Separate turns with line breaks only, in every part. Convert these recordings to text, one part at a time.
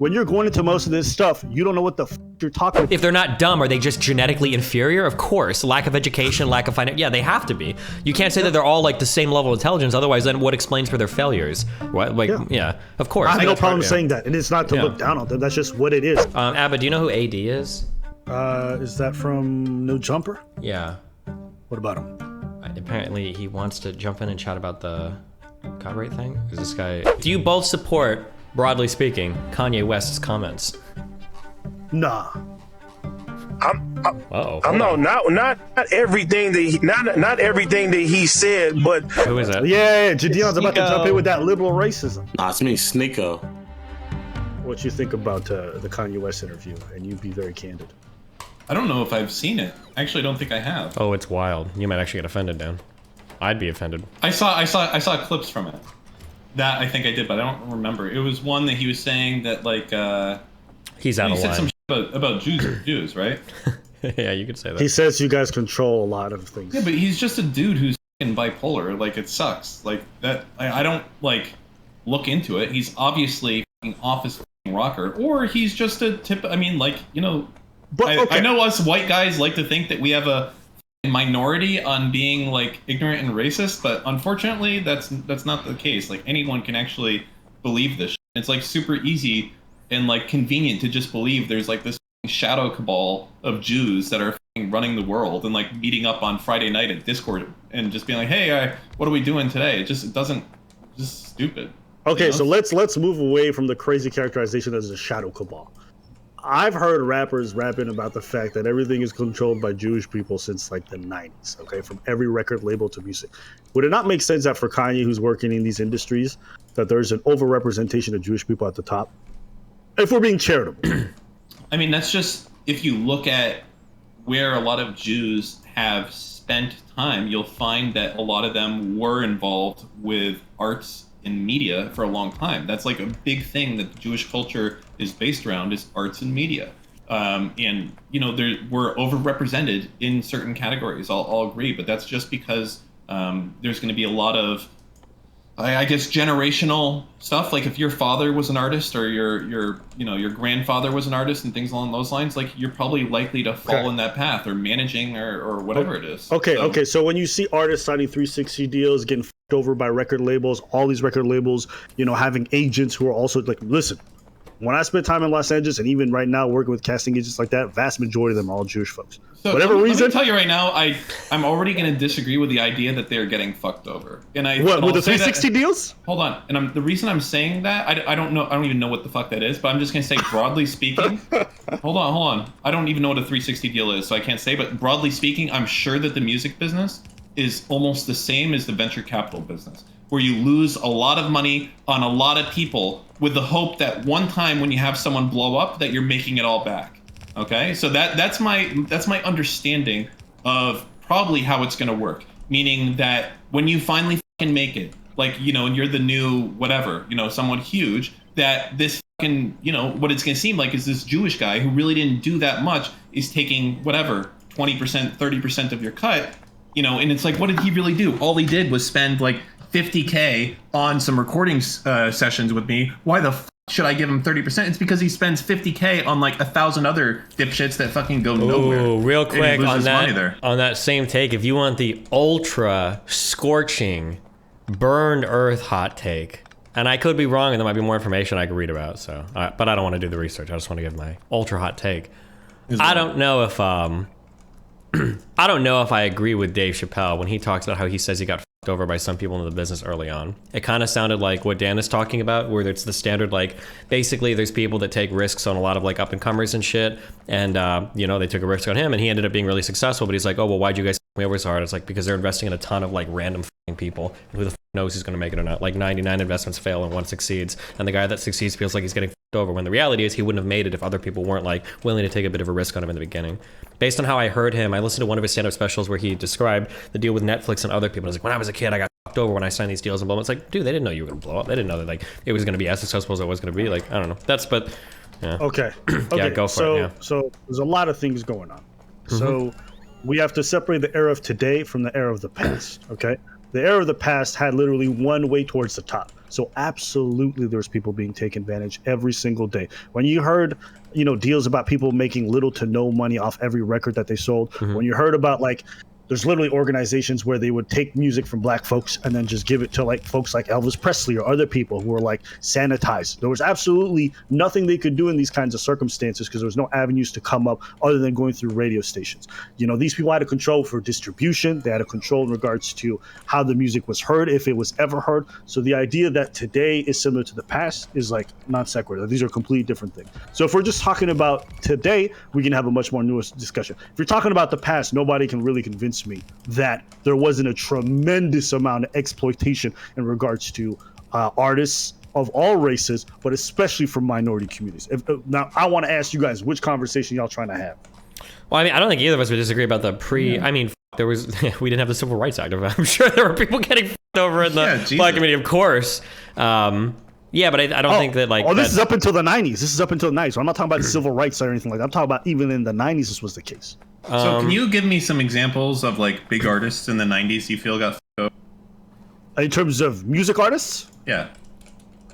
when you're going into most of this stuff, you don't know what the f you're talking about.
If they're not dumb, are they just genetically inferior? Of course. Lack of education, lack of finance. Yeah, they have to be. You can't say that they're all like the same level of intelligence. Otherwise, then what explains for their failures? What? Like, yeah, of course.
I have no problem saying that. And it's not to look down on them. That's just what it is.
Abba, do you know who AD is?
Is that from NoJumper?
Yeah.
What about him?
Apparently, he wants to jump in and chat about the copyright thing. Is this guy? Do you both support, broadly speaking, Kanye West's comments?
Nah.
I'm not everything that not everything that he said, but
who is that?
Yeah, JiDion's about to jump in with that liberal racism.
Nah, it's me, Sneeko.
What you think about the Kanye West interview? And you be very candid.
I don't know if I've seen it. Actually, I don't think I have.
Oh, it's wild. You might actually get offended, Dan. I'd be offended.
I saw clips from it. That I think I did, but I don't remember. It was one that he was saying that like
he's out of line.
He said some shit about Jews, right?
Yeah, you could say that.
He says you guys control a lot of things.
Yeah, but he's just a dude who's f***ing bipolar. Like, it sucks. Like that. I don't like look into it. He's obviously f***ing off his f***ing rocker, or he's just a tip. I mean, like, you know. But okay. I know us white guys like to think that we have a minority on being like ignorant and racist, but unfortunately that's not the case. Like, anyone can actually believe this shit. It's like super easy and like convenient to just believe there's like this shadow cabal of Jews that are running the world and like meeting up on Friday night at Discord and just being like, hey, what are we doing today? It just stupid.
Okay,
you know?
so let's move away from the crazy characterization as a shadow cabal. I've heard rappers rapping about the fact that everything is controlled by Jewish people since like the 90s, okay, from every record label to music. Would it not make sense that for Kanye, who's working in these industries, that there's an overrepresentation of Jewish people at the top? If we're being charitable.
I mean, that's just, if you look at where a lot of Jews have spent time, you'll find that a lot of them were involved with arts and media for a long time. That's like a big thing that the Jewish culture is based around, is arts and media. And, you know, we're overrepresented in certain categories. I'll agree, but that's just because there's going to be a lot of, I guess, generational stuff. Like if your father was an artist or your grandfather was an artist and things along those lines, like you're probably likely to fall in that path or managing or whatever it is.
Okay. So when you see artists signing 360 deals, getting f***ed over by record labels, all these record labels, you know, having agents who are also like, listen, when I spent time in Los Angeles and even right now working with casting agents like that, vast majority of them are all Jewish folks.
So
whatever reason.
Let me tell you right now, I'm already going to disagree with the idea that they're getting fucked over. And
with the 360 deals?
Hold on. And the reason I'm saying that, I don't know. I don't even know what the fuck that is, but I'm just going to say broadly speaking. Hold on. I don't even know what a 360 deal is, so I can't say. But broadly speaking, I'm sure that the music business is almost the same as the venture capital business, where you lose a lot of money on a lot of people with the hope that one time when you have someone blow up that you're making it all back. Okay, so that's my understanding of probably how it's going to work. Meaning that when you finally fucking make it, like, you know, and you're the new whatever, you know, someone huge, that this fucking, you know, what it's going to seem like is this Jewish guy who really didn't do that much is taking whatever 20%, 30% of your cut, you know, and it's like, what did he really do? All he did was spend like $50K on some recording sessions with me. Why the f should I give him 30%? It's because he spends $50K on like 1,000 other dipshits that fucking go nowhere.
Ooh, real quick on that same take, if you want the ultra scorching, burned earth hot take, and I could be wrong, and there might be more information I could read about. So, but I don't want to do the research. I just want to give my ultra hot take. I don't know if I don't know if I agree with Dave Chappelle when he talks about how he says he got f***ed over by some people in the business early on. It kind of sounded like what Dan is talking about, where it's the standard, like, basically there's people that take risks on a lot of like up and comers and shit, and you know, they took a risk on him and he ended up being really successful, but he's like, oh, well, why'd you guys f*** me over so hard? It's like, because they're investing in a ton of like random f***ing people. Who the f*** knows who's going to make it or not? Like 99 investments fail and one succeeds, and the guy that succeeds feels like he's getting f***ed over, when the reality is he wouldn't have made it if other people weren't like willing to take a bit of a risk on him in the beginning. Based on how I heard him, I listened to one of his stand-up specials where he described the deal with Netflix and other people. I was like, when I was a kid, I got f***ed over when I signed these deals and blah, blah. It's like, dude, they didn't know you were gonna blow up. They didn't know that like it was gonna be as successful as it was gonna be. Like, I don't know. Yeah.
Okay.
Yeah, go for it. Yeah.
So there's a lot of things going on. So we have to separate the era of today from the era of the past. Okay. The era of the past had literally one way towards the top. So absolutely, there's people being taken advantage every single day. When you heard, deals about people making little to no money off every record that they sold, when you heard about like, there's literally organizations where they would take music from black folks and then just give it to like folks like Elvis Presley or other people who were like sanitized. There was absolutely nothing they could do in these kinds of circumstances because there was no avenues to come up other than going through radio stations. These people had a control for distribution. They had a control in regards to how the music was heard, if it was ever heard. So the idea that today is similar to the past is like non sequitur. These are completely different things. So if we're just talking about today, we can have a much more nuanced discussion. If you're talking about the past, nobody can really convince me that there wasn't a tremendous amount of exploitation in regards to artists of all races, but especially from minority communities. Now, I want to ask you guys, which conversation y'all trying to have?
Well, I mean, I don't think either of us would disagree about the I mean, there was we didn't have the Civil Rights Act. I'm sure there were people getting over in the black community, of course. Yeah, but I don't think that like.
This is up until the 90s. This is up until the 90s. So I'm not talking about civil rights or anything like that. I'm talking about even in the 90s, this was the case.
So can you give me some examples of like big artists in the 90s you feel got f***ed over?
In terms of music artists?
Yeah.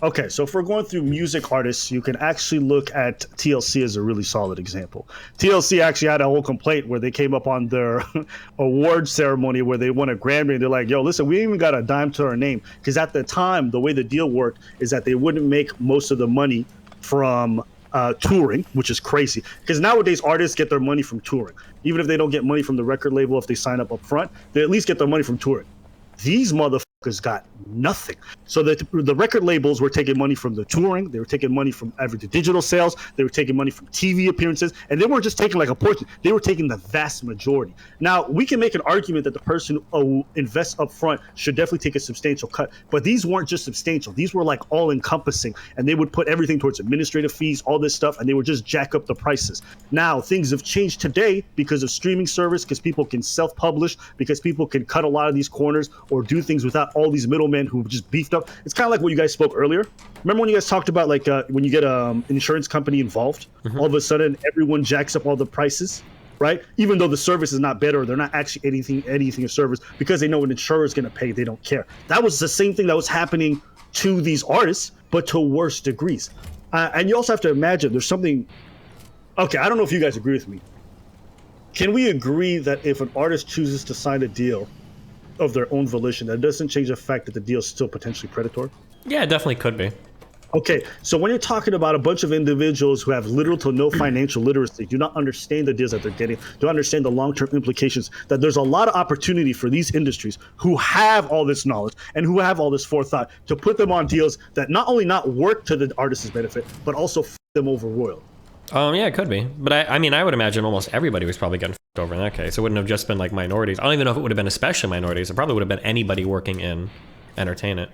Okay, so if we're going through music artists, you can actually look at TLC as a really solid example. TLC actually had a whole complaint where they came up on their award ceremony where they won a Grammy and they're like, yo, listen, we ain't even got a dime to our name. Because at the time, the way the deal worked is that they wouldn't make most of the money from touring, which is crazy. Because nowadays, artists get their money from touring. Even if they don't get money from the record label, if they sign up front, they at least get their money from touring. These motherfuckers got nothing. So the record labels were taking money from the touring, they were taking money from the digital sales, they were taking money from TV appearances, and they weren't just taking like a portion, they were taking the vast majority. Now, we can make an argument that the person who invests up front should definitely take a substantial cut, but these weren't just substantial, these were like all encompassing, and they would put everything towards administrative fees, all this stuff, and they would just jack up the prices. Now, things have changed today because of streaming service, because people can self-publish, because people can cut a lot of these corners or do things without all these middlemen who just beefed up. It's kind of like what you guys spoke earlier. Remember when you guys talked about like when you get an insurance company involved, all of a sudden everyone jacks up all the prices, right? Even though the service is not better, they're not actually anything a service because they know an insurer is going to pay. They don't care. That was the same thing that was happening to these artists, but to worse degrees. And you also have to imagine there's something. Okay, I don't know if you guys agree with me. Can we agree that if an artist chooses to sign a deal of their own volition, that doesn't change the fact that the deal is still potentially predatory?
Yeah, it definitely could be.
Okay, so when you're talking about a bunch of individuals who have little to no financial literacy, do not understand the deals that they're getting, don't understand the long-term implications, that there's a lot of opportunity for these industries who have all this knowledge and who have all this forethought to put them on deals that not only not work to the artist's benefit, but also f them over royal.
Yeah, it could be. But I mean, I would imagine almost everybody was probably getting f***ed over in that case. It wouldn't have just been like minorities. I don't even know if it would have been especially minorities. It probably would have been anybody working in entertainment.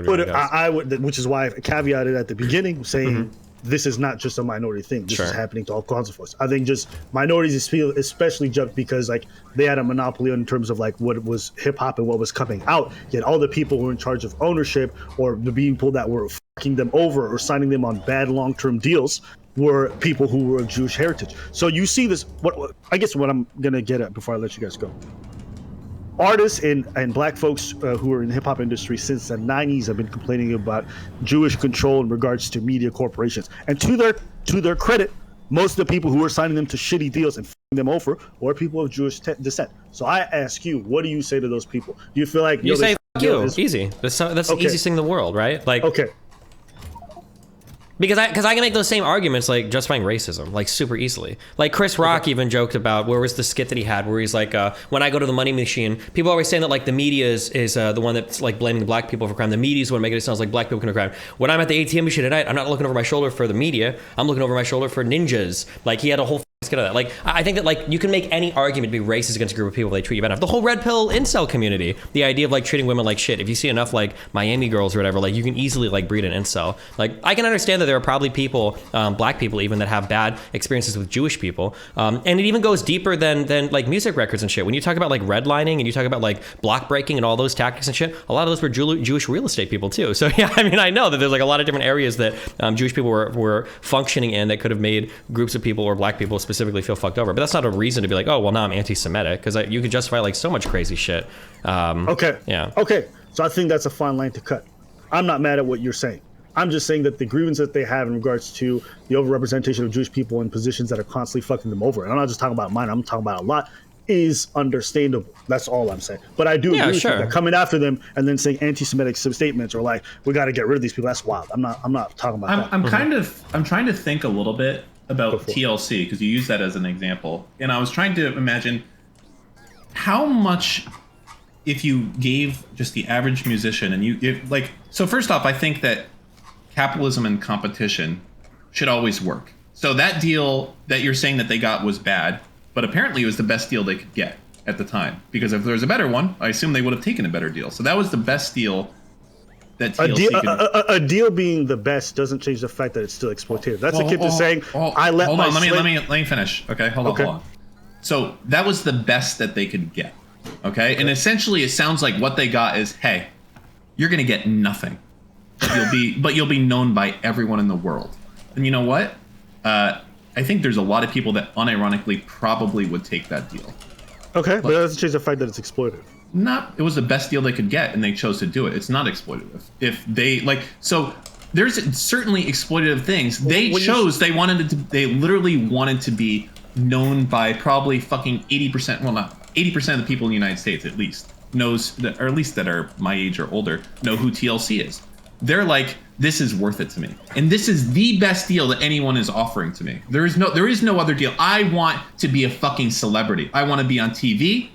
But
I would, which is why I caveated at the beginning saying this is not just a minority thing. This is happening to all kinds of folks. I think just minorities feel especially just because like they had a monopoly in terms of like what was hip hop and what was coming out. Yet all the people who were in charge of ownership or the people that were fucking them over or signing them on bad long-term deals were people who were of Jewish heritage. So you see this, I guess what I'm gonna get at before I let you guys go. Artists and black folks who are in the hip hop industry since the 90s have been complaining about Jewish control in regards to media corporations. And to their credit, most of the people who are signing them to shitty deals and f***ing them over were people of Jewish descent. So I ask you, what do you say to those people? Do you feel like
you say f*** you? Easy. That's the easiest thing in the world, right? Like
okay.
Because I can make those same arguments like justifying racism like super easily. Like Chris Rock even joked about where was the skit that he had where he's like when I go to the money machine, people are always saying that like the media is the one that's like blaming the black people for crime. The media is what making it sound like black people commit crime. When I'm at the ATM machine at night, I'm not looking over my shoulder for the media. I'm looking over my shoulder for ninjas. Like he had a whole skit of that. Like I think that like you can make any argument to be racist against a group of people they treat you bad enough. The whole red pill incel community, the idea of like treating women like shit. If you see enough like Miami girls or whatever, like you can easily like breed an incel. Like I can understand that there are probably people, black people even, that have bad experiences with Jewish people, and it even goes deeper than like music records and shit. When you talk about like redlining and you talk about like block breaking and all those tactics and shit, a lot of those were Jewish real estate people too. So yeah, I mean I know that there's like a lot of different areas that Jewish people were functioning in that could have made groups of people or black people specifically feel fucked over. But that's not a reason to be like, oh well, now I'm anti-Semitic, because you could justify like so much crazy shit.
Okay.
Yeah.
Okay. So I think that's a fine line to cut. I'm not mad at what you're saying. I'm just saying that the grievance that they have in regards to the overrepresentation of Jewish people in positions that are constantly fucking them over, and I'm not just talking about mine, I'm talking about a lot, is understandable. That's all I'm saying. But I do agree with you that coming after them and then saying anti-Semitic statements or like, we got to get rid of these people, that's wild. I'm not talking about that.
I'm trying to think a little bit about TLC, because you use that as an example. And I was trying to imagine how much, if you gave just the average musician and you give, like, so first off, I think that capitalism and competition should always work. So that deal that you're saying that they got was bad, but apparently it was the best deal they could get at the time. Because if there was a better one, I assume they would have taken a better deal. So that was the best deal that TLC
a deal being the best doesn't change the fact that it's still exploitative. That's akin to saying, I let
hold
my
on, let me finish. Okay, hold on. So that was the best that they could get. Okay? And essentially it sounds like what they got is, hey, you're gonna get nothing. But you'll be known by everyone in the world. And you know what? I think there's a lot of people that unironically probably would take that deal.
Okay, but that doesn't change the fact that it's exploitative.
It was the best deal they could get, and they chose to do it. It's not exploitative. If they so there's certainly exploitative things. They literally wanted to be known by probably fucking 80%. Well, not 80% of the people in the United States, at least knows, or at least that are my age or older, know who TLC is. They're like, this is worth it to me, and this is the best deal that anyone is offering to me. There is no other deal. I want to be a fucking celebrity. I want to be on TV.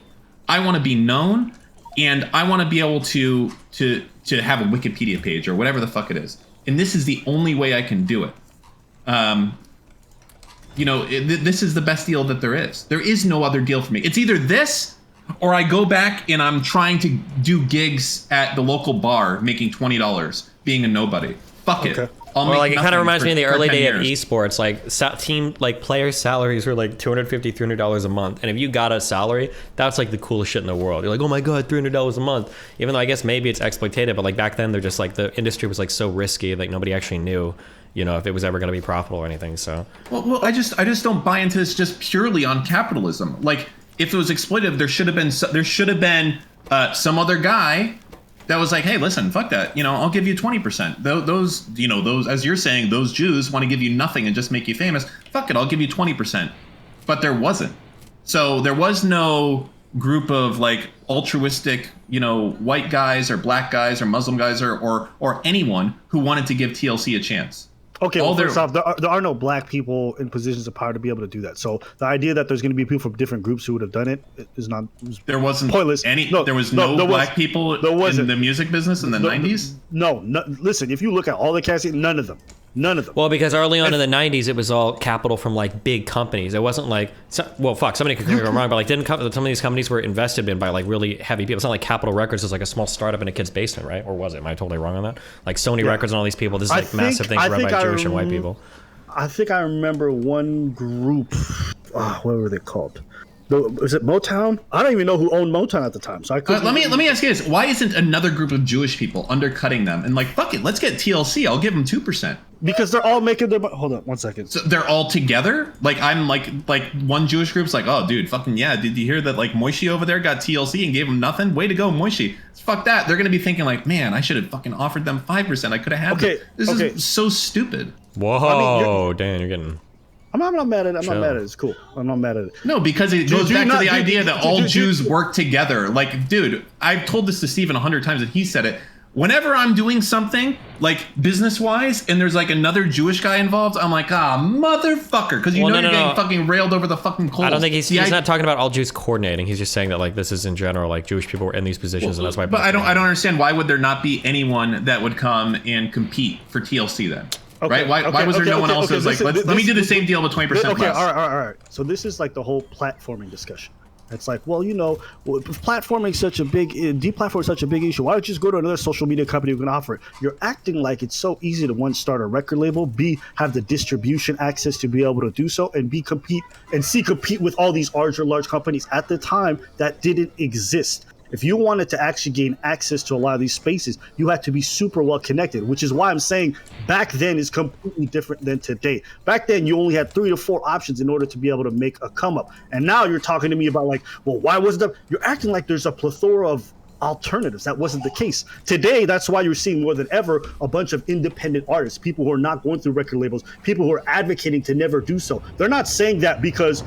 I want to be known, and I want to be able to have a Wikipedia page or whatever the fuck it is. And this is the only way I can do it. This is the best deal that there is. There is no other deal for me. It's either this, or I go back and I'm trying to do gigs at the local bar, making $20, being a nobody. Fuck it.
It kind of reminds me of the early day of esports. Like players' salaries were like $250, $300 a month, and if you got a salary, that's like the coolest shit in the world. You're like, oh my god, $300 a month. Even though I guess maybe it's exploitative, but like back then they're just like, the industry was like so risky, like nobody actually knew, if it was ever going to be profitable or anything. So
well, I just don't buy into this just purely on capitalism. Like, if it was exploitative, there should have been some other guy that was like, hey, listen, fuck that. I'll give you 20%. Those, as you're saying, those Jews want to give you nothing and just make you famous. Fuck it, I'll give you 20%. But there wasn't. So there was no group of like altruistic, white guys or black guys or Muslim guys or anyone who wanted to give TLC a chance.
Okay, well, first off, there are no black people in positions of power to be able to do that. So the idea that there's going to be people from different groups who would have done it is not.
There wasn't
pointless.
There was no black people in the music business in the 90s?
No, listen, if you look at all the casting, none of them. Well,
because early on in the 90s, it was all capital from like big companies. It wasn't like, somebody could correct me wrong, but like some of these companies were invested in by like really heavy people. It's not like Capitol Records is like a small startup in a kid's basement, right? Or was it? Am I totally wrong on that? Like Sony Records and all these people, this is like massive things run by Jewish and white people.
I think I remember one group, what were they called? Was it Motown? I don't even know who owned Motown at the time. So I could.
Let me ask you this: why isn't another group of Jewish people undercutting them and like, fuck it, let's get TLC? I'll give them 2%.
Because they're all making their. Hold on, 1 second.
So they're all together. Like I'm like one Jewish group's like, oh dude, fucking yeah. Did you hear that? Like Moishi over there got TLC and gave him nothing. Way to go, Moishi. Fuck that. They're gonna be thinking like, man, I should have fucking offered them 5%. I could have had. This is so stupid.
Whoa, Dan, you're getting.
I'm not mad at it. I'm not mad at it. It's cool. I'm not mad at it.
No, because it goes back to the idea that all Jews work together. Like, dude, I've told this to Steven 100 times and he said it. Whenever I'm doing something, like, business-wise, and there's, like, another Jewish guy involved, I'm like, motherfucker. Because you're getting fucking railed over the fucking coals.
I don't think he's not talking about all Jews coordinating. He's just saying that, like, this is in general, like, Jewish people were in these positions, and that's why...
But I don't understand. Why would there not be anyone that would come and compete for TLC then? Okay, right? Why was there no one else who's like, let me do the same deal with 20% less?
Okay, all right. So this is like the whole platforming discussion. It's like, well, if platforming such a big, deplatforming such a big issue, why don't you just go to another social media company who can offer it? You're acting like it's so easy to, one, start a record label, B, have the distribution access to be able to do so, and B, compete with all these large companies at the time that didn't exist. If you wanted to actually gain access to a lot of these spaces, you had to be super well connected, which is why I'm saying back then is completely different than today. Back then, you only had 3 to 4 options in order to be able to make a come up. And now you're talking to me about like, well, why wasn't there? You're acting like there's a plethora of alternatives. That wasn't the case. Today, that's why you're seeing more than ever a bunch of independent artists, people who are not going through record labels, people who are advocating to never do so. They're not saying that because,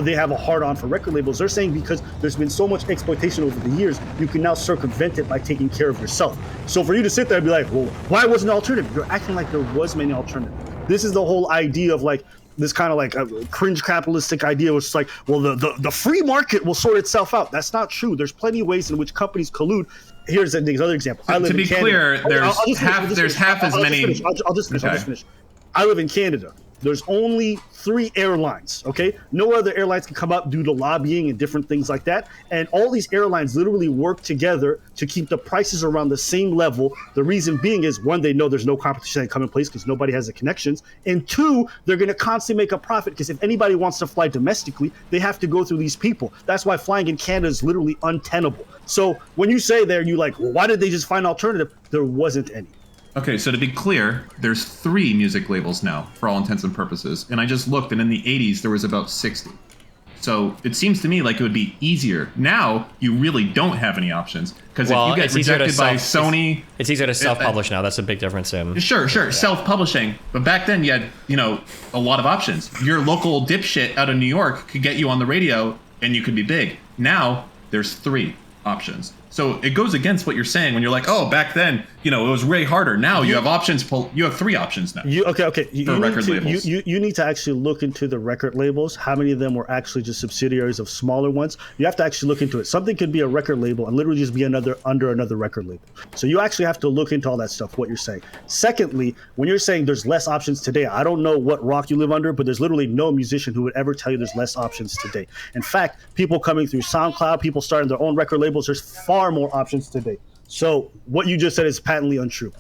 they have a hard-on for record labels. They're saying because there's been so much exploitation over the years, you can now circumvent it by taking care of yourself. So for you to sit there and be like, well, why wasn't an alternative? You're acting like there was many alternatives. This is the whole idea of like, this kind of like a cringe capitalistic idea, which is like, well, the free market will sort itself out. That's not true. There's plenty of ways in which companies collude. Here's another example. I live
to be
in Canada.
clear, there's half as many.
I'll just finish. I live in Canada. There's only 3 airlines, okay? No other airlines can come up due to lobbying and different things like that. And all these airlines literally work together to keep the prices around the same level. The reason being is, 1, they know there's no competition that come in place because nobody has the connections. And 2, they're going to constantly make a profit because if anybody wants to fly domestically, they have to go through these people. That's why flying in Canada is literally untenable. So when you say there, you're like, well, why did they just find an alternative? There wasn't any.
Okay, so to be clear, there's 3 music labels now, for all intents and purposes. And I just looked, and in the 80s, there was about 60. So it seems to me like it would be easier. Now, you really don't have any options. Because if you get rejected by Sony...
It's easier to self-publish now. That's a big difference in...
Sure, self-publishing. But back then, you had, a lot of options. Your local dipshit out of New York could get you on the radio, and you could be big. Now, there's 3 options. So it goes against what you're saying when you're like, oh, back then, it was way harder. Now you have options. You have 3 options now.
You need to actually look into the record labels. How many of them were actually just subsidiaries of smaller ones? You have to actually look into it. Something could be a record label and literally just be under another record label. So you actually have to look into all that stuff, what you're saying. Secondly, when you're saying there's less options today, I don't know what rock you live under, but there's literally no musician who would ever tell you there's less options today. In fact, people coming through SoundCloud, people starting their own record labels, there's far more options today. So what you just said is patently untrue.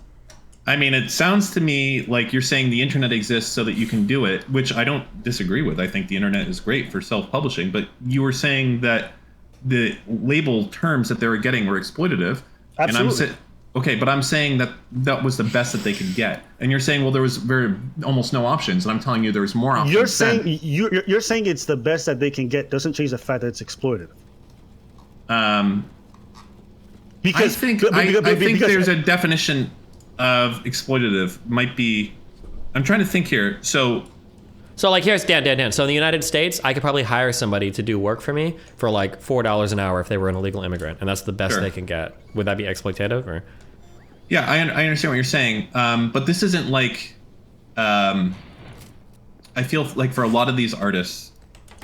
I mean, it sounds to me like you're saying the internet exists so that you can do it, which I don't disagree with. I think the internet is great for self-publishing, but you were saying that the label terms that they were getting were exploitative.
Absolutely.
And but I'm saying that that was the best that they could get. And you're saying, well, there was almost no options. And I'm telling you there was more options.
You're saying it's the best that they can get doesn't change the fact that it's exploitative.
Because I think there's a definition of exploitative. Might be, I'm trying to think here. So
like here's Dan. So in the United States, I could probably hire somebody to do work for me for like $4 an hour if they were an illegal immigrant, and that's the best they can get. Would that be exploitative or?
Yeah, I understand what you're saying, but this isn't like. I feel like for a lot of these artists,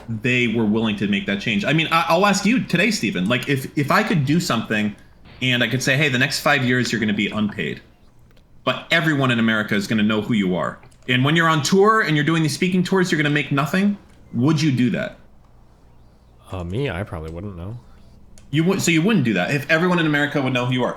they were willing to make that change. I mean, I'll ask you today, Stephen. Like, if I could do something, and I could say, hey, the next 5 years you're going to be unpaid, but everyone in America is going to know who you are. And when you're on tour and you're doing these speaking tours, you're going to make nothing. Would you do that?
Me, I probably wouldn't know.
You wouldn't do that if everyone in America would know who you are.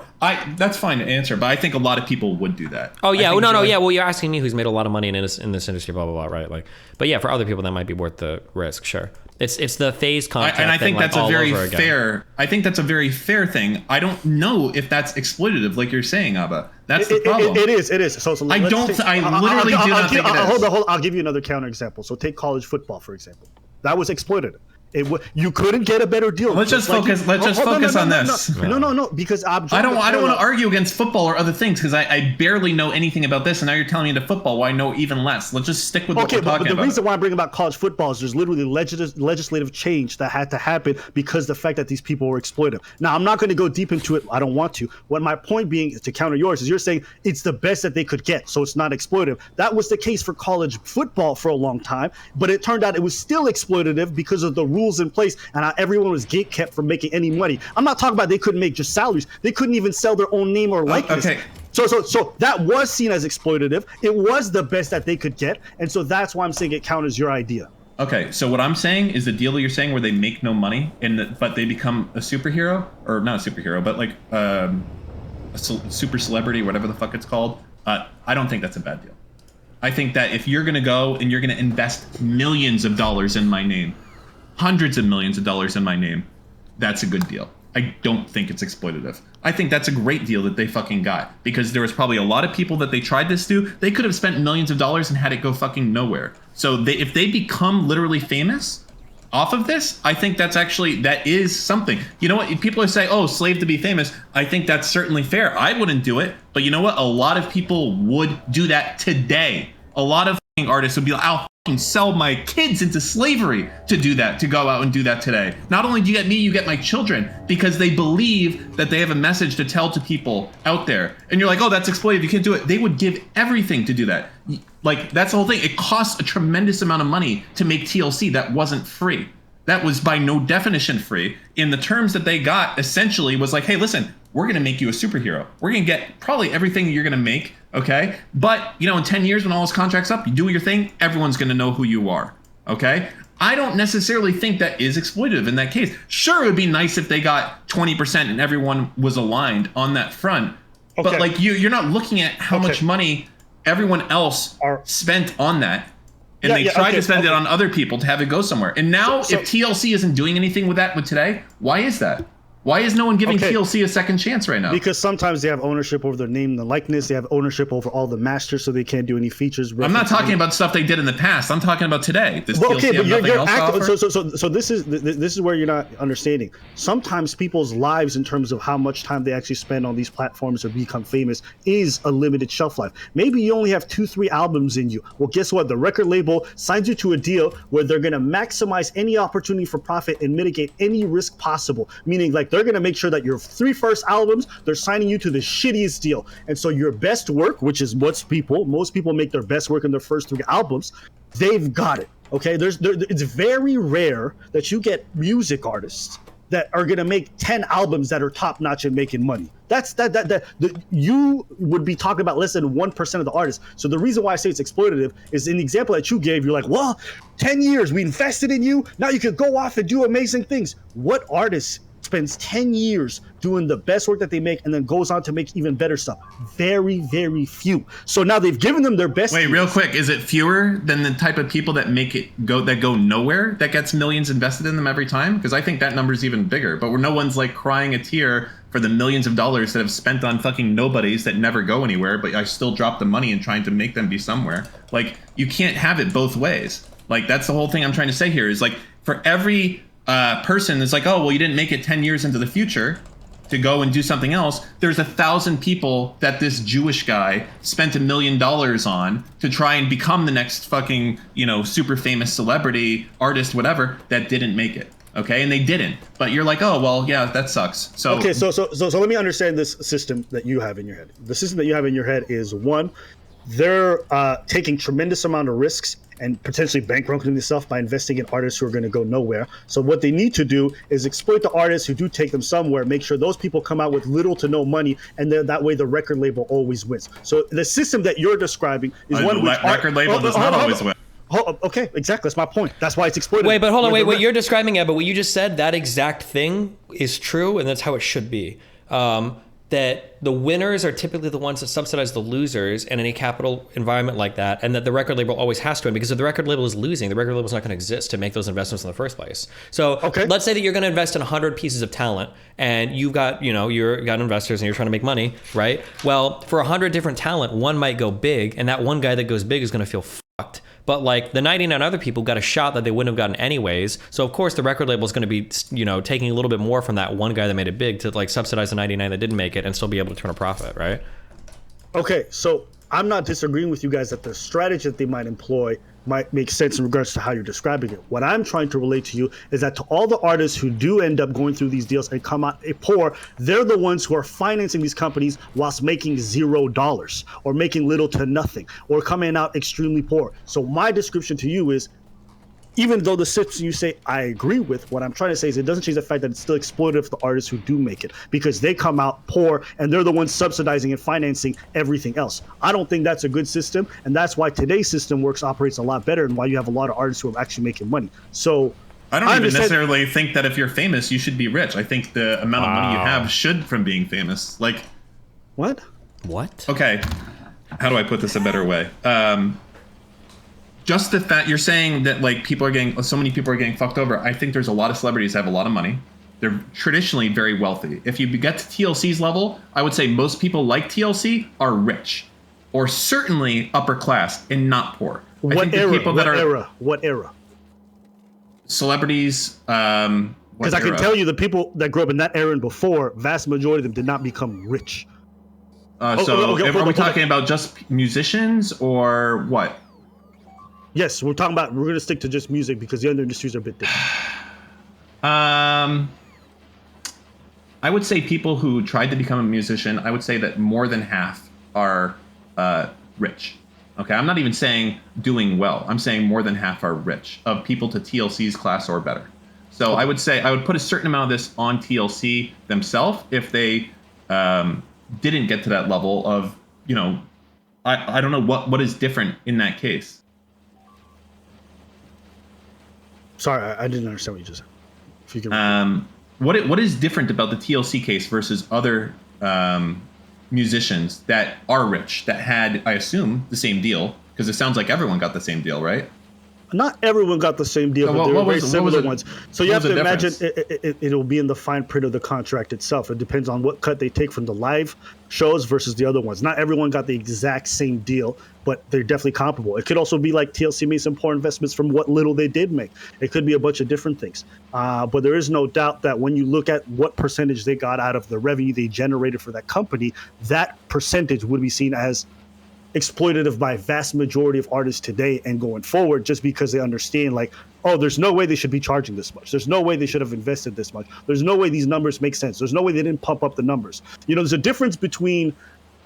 That's fine to answer, but I think a lot of people would do that.
Oh yeah, Well, you're asking me who's made a lot of money in this industry, blah blah blah, right? Like, but yeah, for other people that might be worth the risk. Sure, it's the phase contract.
And I think that's a very
fair.
I think that's a very fair thing. I don't know if that's exploitative, like you're saying, Abba. That's the problem.
It is. So
I literally do not think it is.
Hold on. I'll give you another counter example. So take college football for example. That was exploitative. You couldn't get a better deal.
Let's just focus on this.
No, because I
don't want to argue against football or other things because I barely know anything about this, and now you're telling me into football where I know even less. Let's just stick with what we're talking about.
But the reason why I bring about college football is there's literally legislative change that had to happen because the fact that these people were exploitive. Now, I'm not going to go deep into it. I don't want to. What my point being to counter yours is you're saying it's the best that they could get, so it's not exploitive. That was the case for college football for a long time, but it turned out it was still exploitative because of the rules in place and how everyone was gatekept from making any money. I'm not talking about they couldn't make just salaries. They couldn't even sell their own name or likeness.
Okay.
So that was seen as exploitative. It was the best that they could get, and so that's why I'm saying it counters your idea.
Okay, so what I'm saying is the deal that you're saying where they make no money but they become a superhero, or not a superhero, but like a super celebrity, whatever the fuck it's called. I don't think that's a bad deal. I think that if you're gonna go and you're gonna invest millions of dollars in my name, hundreds of millions of dollars in my name, that's a good deal. I don't think it's exploitative. I think that's a great deal that they fucking got because there was probably a lot of people that they tried this to. They could have spent millions of dollars and had it go fucking nowhere. So if they become literally famous, off of this, I think that is something. You know what? People are saying, oh, slave to be famous. I think that's certainly fair. I wouldn't do it. But you know what? A lot of people would do that today. A lot of artists would be like, I'll sell my kids into slavery to do that, to go out and do that today. Not only do you get me, you get my children, because they believe that they have a message to tell to people out there. And you're like, oh, that's exploitive, you can't do it. They would give everything to do that. Like, that's the whole thing. It costs a tremendous amount of money to make TLC that wasn't free. That was by no definition free. In the terms that they got, essentially was like, hey, listen, we're going to make you a superhero. We're going to get probably everything you're going to make, okay? But, you know, in 10 years when all this contract's up, you do your thing, everyone's going to know who you are, okay? I don't necessarily think that is exploitative in that case. Sure, it would be nice if they got 20% and everyone was aligned on that front. Okay. But, like, you're not looking at how much money everyone else spent on that. And they tried to spend it on other people to have it go somewhere. And now, if TLC isn't doing anything with that with today, why is that? Why is no one giving TLC a second chance right now?
Because sometimes they have ownership over their name and the likeness. They have ownership over all the masters, so they can't do any features.
I'm not talking about stuff they did in the past. I'm talking about today. Does TLC have nothing else to offer?
So this is where you're not understanding. Sometimes people's lives, in terms of how much time they actually spend on these platforms or become famous, is a limited shelf life. Maybe you only have 2-3 albums in you. Well, guess what? The record label signs you to a deal where they're going to maximize any opportunity for profit and mitigate any risk possible. Meaning, like, they're going to make sure that your 3 first albums, they're signing you to the shittiest deal. And so your best work, which is most people make their best work in their first 3 albums, they've got it. Okay, it's very rare that you get music artists that are gonna make 10 albums that are top notch and making money. You would be talking about less than 1% of the artists. So the reason why I say it's exploitative is in the example that you gave, you're like, well, 10 years, we invested in you, now you could go off and do amazing things. What artist spends 10 years doing the best work that they make and then goes on to make even better stuff? Very, very few. So now they've given them their best.
Wait, real quick, is it fewer than the type of people that go nowhere, that gets millions invested in them every time? Because I think that number is even bigger. But where no one's like crying a tear for the millions of dollars that have spent on fucking nobodies that never go anywhere, but I still drop the money in trying to make them be somewhere. Like, you can't have it both ways. Like, that's the whole thing I'm trying to say here is, like, for every person that's like, oh, well, you didn't make it 10 years into the future to go and do something else, there's 1,000 people that this Jewish guy spent $1 million on to try and become the next fucking, you know, super famous celebrity, artist, whatever, that didn't make it. Okay, and they didn't. But you're like, oh, well, yeah, that sucks. So
okay, so let me understand this system that you have in your head. The system that you have in your head is, one, they're taking tremendous amount of risks and potentially bankrupting themselves by investing in artists who are going to go nowhere. So what they need to do is exploit the artists who do take them somewhere, make sure those people come out with little to no money, and then that way the record label always wins. So the system that you're describing is one which
record label does not always win.
Okay, exactly. That's my point. That's why it's exploited.
Wait, but hold on. Wait, what you're describing, but what you just said, that exact thing is true, and that's how it should be. That the winners are typically the ones that subsidize the losers in any capital environment like that, and that the record label always has to win, because if the record label is losing, the record label is not going to exist to make those investments in the first place. So let's say that you're going to invest in 100 pieces of talent, and you've got, you've got investors and you're trying to make money, right? Well, for 100 different talent, one might go big, and that one guy that goes big is going to feel fucked. But like the 99 other people got a shot that they wouldn't have gotten anyways. So of course the record label is going to be, taking a little bit more from that one guy that made it big to like subsidize the 99 that didn't make it and still be able to turn a profit, right?
Okay, so I'm not disagreeing with you guys that the strategy that they might employ might make sense in regards to how you're describing it. What I'm trying to relate to you is that to all the artists who do end up going through these deals and come out poor, they're the ones who are financing these companies whilst making $0 or making little to nothing or coming out extremely poor. So my description to you is, even though the system you say I agree with, what I'm trying to say is it doesn't change the fact that it's still exploitative for the artists who do make it, because they come out poor and they're the ones subsidizing and financing everything else. I don't think that's a good system, and that's why today's system operates a lot better, and why you have a lot of artists who are actually making money. So
I don't even necessarily think that if you're famous, you should be rich. I think the amount of money you have should from being famous. Like,
what?
Okay, how do I put this a better way? Just the fact you're saying that like so many people are getting fucked over. I think there's a lot of celebrities that have a lot of money. They're traditionally very wealthy. If you get to TLC's level, I would say most people like TLC are rich, or certainly upper class and not poor.
What era?
celebrities.
Because I can tell you the people that grew up in that era and before, vast majority of them did not become rich.
Are we talking about just musicians or what?
Yes, we're going to stick to just music because the other industries are a bit different.
I would say people who tried to become a musician, I would say that more than half are rich. Okay, I'm not even saying doing well. I'm saying more than half are rich of people to TLC's class or better. So I would say I would put a certain amount of this on TLC themselves if they didn't get to that level of, I don't know what is different in that case.
Sorry, I didn't understand what you just said. If you can
what is different about the TLC case versus other musicians that are rich, that had, I assume, the same deal? Because it sounds like everyone got the same deal, right?
Not everyone got the same deal, but there were very similar ones. So you have to imagine it'll be in the fine print of the contract itself. It depends on what cut they take from the live shows versus the other ones. Not everyone got the exact same deal, but they're definitely comparable. It could also be like TLC made some poor investments from what little they did make. It could be a bunch of different things. But there is no doubt that when you look at what percentage they got out of the revenue they generated for that company, that percentage would be seen as exploitative by vast majority of artists today and going forward, just because they understand like, oh, there's no way they should be charging this much. There's no way they should have invested this much. There's no way these numbers make sense. There's no way they didn't pump up the numbers. There's a difference between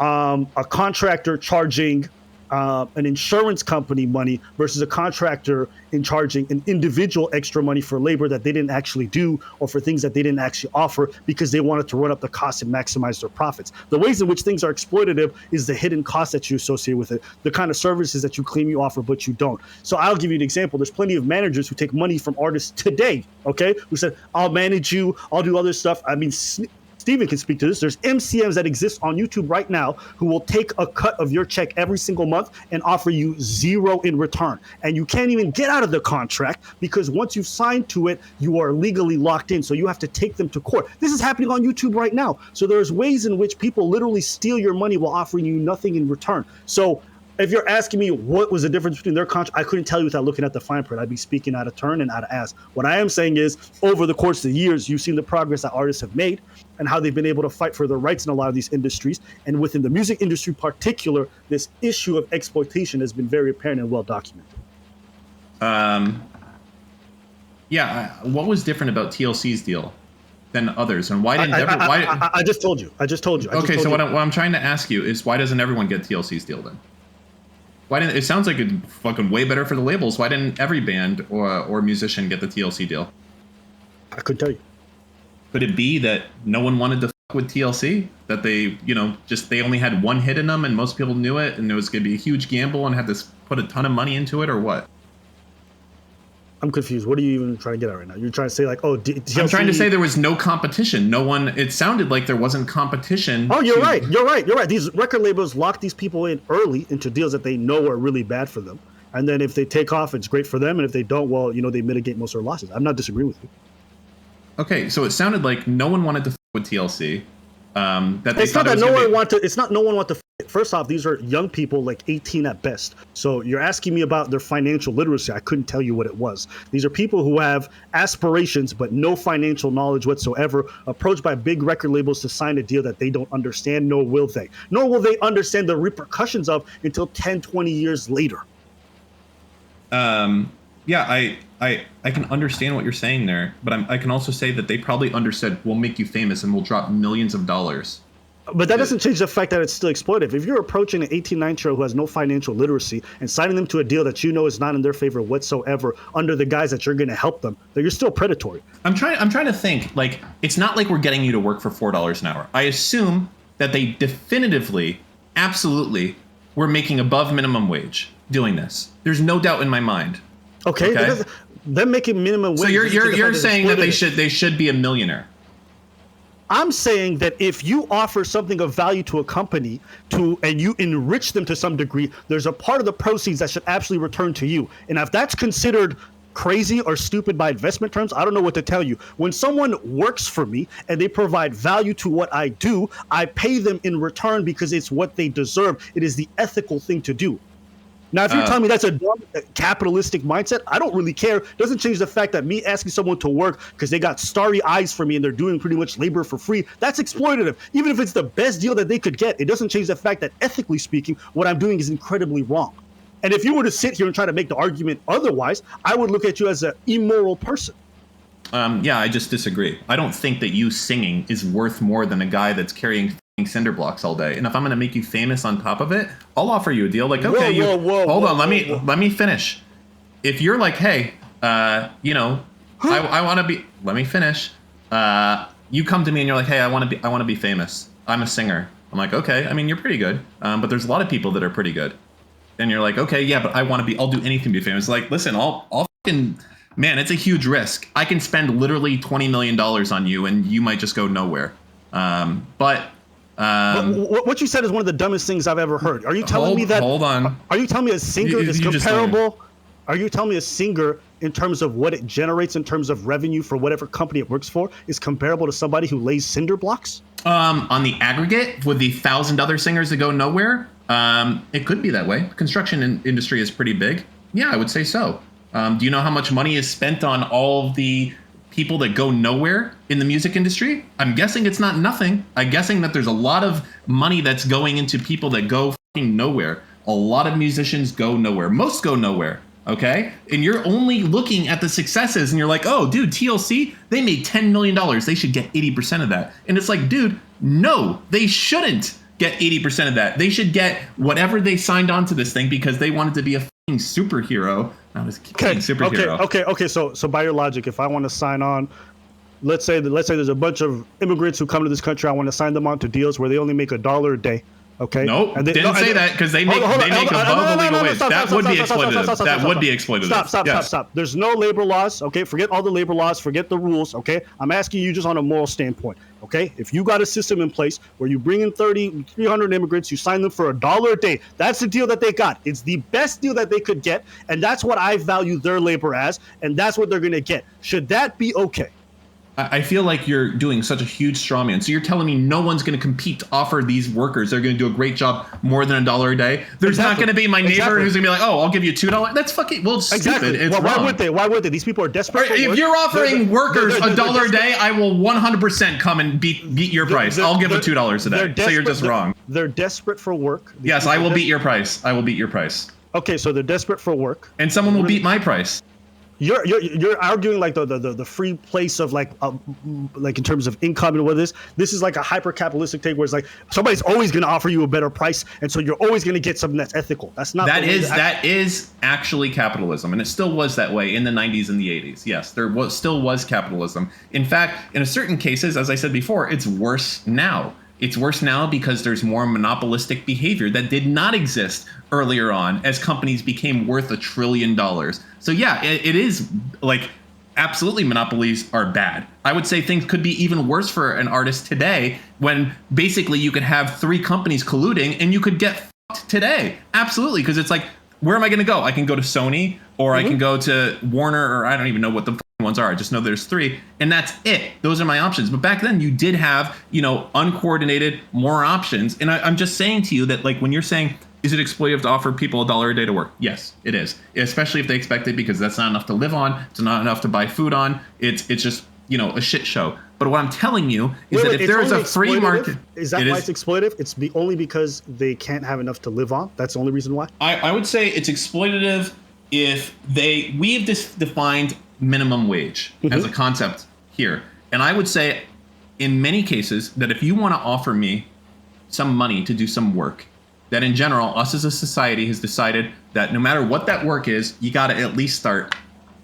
a contractor charging an insurance company money versus a contractor in charging an individual extra money for labor that they didn't actually do or for things that they didn't actually offer because they wanted to run up the cost and maximize their profits. The ways in which things are exploitative is the hidden cost that you associate with it, the kind of services that you claim you offer but you don't. So I'll give you an example. There's plenty of managers who take money from artists today, okay, who said, I'll manage you, I'll do other stuff. I mean, Steven can speak to this. There's MCMs that exist on YouTube right now who will take a cut of your check every single month and offer you zero in return. And you can't even get out of the contract because once you've signed to it, you are legally locked in. So you have to take them to court. This is happening on YouTube right now. So there's ways in which people literally steal your money while offering you nothing in return. So if you're asking me what was the difference between their contract, I couldn't tell you without looking at the fine print. I'd be speaking out of turn and out of ass. What I am saying is, over the course of the years, you've seen the progress that artists have made and how they've been able to fight for their rights in a lot of these industries. And within the music industry in particular, this issue of exploitation has been very apparent and well documented.
What was different about TLC's deal than others, and why didn't
I just told you. Okay,
so what I'm trying to ask you is, why doesn't everyone get TLC's deal then? Why didn't it sounds like it's fucking way better for the labels? Why didn't every band or musician get the TLC deal?
I couldn't tell you.
Could it be that no one wanted to fuck with TLC? That they, they only had one hit in them and most people knew it and it was going to be a huge gamble and had to put a ton of money into it, or what?
I'm confused. What are you even trying to get at right now? You're trying to say like, oh, TLC...
I'm trying to say there was no competition. No one. It sounded like there wasn't competition.
Oh, you're right. You're right. These record labels lock these people in early into deals that they know are really bad for them, and then if they take off, it's great for them, and if they don't, well, they mitigate most of their losses. I'm not disagreeing with you.
Okay, so it sounded like no one wanted to f with TLC.
It's not no one want to. First off, these are young people, like 18 at best. So you're asking me about their financial literacy. I couldn't tell you what it was. These are people who have aspirations but no financial knowledge whatsoever, approached by big record labels to sign a deal that they don't understand, nor will they. Nor will they understand the repercussions of until 10, 20 years later.
I can understand what you're saying there, but I can also say that they probably understood, we'll make you famous and we'll drop millions of dollars.
But that doesn't change the fact that it's still exploitative. If you're approaching an 18, 19-year-old who has no financial literacy and signing them to a deal that is not in their favor whatsoever under the guise that you're going to help them, then you're still predatory.
I'm trying to think, like, it's not like we're getting you to work for $4 an hour. I assume that they definitively, absolutely, were making above minimum wage doing this. There's no doubt in my mind.
Okay? Them making minimum wage.
So you're saying that they should be a millionaire.
I'm saying that if you offer something of value to a company and you enrich them to some degree, there's a part of the proceeds that should absolutely return to you. And if that's considered crazy or stupid by investment terms, I don't know what to tell you. When someone works for me and they provide value to what I do, I pay them in return because it's what they deserve. It is the ethical thing to do. Now, if you're telling me that's a dumb capitalistic mindset, I don't really care. It doesn't change the fact that me asking someone to work because they got starry eyes for me and they're doing pretty much labor for free, that's exploitative. Even if it's the best deal that they could get, it doesn't change the fact that ethically speaking, what I'm doing is incredibly wrong. And if you were to sit here and try to make the argument otherwise, I would look at you as an immoral person.
Yeah, I just disagree. I don't think that you singing is worth more than a guy that's carrying cinder blocks all day. And if I'm going to make you famous on top of it, I'll offer you a deal. Like, okay, hold on, let me finish. If you're like, hey, I want to be. Let me finish. You come to me and you're like, hey, I want to be famous. I'm a singer. I'm like, okay. I mean, you're pretty good, but there's a lot of people that are pretty good. And you're like, okay, yeah, but I want to be. I'll do anything to be famous. Like, listen, I'll fucking. Man, it's a huge risk. I can spend literally $20 million on you, and you might just go nowhere. But
what you said is one of the dumbest things I've ever heard. Are you telling me that?
Hold on.
Are you telling me a singer is comparable? Are you telling me a singer, in terms of what it generates in terms of revenue for whatever company it works for, is comparable to somebody who lays cinder blocks?
On the aggregate, with the 1,000 other singers that go nowhere, it could be that way. Construction industry is pretty big. Yeah, I would say so. Do you know how much money is spent on all of the people that go nowhere in the music industry? I'm guessing it's not nothing. I'm guessing that there's a lot of money that's going into people that go fucking nowhere. A lot of musicians go nowhere. Most go nowhere, okay? And you're only looking at the successes and you're like, oh, dude, TLC, they made $10 million. They should get 80% of that. And it's like, dude, no, they shouldn't get 80% of that. They should get whatever they signed on to this thing because they wanted to be a fucking superhero. I was kidding, superhero.
Okay. So by your logic, if I want to sign on, let's say there's a bunch of immigrants who come to this country, I want to sign them on to deals where they only make $1 a day. Okay.
Nope. Didn't say that because they make above the legal wage. That would be exploitative. That would be exploitative.
Stop. There's no labor laws. Okay. Forget all the labor laws. Forget the rules. Okay. I'm asking you just on a moral standpoint. Okay. If you got a system in place where you bring in 300 immigrants, you sign them for $1 a day. That's the deal that they got. It's the best deal that they could get. And that's what I value their labor as. And that's what they're going to get. Should that be okay?
I feel like you're doing such a huge straw man. So you're telling me no one's going to compete to offer these workers. They're going to do a great job more than $1 a day. There's not going to be my neighbor who's going to be like, oh, I'll give you $2. That's fucking, well, it's stupid. It's wrong.
Why would they? These people are desperate.
If you're offering workers $1 a day, I will 100% come and beat your price. I'll give them $2 a day. So you're just wrong.
They're desperate for work.
Yes, I will beat your price. I will beat your price.
Okay, so they're desperate for work.
And someone will beat my price.
You're arguing like the free place of like in terms of income and what it is. This is like a hyper capitalistic thing where it's like somebody's always going to offer you a better price, and so you're always going to get something that's ethical. That's not
that is actually capitalism, and it still was that way in the 90s and the 80s. Yes, there still was capitalism. In fact, in certain cases, as I said before, it's worse now. It's worse now because there's more monopolistic behavior that did not exist earlier on as companies became worth $1 trillion. So yeah, it is like absolutely monopolies are bad. I would say things could be even worse for an artist today when basically you could have 3 companies colluding and you could get fucked today. Absolutely, because it's like, where am I going to go? I can go to Sony or I can go to Warner, or I don't even know what the ones are. I just know there's 3, and that's it. Those are my options. But back then you did have, uncoordinated more options. And I'm just saying to you that, like, when you're saying, is it exploitative to offer people $1 a day to work? Yes, it is. Especially if they expect it, because that's not enough to live on. It's not enough to buy food on. It's just, a shit show. But what I'm telling you is that if there is a free market,
is that why it's exploitative? It's only because they can't have enough to live on. That's the only reason why.
I would say it's exploitative if we've defined minimum wage as a concept here. And I would say in many cases that if you want to offer me some money to do some work, that in general, us as a society has decided that no matter what that work is, you got to at least start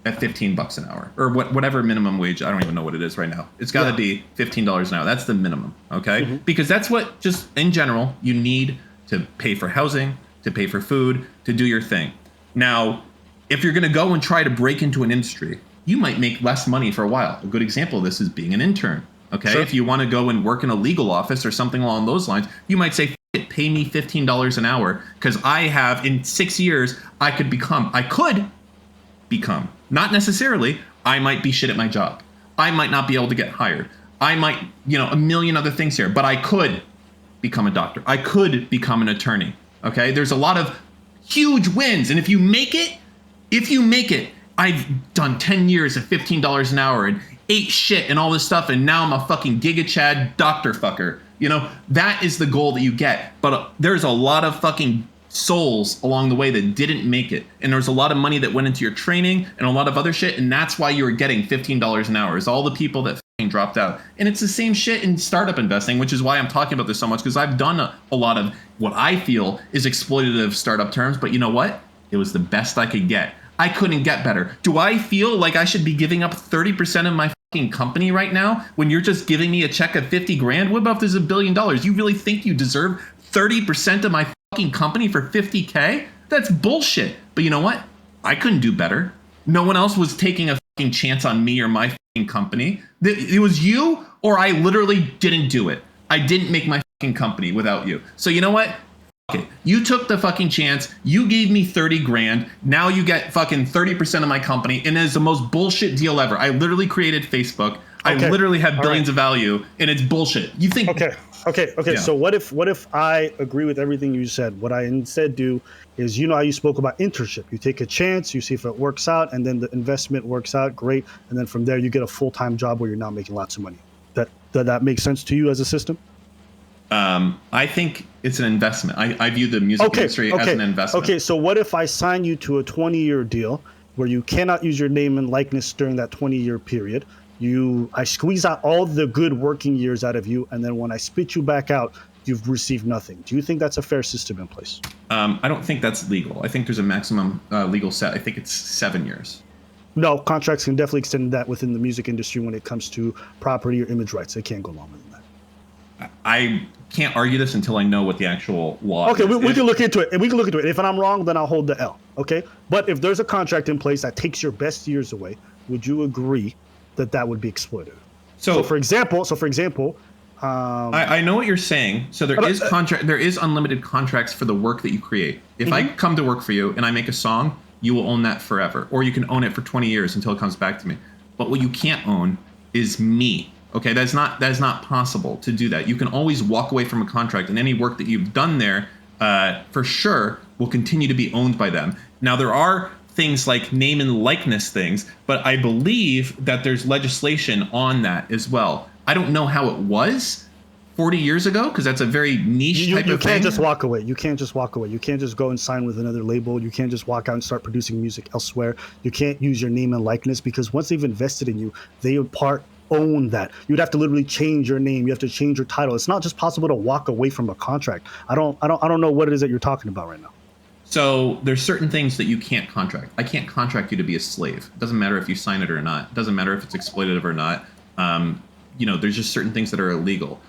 at $15 an hour or whatever minimum wage. I don't even know what it is right now. It's got to be $15 an hour. That's the minimum. Okay. Because that's what just in general you need to pay for housing, to pay for food, to do your thing. Now, if you're going to go and try to break into an industry, you might make less money for a while. A good example of this is being an intern. Okay. Sure. If you want to go and work in a legal office or something along those lines, you might say, pay me $15 an hour because I have in 6 years, I could become, not necessarily, I might be shit at my job. I might not be able to get hired. I might, a million other things here, but I could become a doctor. I could become an attorney. Okay. There's a lot of huge wins. And if you make it, I've done 10 years at $15 an hour and ate shit and all this stuff, and now I'm a fucking Giga Chad doctor fucker. You know, that is the goal that you get. But there's a lot of fucking souls along the way that didn't make it. And there's a lot of money that went into your training and a lot of other shit. And that's why you were getting $15 an hour, is all the people that fucking dropped out. And it's the same shit in startup investing, which is why I'm talking about this so much, because I've done a lot of what I feel is exploitative startup terms. But you know what? It was the best I could get. I couldn't get better. Do I feel like I should be giving up 30% of my fucking company right now when you're just giving me a check of 50 grand? What about if there's $1 billion? You really think you deserve 30% of my fucking company for 50K? That's bullshit. But you know what? I couldn't do better. No one else was taking a fucking chance on me or my fucking company. It was you, or I literally didn't do it. I didn't make my fucking company without you. So you know what? Fuck it. You took the fucking chance. You gave me 30 grand. Now you get fucking 30% of my company. And it's the most bullshit deal ever. I literally created Facebook. I literally have billions of value, and it's bullshit. You think...
Okay. Yeah. So what if I agree with everything you said? What I instead do is, you know how you spoke about internship. You take a chance, you see if it works out, and then the investment works out, great. And then from there, you get a full-time job where you're now making lots of money. That makes sense to you as a system?
I think it's an investment. I view the music industry as an investment.
Okay, so what if I sign you to a 20-year deal where you cannot use your name and likeness during that 20-year period? I squeeze out all the good working years out of you, and then when I spit you back out, you've received nothing. Do you think that's a fair system in place?
I don't think that's legal. I think there's a maximum legal set. I think it's 7 years.
No, contracts can definitely extend that within the music industry when it comes to property or image rights. They can't go longer than that.
I can't argue this until I know what the actual law is.
Okay, we can look into it. And we can look into it. If I'm wrong, then I'll hold the L. Okay? But if there's a contract in place that takes your best years away, would you agree that would be exploited? So for example,
I know what you're saying. So there is unlimited contracts for the work that you create. If I come to work for you and I make a song, you will own that forever, or you can own it for 20 years until it comes back to me. But what you can't own is me. Okay, that is not possible to do that. You can always walk away from a contract, and any work that you've done there, for sure, will continue to be owned by them. Now there are things like name and likeness things, but I believe that there's legislation on that as well. I don't know how it was 40 years ago, because that's a very niche type of thing.
You can't just walk away. You can't just walk away. You can't just go and sign with another label. You can't just walk out and start producing music elsewhere. You can't use your name and likeness, because once they've invested in you, they own that. You'd have to literally change your name. You have to change your title. It's not just possible to walk away from a contract. I don't know what it is that you're talking about right now.
So there's certain things that you can't contract. I can't contract you to be a slave. It doesn't matter if you sign it or not. It doesn't matter if it's exploitative or not. There's just certain things that are illegal.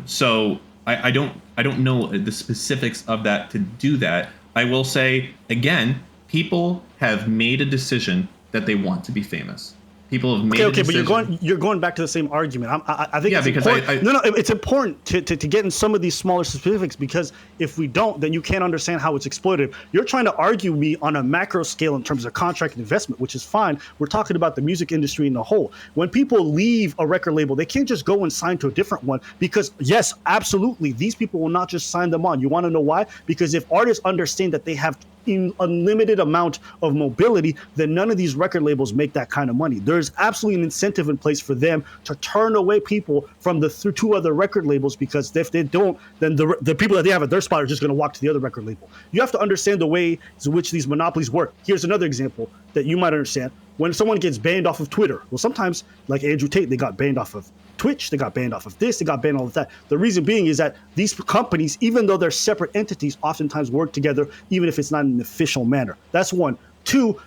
So I don't know the specifics of that to do that. I will say, again, people have made a decision that they want to be famous. People have made a decision.
But you're going back to the same argument. I think it's
because
important. It's important to get in some of these smaller specifics, because if we don't, then you can't understand how it's exploited. You're trying to argue me on a macro scale in terms of contract and investment, which is fine. We're talking about the music industry in the whole. When people leave a record label, they can't just go and sign to a different one, because yes, absolutely, these people will not just sign them on. You want to know why? Because if artists understand that they have unlimited amount of mobility, then none of these record labels make that kind of money. There's absolutely an incentive in place for them to turn away people from the two other record labels, because if they don't, then the people that they have at their spot are just going to walk to the other record label. You have to understand the way in which these monopolies work. Here's another example that you might understand. When someone gets banned off of Twitter, well, sometimes, like Andrew Tate, they got banned off of Twitch, they got banned off of this, they got banned off of that. The reason being is that these companies, even though they're separate entities, oftentimes work together, even if it's not in an official manner. That's one. Two,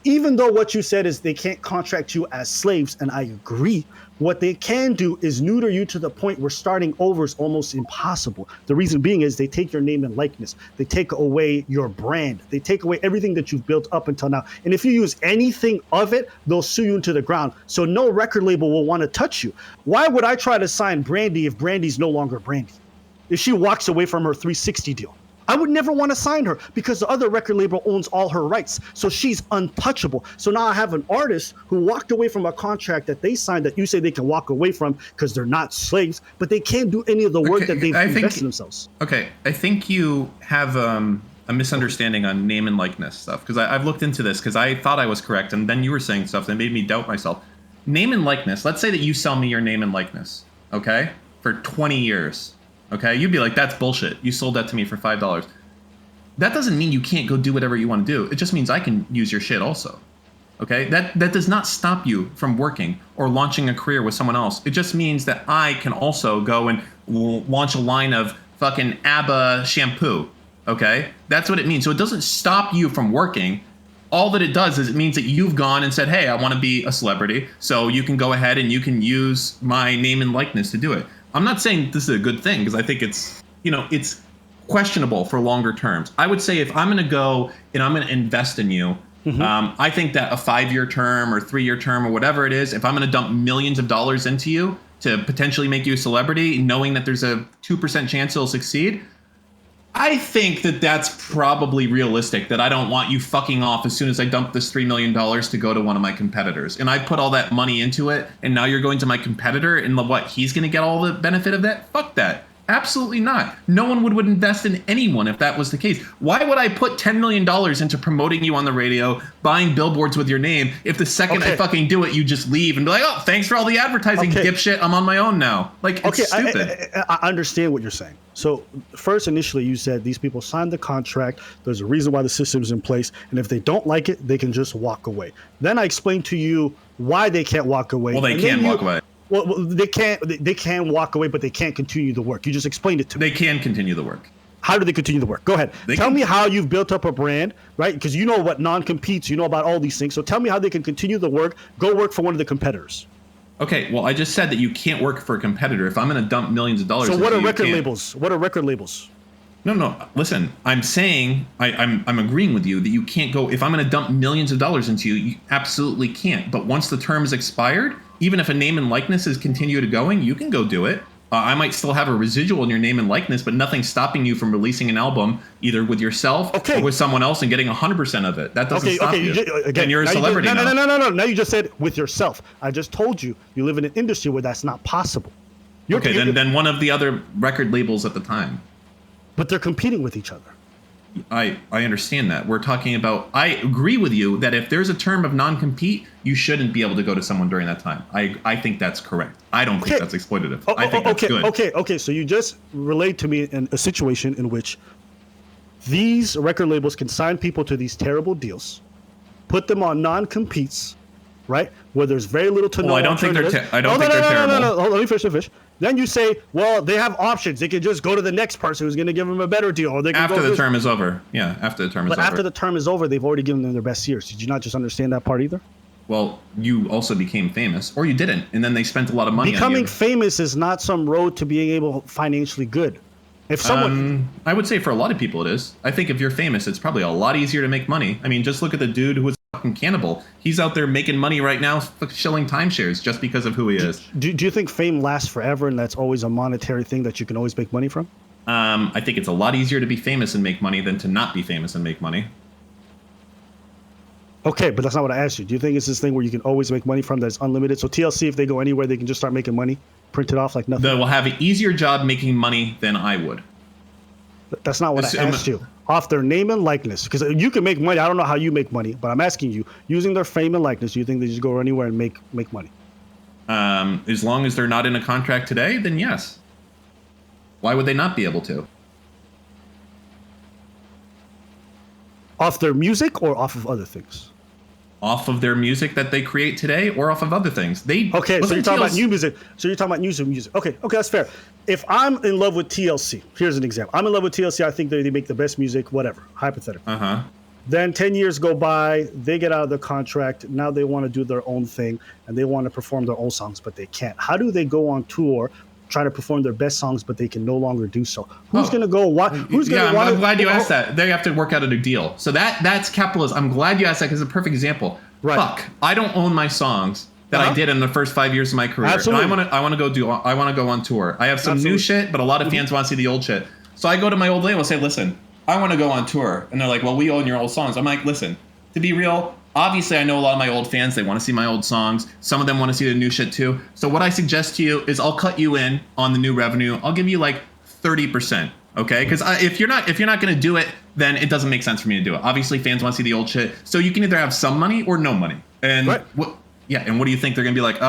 even though what you said is they can't contract you as slaves, and I agree, what they can do is neuter you to the point where starting over is almost impossible. The reason being is they take your name and likeness. They take away your brand. They take away everything that you've built up until now. And if you use anything of it, they'll sue you into the ground. So no record label will want to touch you. Why would I try to sign Brandy if Brandy's no longer Brandy? If she walks away from her 360 deal? I would never want to sign her, because the other record label owns all her rights. So she's untouchable. So now I have an artist who walked away from a contract that they signed that you say they can walk away from because they're not slaves, but they can't do any of the work that they've invested in themselves.
Okay, I think you have a misunderstanding on name and likeness stuff, because I've looked into this because I thought I was correct, and then you were saying stuff that made me doubt myself. Name and likeness. Let's say that you sell me your name and likeness, okay, for 20 years. Okay, you'd be like, that's bullshit. You sold that to me for $5. That doesn't mean you can't go do whatever you want to do. It just means I can use your shit also. Okay, that does not stop you from working or launching a career with someone else. It just means that I can also go and launch a line of fucking ABBA shampoo. Okay, that's what it means. So it doesn't stop you from working. All that it does is it means that you've gone and said, hey, I want to be a celebrity. So you can go ahead and you can use my name and likeness to do it. I'm not saying this is a good thing, because I think it's, it's questionable for longer terms. I would say if I'm going to go and I'm going to invest in you, I think that a 5-year term or 3-year term or whatever it is, if I'm going to dump millions of dollars into you to potentially make you a celebrity, knowing that there's a 2% chance it'll succeed, I think that that's probably realistic, that I don't want you fucking off as soon as I dump this $3 million to go to one of my competitors. And I put all that money into it, and now you're going to my competitor, and what, he's going to get all the benefit of that? Fuck that. Absolutely not. No one would invest in anyone if that was the case. Why would I put $10 million into promoting you on the radio, buying billboards with your name, if the second I fucking do it, you just leave and be like, oh, thanks for all the advertising, dipshit, I'm on my own now. Like, it's stupid.
I understand what you're saying. So first, initially, you said these people signed the contract. There's a reason why the system's in place. And if they don't like it, they can just walk away. Then I explained to you why they can't walk away.
Well, they can walk away.
Well, they can walk away, but they can't continue the work. You just explained it to me.
They can continue the work.
How do they continue the work? Go ahead. Tell me how you've built up a brand, right? Because you know what non-competes, you know about all these things. So tell me how they can continue the work. Go work for one of the competitors.
Okay, well, I just said that you can't work for a competitor. If I'm going to dump millions of dollars,
so what are record labels? What are record labels?
No. Listen, I'm saying I'm agreeing with you that you can't go. If I'm going to dump millions of dollars into you, you absolutely can't. But once the term is expired, even if a name and likeness is continued going, you can go do it. I might still have a residual in your name and likeness, but nothing's stopping you from releasing an album either with yourself or with someone else and getting 100% of it. That doesn't stop you. Again, you're a celebrity now.
No. Now you just said with yourself. I just told you live in an industry where that's not possible.
Then one of the other record labels at the time.
But they're competing with each other.
I understand that. We're talking about, I agree with you that if there's a term of non-compete, you shouldn't be able to go to someone during that time. I think that's correct. I don't think that's exploitative. I think that's good.
Okay. So you just relayed to me in a situation in which these record labels can sign people to these terrible deals, put them on non-competes, right? Where there's very little to no alternatives.
I don't think they're terrible.
No. Hold on, let me finish. Then you say, well, they have options. They can just go to the next person who's going to give them a better deal. Or they can
after the term is over. Yeah, after the term is over.
But after the term is over, they've already given them their best years. Did you not just understand that part either?
Well, you also became famous, or you didn't, and then they spent a lot of money on you.
Becoming famous is not some road to being able financially good. If someone,
I would say for a lot of people it is. I think if you're famous, it's probably a lot easier to make money. I mean, just look at the dude who was fucking Cannibal. He's out there making money right now, shilling timeshares just because of who he is.
Do you think fame lasts forever and that's always a monetary thing that you can always make money from?
I think it's a lot easier to be famous and make money than to not be famous and make money.
Okay, but that's not what I asked you. Do you think it's this thing where you can always make money from that's unlimited? So TLC, if they go anywhere, they can just start making money, print it off like nothing?
They will have an easier job making money than I would.
That's not what I asked you. Off their name and likeness. Because you can make money. I don't know how you make money, but I'm asking you, using their fame and likeness, do you think they just go anywhere and make money?
As long as they're not in a contract today, then yes. Why would they not be able to?
Off their music or off of other things?
Off of their music that they create today or off of other things. So
you're talking about new music. So you're talking about new music. Okay, that's fair. If I'm in love with TLC, here's an example. I'm in love with TLC. I think they make the best music, whatever, hypothetically.
Uh-huh.
Then 10 years go by, they get out of the contract. Now they want to do their own thing and they want to perform their own songs, but they can't. How do they go on tour, try to perform their best songs, but they can no longer do so? Who's going to go?
I'm glad you asked that. They have to work out a new deal. So that's capitalism. I'm glad you asked that because it's a perfect example. Right. Fuck, I don't own my songs that I did in the first 5 years of my career.
Absolutely.
And I want to go on tour. I have some new shit, but a lot of fans want to see the old shit. So I go to my old label and say, listen, I want to go on tour. And they're like, well, we own your old songs. I'm like, listen, to be real, obviously I know a lot of my old fans. They want to see my old songs. Some of them want to see the new shit too. So what I suggest to you is I'll cut you in on the new revenue. I'll give you like 30%. Okay, because if you're not going to do it, then it doesn't make sense for me to do it. Obviously, fans want to see the old shit, so you can either have some money or no money. And what do you think they're going to be like?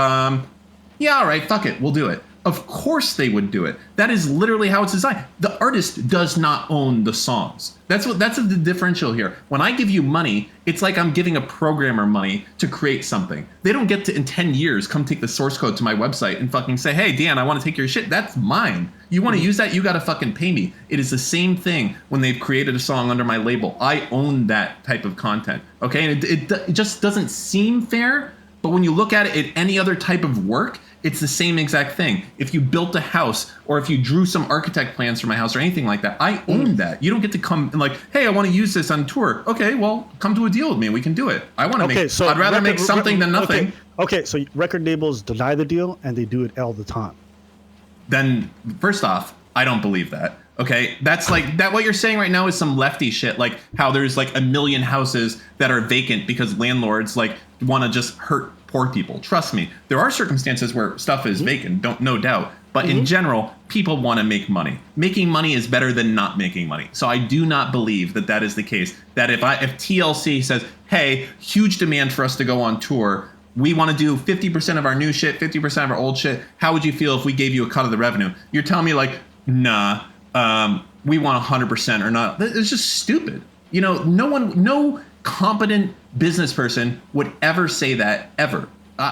Yeah, all right, fuck it, we'll do it. Of course they would do it. That is literally how it's designed. The artist does not own the songs. That's the differential here. When I give you money, it's like I'm giving a programmer money to create something. They don't get to, in 10 years, come take the source code to my website and fucking say, hey, Dan, I want to take your shit. That's mine. You want to use that? You got to fucking pay me. It is the same thing when they've created a song under my label. I own that type of content. Okay, and it just doesn't seem fair, but when you look at it in any other type of work, it's the same exact thing. If you built a house or if you drew some architect plans for my house or anything like that, I own that. You don't get to come and like, hey, I want to use this on tour. Okay, well, come to a deal with me. We can do it. I want to make. So I'd rather make something than nothing.
Okay, so record labels deny the deal and they do it all the time.
Then first off, I don't believe that. Okay, that's like that. What you're saying right now is some lefty shit, like how there's like 1 million houses that are vacant because landlords like want to just hurt poor people. Trust me, there are circumstances where stuff is vacant, no doubt. But in general, people want to make money. Making money is better than not making money. So I do not believe that that is the case. That if TLC says, hey, huge demand for us to go on tour, we want to do 50% of our new shit, 50% of our old shit. How would you feel if we gave you a cut of the revenue? You're telling me like, nah, we want 100% or not. It's just stupid. You know, no competent business person would ever say that ever.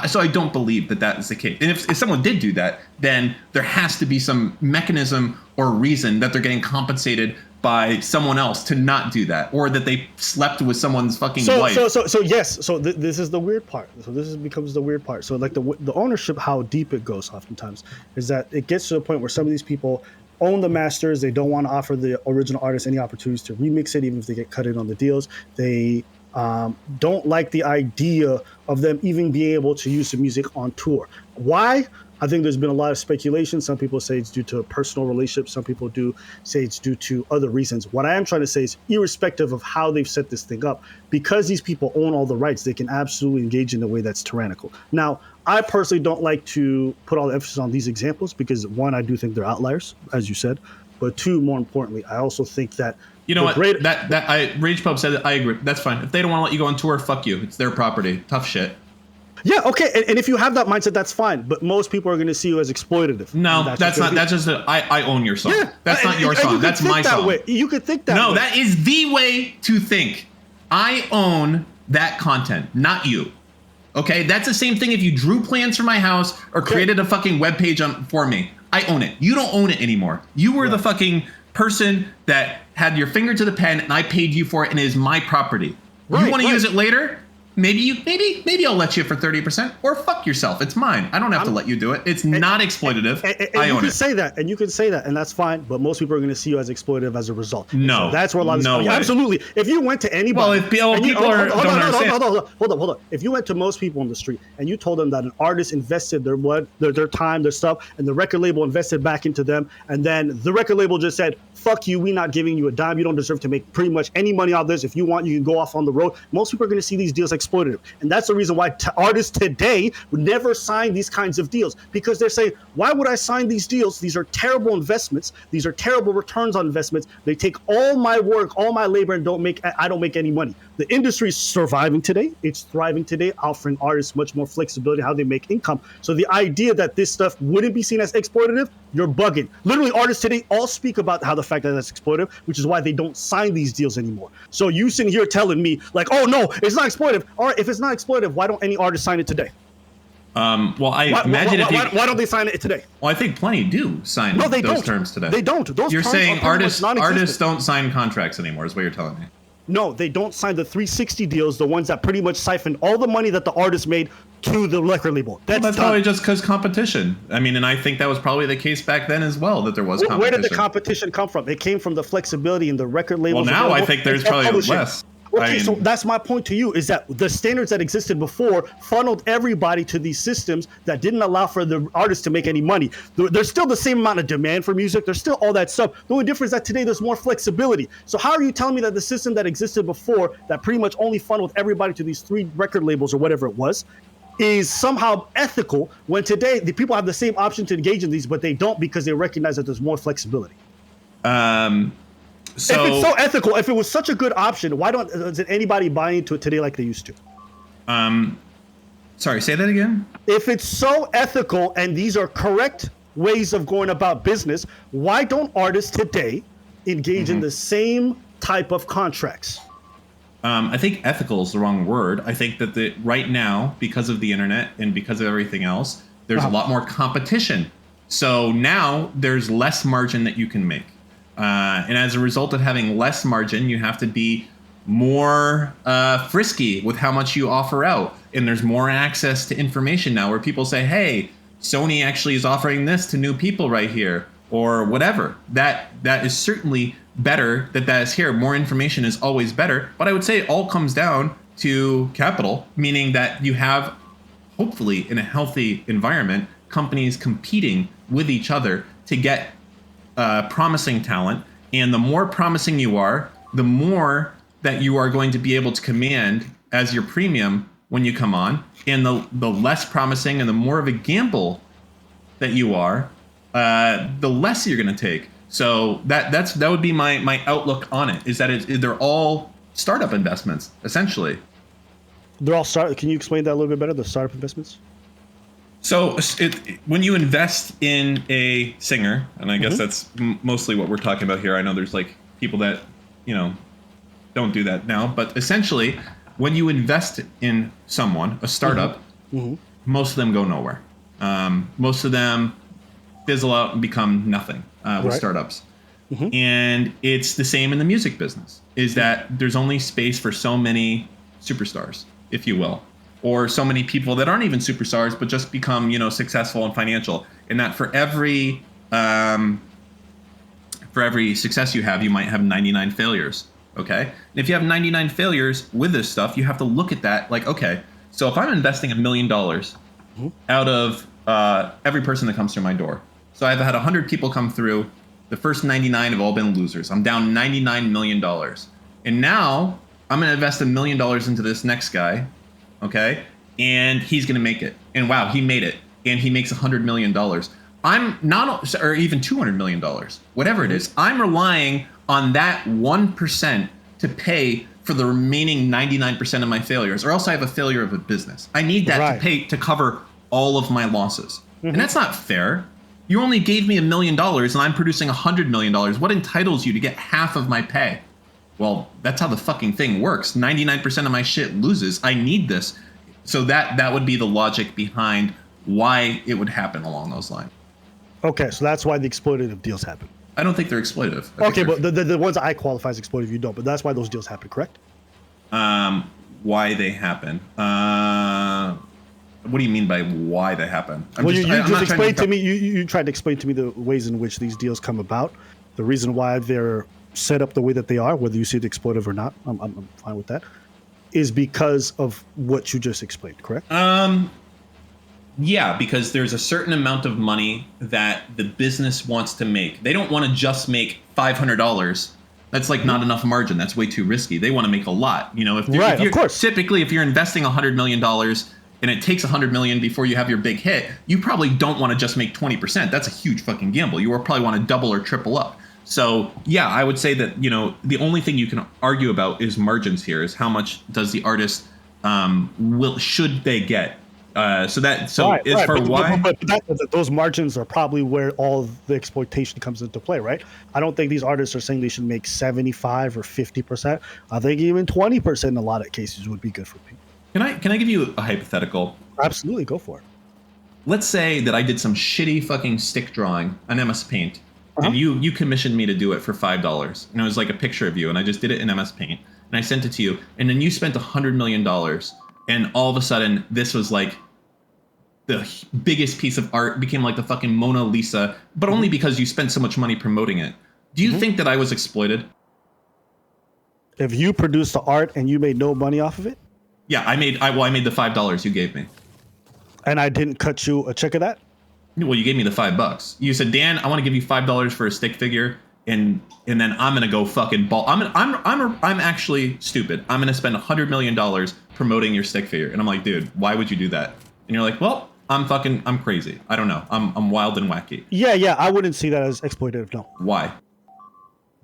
So I don't believe that that is the case. And if someone did do that, then there has to be some mechanism or reason that they're getting compensated by someone else to not do that, or that they slept with someone's fucking wife.
So this is the weird part. So this becomes the weird part. So like the ownership, how deep it goes oftentimes is that it gets to a point where some of these people own the masters. They don't want to offer the original artist any opportunities to remix it, even if they get cut in on the deals. They don't like the idea of them even being able to use the music on tour. Why? I think there's been a lot of speculation. Some people say it's due to a personal relationship. Some people do say it's due to other reasons. What I am trying to say is, irrespective of how they've set this thing up, because these people own all the rights, they can absolutely engage in a way that's tyrannical. Now, I personally don't like to put all the emphasis on these examples because, one, I do think they're outliers, as you said. But two, more importantly, I also think that
you know what? Rage Pub said that. I agree. That's fine. If they don't want to let you go on tour, fuck you. It's their property. Tough shit.
Yeah, okay, and if you have that mindset, that's fine. But most people are going to see you as exploitative.
No, that's not. That's just I own your song. Yeah, that's not your song. That's my song.
You could think that way.
No, that is the way to think. I own that content, not you. Okay, that's the same thing if you drew plans for my house or created a fucking webpage for me. I own it. You don't own it anymore. You were the fucking person that had your finger to the pen, and I paid you for it, and it is my property. You want to use it later? Maybe I'll let you for 30%, or fuck yourself. It's mine. I don't have to let you do it. It's not exploitative. I own it.
You can say that, and that's fine. But most people are going to see you as exploitative as a result.
No,
so that's where a lot of absolutely. If you went to anybody,
well, if people don't understand.
Hold up. If you went to most people on the street and you told them that an artist invested their time, their stuff, and the record label invested back into them, and then the record label just said, "Fuck you, we're not giving you a dime. You don't deserve to make pretty much any money out of this. If you want, you can go off on the road." Most people are going to see these deals exploitative, and that's the reason why artists today would never sign these kinds of deals, because they're saying, why would I sign these deals? These are terrible investments. These are terrible returns on investments. They take all my work, all my labor, and I don't make any money. The industry is surviving today. It's thriving today, offering artists much more flexibility how they make income. So the idea that this stuff wouldn't be seen as exploitative, you're bugging. Literally, artists today all speak about how the fact that that's exploitative, which is why they don't sign these deals anymore. So you sitting here telling me like, oh no, it's not exploitative. All right, if it's not exploitative, why don't any artist sign it today?
Why
don't they sign it today?
Well, I think plenty do sign those terms today.
They don't.
You're saying artists don't sign contracts anymore, is what you're telling me.
No, they don't sign the 360 deals, the ones that pretty much siphon all the money that the artist made to the record label.
That's probably just because competition. I mean, and I think that was probably the case back then as well, that there was competition.
Where did the competition come from? It came from the flexibility in the record labels.
Well, now I think there's probably less.
Okay, so that's my point to you, is that the standards that existed before funneled everybody to these systems that didn't allow for the artists to make any money. There's still the same amount of demand for music. There's still all that stuff. The only difference is that today there's more flexibility. So how are you telling me that the system that existed before, that pretty much only funneled everybody to these 3 record labels or whatever it was, is somehow ethical, when today the people have the same option to engage in these, but they don't, because they recognize that there's more flexibility? If it's so ethical, if it was such a good option, why doesn't anybody buy into it today like they used to?
Sorry, say that again.
If it's so ethical and these are correct ways of going about business, why don't artists today engage in the same type of contracts?
I think ethical is the wrong word. I think that right now, because of the internet and because of everything else, there's a lot more competition. So now there's less margin that you can make. And as a result of having less margin, you have to be more frisky with how much you offer out. And there's more access to information now where people say, hey, Sony actually is offering this to new people right here, or whatever. That is certainly better that is here. More information is always better. But I would say it all comes down to capital, meaning that you have, hopefully in a healthy environment, companies competing with each other to get promising talent. And the more promising you are, the more that you are going to be able to command as your premium when you come on. And the less promising and the more of a gamble that you are, the less you're going to take. So that would be my outlook on it, is that they're all startup investments, essentially.
They're all startup. Can you explain that a little bit better, the startup investments?
So when you invest in a singer, and I guess that's mostly what we're talking about here. I know there's like people that, don't do that now, but essentially when you invest in someone, a startup, most of them go nowhere. Most of them fizzle out and become nothing with startups. And it's the same in the music business, is that there's only space for so many superstars, if you will, or so many people that aren't even superstars, but just become, successful and financial. And that for every success you have, you might have 99 failures. Okay. And if you have 99 failures with this stuff, you have to look at that like, okay, so if I'm investing $1 million out of every person that comes through my door. So I've had 100 people come through. The first 99 have all been losers. I'm down $99 million. And now I'm going to invest $1 million into this next guy. Okay. And he's going to make it. And wow, he made it. And he makes $100 million. I'm not, or even $200 million, whatever it is. I'm relying on that 1% to pay for the remaining 99% of my failures, or else I have a failure of a business. I need that to pay to cover all of my losses. And that's not fair. You only gave me $1 million and I'm producing $100 million. What entitles you to get half of my pay? Well, that's how the fucking thing works. 99% of my shit loses. I need this. So that would be the logic behind why it would happen along those lines. Okay,
so that's why the exploitative deals happen.
I don't think they're exploitative.
Okay, but the ones that I qualify as exploitative, you don't. But that's why those deals happen, correct?
Why they happen? What do you mean by why they happen?
You explained to me. You tried to explain to me the ways in which these deals come about, the reason why they're set up the way that they are, whether you see it exploitative or not. I'm fine with that. Is because of what you just explained, correct?
Yeah, because there's a certain amount of money that the business wants to make. They don't want to just make $500. That's like not enough margin. That's way too risky. They want to make a lot. Of course. Typically, if you're investing $100 million and it takes $100 million before you have your big hit, you probably don't want to just make 20%. That's a huge fucking gamble. You probably want to double or triple up. So yeah, I would say that, the only thing you can argue about is margins here, is how much does the artist should they get? But
those margins are probably where all the exploitation comes into play, right? I don't think these artists are saying they should make 75 or 50%. I think even 20% in a lot of cases would be good for people.
Can I give you a hypothetical?
Absolutely, go for it.
Let's say that I did some shitty fucking stick drawing on MS Paint, and you commissioned me to do it for $5, and it was like a picture of you, and I just did it in MS Paint, and I sent it to you, and then you spent $100 million, and all of a sudden this was like the biggest piece of art, became like the fucking Mona Lisa, but only because you spent so much money promoting it. Do you think that I was exploited?
If you produced the art and you made no money off of it?
Yeah, I made the $5 you gave me.
And I didn't cut you a check of that?
Well, you gave me the $5. You said, Dan, I want to give you $5 for a stick figure, and then I'm gonna go fucking ball. I'm actually stupid. I'm gonna spend $100 million promoting your stick figure, and I'm like, dude, why would you do that? And you're like, well, I'm crazy. I don't know. I'm wild and wacky.
Yeah. I wouldn't see that as exploitative. No.
Why?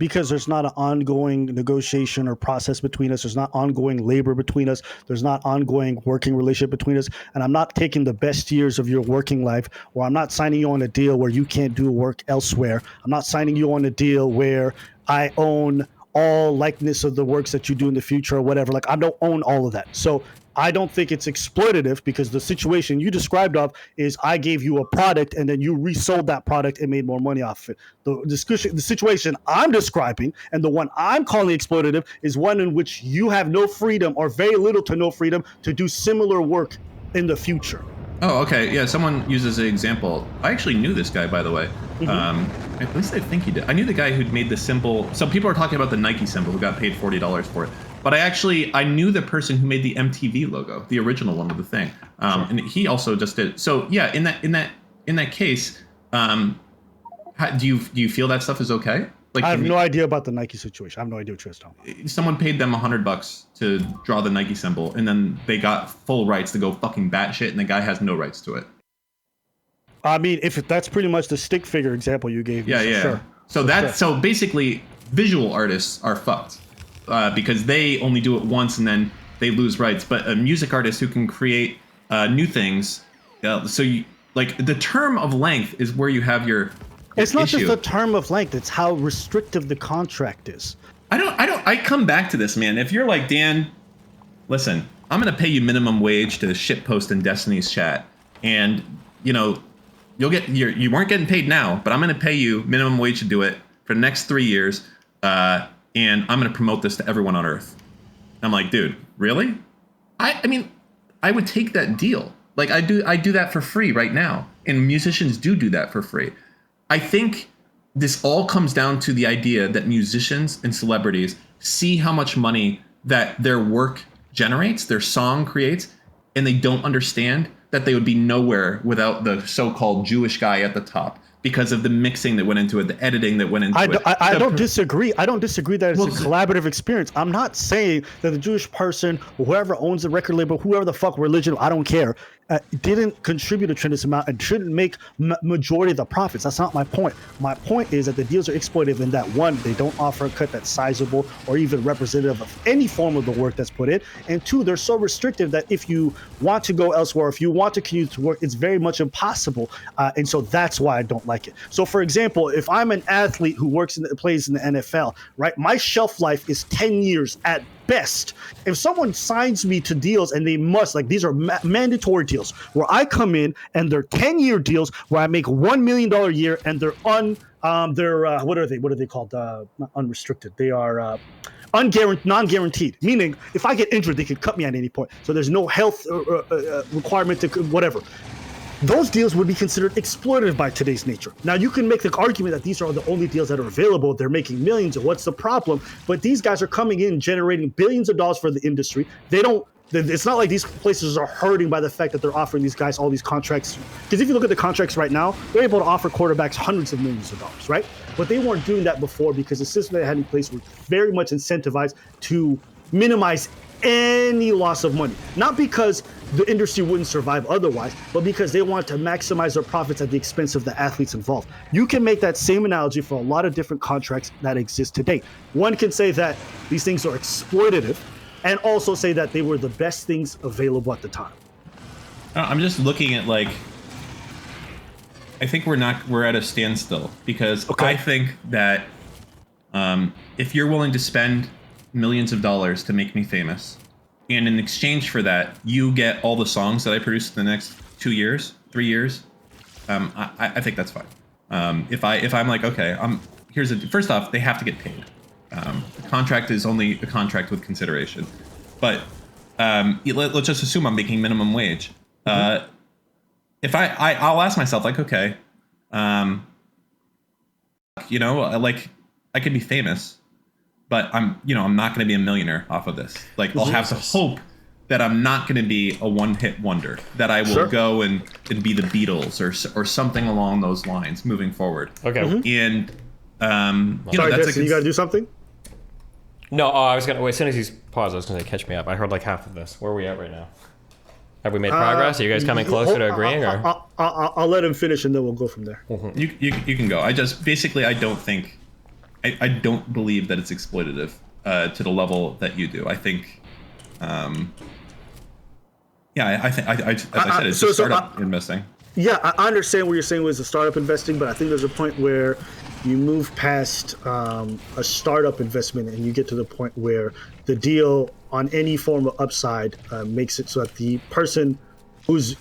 because there's not an ongoing negotiation or process between us. There's not ongoing labor between us. There's not ongoing working relationship between us. And I'm not taking the best years of your working life, or I'm not signing you on a deal where you can't do work elsewhere. I'm not signing you on a deal where I own all likeness of the works that you do in the future or whatever. Like, I don't own all of that. So I don't think it's exploitative, because the situation you described of is I gave you a product and then you resold that product and made more money off it. The situation I'm describing, and the one I'm calling exploitative, is one in which you have no freedom, or very little to no freedom, to do similar work in the future.
Oh, okay. Yeah, someone uses an example. I actually knew this guy, by the way. At least I think he did. I knew the guy who'd made the symbol. So people are talking about the Nike symbol, who got paid $40 for it. But I knew the person who made the MTV logo, the original one of the thing. And he also just did. So yeah, in that case, do you feel that stuff is okay? Like,
I have no idea about the Nike situation. I have no idea what you're talking about.
Someone paid them $100 to draw the Nike symbol, and then they got full rights to go fucking batshit, and the guy has no rights to it.
I mean, if that's pretty much the stick figure example you gave me.
Yeah.
Sure.
So basically, visual artists are fucked because they only do it once and then they lose rights. But a music artist who can create new things, so you, like, the term of length is where you have your.
It's not
issue.
just the term of length; it's how restrictive the contract is.
I come back to this, man. If you're like, Dan, listen, I'm gonna pay you minimum wage to shitpost in Destiny's chat, and you weren't getting paid now, but I'm gonna pay you minimum wage to do it for the next 3 years, and I'm gonna promote this to everyone on Earth. I'm like, dude, really? I mean, I would take that deal. Like, I do that for free right now, and musicians do that for free. I think this all comes down to the idea that musicians and celebrities see how much money that their work generates, their song creates, and they don't understand that they would be nowhere without the so-called Jewish guy at the top, because of the mixing that went into it, the editing that went into it.
I don't disagree. I don't disagree that it's a collaborative experience. I'm not saying that the Jewish person, or whoever owns the record label, whoever the fuck religion, I don't care, didn't contribute a tremendous amount and shouldn't make majority of the profits. That's not my point. My point is that the deals are exploitative in that, one, they don't offer a cut that's sizable or even representative of any form of the work that's put in, and two, they're so restrictive that if you want to go elsewhere, if you want to commute to work, it's very much impossible. And so that's why I don't like it. So, for example, if I'm an athlete who plays in the NFL, right, my shelf life is 10 years at best. If someone signs me to deals, and they must, like, these are mandatory deals where I come in and they're 10-year deals where I make $1 million a year, and they're what are they called? Not unrestricted. They are non-guaranteed, meaning if I get injured, they can cut me at any point. So there's no health requirement to whatever. Those deals would be considered exploitative by today's nature. Now, you can make the argument that these are the only deals that are available. They're making millions, and what's the problem? But these guys are coming in, generating billions of dollars for the industry. It's not like these places are hurting by the fact that they're offering these guys all these contracts. Because if you look at the contracts right now, they're able to offer quarterbacks hundreds of millions of dollars, right? But they weren't doing that before, because the system they had in place was very much incentivized to minimize any loss of money. Not because the industry wouldn't survive otherwise, but because they want to maximize their profits at the expense of the athletes involved. You can make that same analogy for a lot of different contracts that exist today. One can say that these things are exploitative, and also say that they were the best things available at the time.
I'm just looking at, like, I think we're at a standstill, because I think that if you're willing to spend millions of dollars to make me famous, and in exchange for that, you get all the songs that I produce in the next 2 years, 3 years, I think that's fine. If I'm like, okay, first off, they have to get paid. The contract is only a contract with consideration, but let's just assume I'm making minimum wage. If I'll ask myself, like, okay, like, I could be famous, but I'm not going to be a millionaire off of this. Like, I'll have to hope that I'm not going to be a one-hit wonder, that I will go and be the Beatles or something along those lines moving forward.
Okay.
And
sorry, Jesse, you got to do something?
No, I was gonna. As soon as he's paused, I was gonna catch me up. I heard like half of this. Where are we at right now? Have we made progress? Are you guys coming closer to agreeing? Or
I'll let him finish, and then we'll go from there.
You can go. I don't think I don't believe that it's exploitative to the level that you do. I think, yeah, I think, as I said, it's just startup investing.
Yeah, I understand what you're saying with the startup investing, but I think there's a point where you move past a startup investment and you get to the point where the deal on any form of upside makes it so that the person who's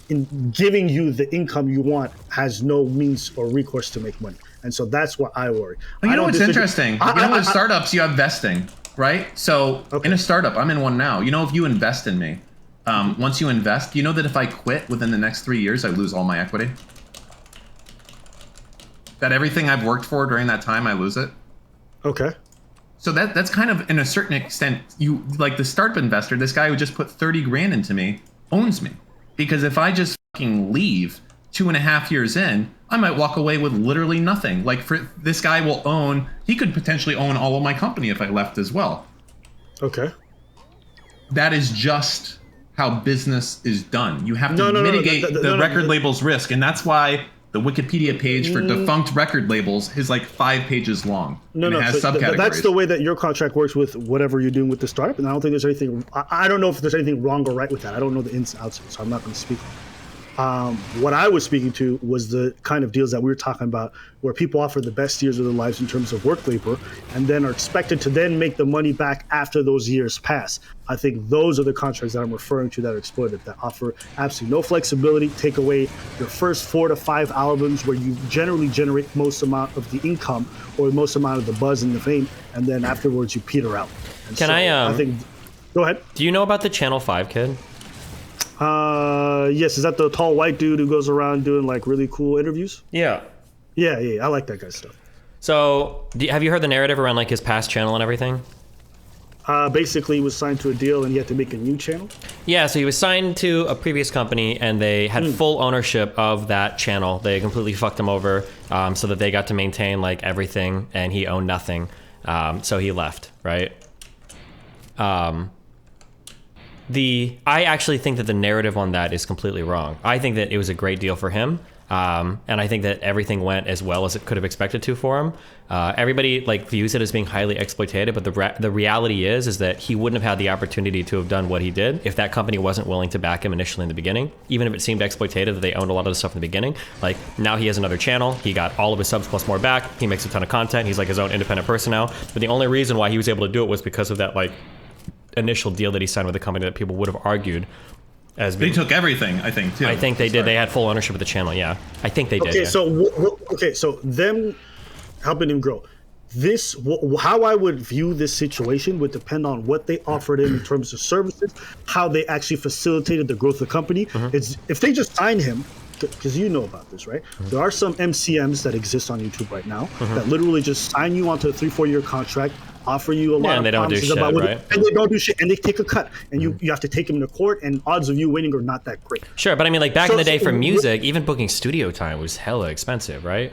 giving you the income you want has no means or recourse to make money. And so that's what I worry.
Well, you know what's interesting? With startups, you have vesting, right? So in a startup, I'm in one now. You know, if you invest in me, once you invest, you know that if I quit within the next 3 years, I lose all my equity? That everything I've worked for during that time, I lose it?
Okay.
So that's kind of, in a certain extent, you like the startup investor, this guy who just put 30 grand into me, owns me. Because if I just fucking leave 2.5 years in, I might walk away with literally nothing. Like, for this guy will own, he could potentially own all of my company if I left as well.
Okay.
That is just how business is done. You have to mitigate the record label's risk, and that's why the Wikipedia page for defunct record labels is like 5 pages long. It has subcategories. That's
the way that your contract works with whatever you're doing with the startup, and I don't think there's anything. I don't know if there's anything wrong or right with that. I don't know the ins and outs of it, so I'm not going to speak. What I was speaking to was the kind of deals that we were talking about, where people offer the best years of their lives in terms of work labor, and then are expected to then make the money back after those years pass. I think those are the contracts that I'm referring to that are exploited, that offer absolutely no flexibility, take away your first 4 to 5 albums where you generally generate most amount of the income or most amount of the buzz and the fame, and then afterwards you peter out. And I think, go ahead.
Do you know about the Channel 5 kid?
Yes, is that the tall white dude who goes around doing like really cool interviews?
Yeah.
Yeah, I like that guy's stuff.
So, have you heard the narrative around like his past channel and everything?
Basically, he was signed to a deal and he had to make a new channel?
Yeah, so he was signed to a previous company and they had full ownership of that channel. They completely fucked him over so that they got to maintain like everything and he owned nothing. So he left, right? I actually think that the narrative on that is completely wrong. I think that it was a great deal for him. And I think that everything went as well as it could have expected to for him. Everybody like views it as being highly exploitative, but the reality is that he wouldn't have had the opportunity to have done what he did if that company wasn't willing to back him initially in the beginning. Even if it seemed exploitative that they owned a lot of the stuff in the beginning. Like, now he has another channel, he got all of his subs plus more back, he makes a ton of content, he's like his own independent person now. But the only reason why he was able to do it was because of that like initial deal that he signed with the company that people would have argued as being,
they took everything, I think, too.
I think they did. They had full ownership of the channel. Yeah, I think they did.
Okay,
yeah.
so them helping him grow. How I would view this situation would depend on what they offered him in terms of services, how they actually facilitated the growth of the company. It's if they just signed him, because you know about this, right? There are some MCMs that exist on YouTube right now that literally just sign you onto a 3-4 year contract, offer you a lot of promises about what and they don't do shit, and they take a cut, and you have to take them to court, and odds of you winning are not that great.
Sure, but I mean, like back in the day for music, even booking studio time was hella expensive, right?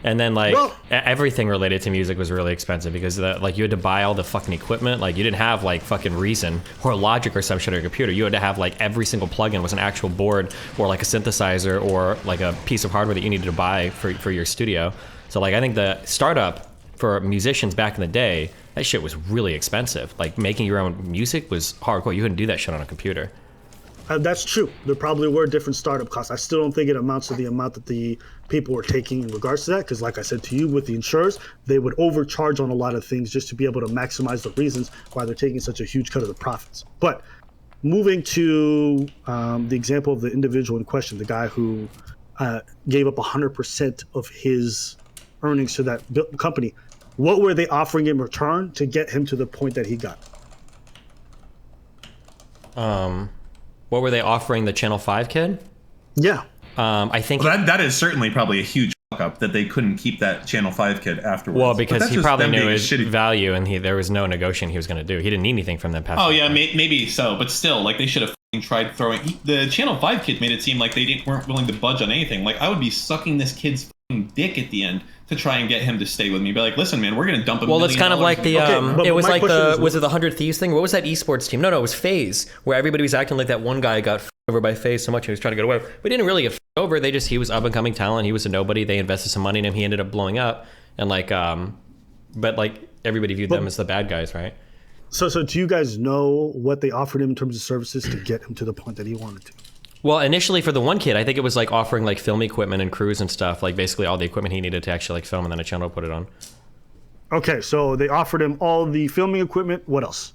And then like everything related to music was really expensive because like you had to buy all the fucking equipment. Like you didn't have like fucking Reason or Logic or some shit on your computer. You had to have like every single plugin was an actual board or like a synthesizer or like a piece of hardware that you needed to buy for your studio. So like I think the startup for musicians back in the day, that shit was really expensive. Like making your own music was hardcore. You couldn't do that shit on a computer.
That's true. There probably were different startup costs. I still don't think it amounts to the amount that the people were taking in regards to that. Because like I said to you, with the insurers, they would overcharge on a lot of things just to be able to maximize the reasons why they're taking such a huge cut of the profits. But moving to the example of the individual in question, the guy who gave up 100% of his earnings to that company, what were they offering in return to get him to the point that he got?
What were they offering the Channel 5 kid?
Yeah.
I think
that is certainly probably a huge fuck up that they couldn't keep that Channel 5 kid afterwards.
Well, because he probably knew his value and there was no negotiating he was going to do. He didn't need anything from them past.
Oh, yeah, maybe so. But still, like they should have tried throwing... The Channel 5 kid made it seem like they weren't willing to budge on anything. Like, I would be sucking this kid's dick at the end to try and get him to stay with me. Be like, listen, man, we're going to dump him.
Well, it's kind of like the, it was like was it the 100 Thieves thing? What was that esports team? No, it was FaZe, where everybody was acting like that one guy got over by FaZe so much he was trying to get away. But he didn't really get over. He was up and coming talent. He was a nobody. They invested some money in him. He ended up blowing up. And like, but like everybody viewed them as the bad guys, right?
So do you guys know what they offered him in terms of services to get him to the point that he wanted to?
Well, initially for the one kid, I think it was like offering like film equipment and crews and stuff, like basically all the equipment he needed to actually like film, and then a channel to put it on.
Okay, so they offered him all the filming equipment. What else?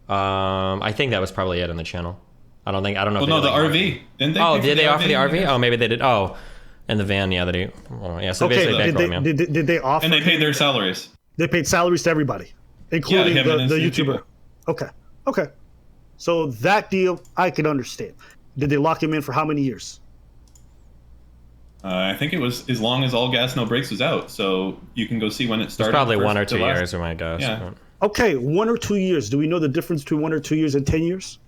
I think that was probably it in the channel. I don't know.
Well,
If
no,
they
the RV. Didn't they?
Oh,
pay for
did they offer the RV?
Yeah.
Oh, maybe they did. Oh, and the van. Yeah, yeah. So
Okay,
basically,
did they offer?
And they paid their salaries.
They paid salaries to everybody, including
him and
the
his
YouTuber.
people.
Okay. So that deal I could understand. Did they lock him in for how many years?
I think it was as long as All Gas No Brakes was out, so you can go see when it started.
it's probably
first
1 or
to
2
last.
years, or my guess.
Yeah.
Okay, 1 or 2 years. Do we know the difference between 1 or 2 years and 10 years?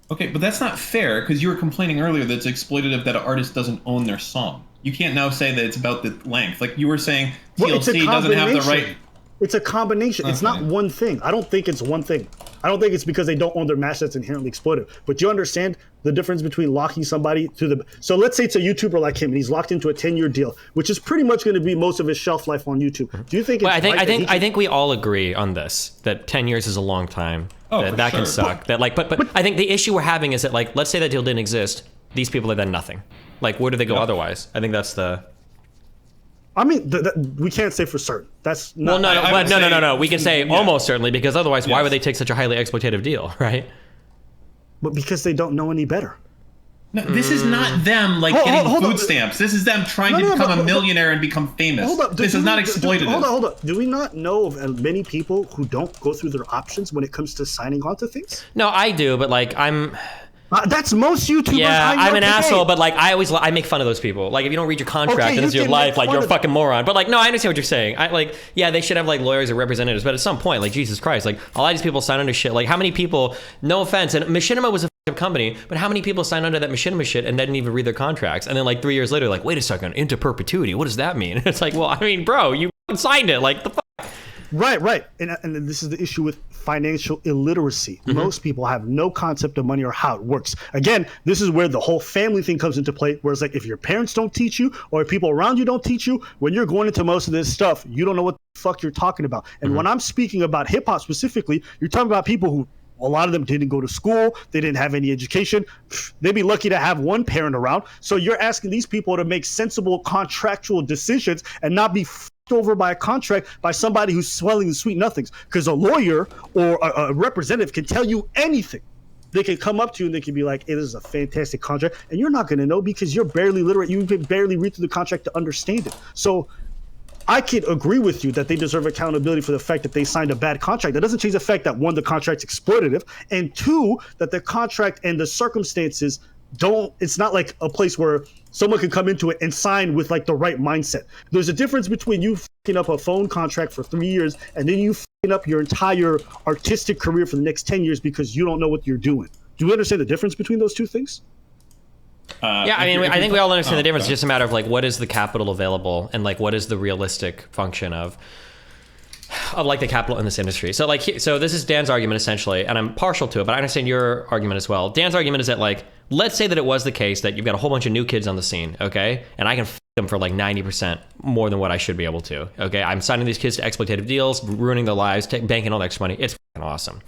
Okay, but that's not fair because you were complaining earlier that it's exploitative that an artist doesn't own their song. You can't now say that it's about the length. Like you were saying, TLC doesn't have the right.
It's a combination. It's not one thing. I don't think it's one thing. I don't think it's because they don't own their match that's inherently exploitive. But you understand the difference between locking somebody to the... So let's say it's a YouTuber like him, and he's locked into a 10-year deal, which is pretty much going to be most of his shelf life on YouTube. Do you think?
Well, I think we all agree on this, that 10 years is a long time.
Oh,
that can suck. But I think the issue we're having is that, like, let's say that deal didn't exist. These people are then nothing. Like, where do they go otherwise? I think that's the...
I mean, we can't say for certain. That's not...
No. We can say almost certainly, because otherwise, why would they take such a highly exploitative deal, right?
But because they don't know any better.
No, this is not them getting food stamps. This is them trying to become a millionaire and become famous. This is not exploitative.
Hold up. Do we not know of many people who don't go through their options when it comes to signing on to things?
No, I do, but like
that's most YouTubers.
Yeah,
I know
I'm an
today.
asshole, but like I make fun of those people. Like if you don't read your contract and it's your life, like you're a fucking moron. But like, no, I understand what you're saying. They should have like lawyers or representatives, but at some point, like Jesus Christ, like a lot of these people sign under shit. Like how many people? No offense, and Machinima was a fucking company, but how many people signed under that Machinima shit and didn't even read their contracts? And then like 3 years later, like, wait a second, into perpetuity. What does that mean? It's like, well, I mean, bro, you signed it. Like the fuck.
Right. And this is the issue with financial illiteracy. Most people have no concept of money or how it works. Again, this is where the whole family thing comes into play, where it's like if your parents don't teach you or if people around you don't teach you, when you're going into most of this stuff, you don't know what the fuck you're talking about. And when I'm speaking about hip-hop specifically, you're talking about people who, a lot of them didn't go to school, they didn't have any education. They'd be lucky to have one parent around. So you're asking these people to make sensible contractual decisions and not be over by a contract by somebody who's swelling the sweet nothings, because a lawyer or a representative can tell you anything. They can come up to you and they can be like, hey, this is a fantastic contract, and you're not going to know because you're barely literate. You can barely read through the contract to understand it. So I could agree with you that they deserve accountability for the fact that they signed a bad contract. That doesn't change the fact that, one, the contract's exploitative, and two, that the contract and the circumstances it's not like a place where someone can come into it and sign with like the right mindset. There's a difference between you fucking up a phone contract for 3 years and then you fucking up your entire artistic career for the next 10 years because you don't know what you're doing. Do you understand the difference between those two things?
Yeah, I mean, I think we all understand the difference. It's just a matter of like, what is the capital available and like, what is the realistic function of like the capital in this industry. So like, so this is Dan's argument essentially, and I'm partial to it, but I understand your argument as well. Dan's argument is that like, let's say that it was the case that you've got a whole bunch of new kids on the scene, okay? And I can f them for like 90% more than what I should be able to, okay? I'm signing these kids to exploitative deals, ruining their lives, banking all the extra money. It's fucking awesome.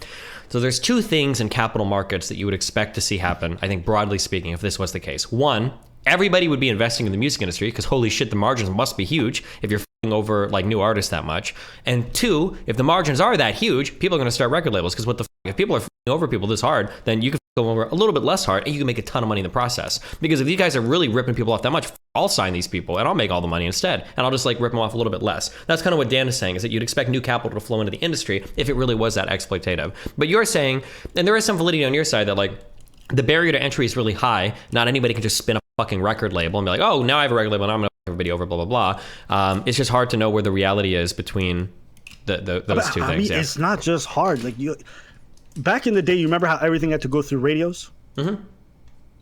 So there's two things in capital markets that you would expect to see happen, I think broadly speaking, if this was the case. One, everybody would be investing in the music industry because holy shit, the margins must be huge if you're over like new artists that much. And two, if the margins are that huge, people are going to start record labels because what the if people are over people this hard, then you can go over a little bit less hard and you can make a ton of money in the process. Because if you guys are really ripping people off that much, I'll sign these people and I'll make all the money instead, and I'll just like rip them off a little bit less. That's kind of what Dan is saying, is that you'd expect new capital to flow into the industry if it really was that exploitative. But you're saying, and there is some validity on your side, that like the barrier to entry is really high. Not anybody can just spin up a fucking record label and be like, oh, now I have a record label and I'm gonna fuck everybody over, blah blah blah. It's just hard to know where the reality is between those two things. Yeah.
It's not just hard. Like back in the day, you remember how everything had to go through radios? Mm-hmm.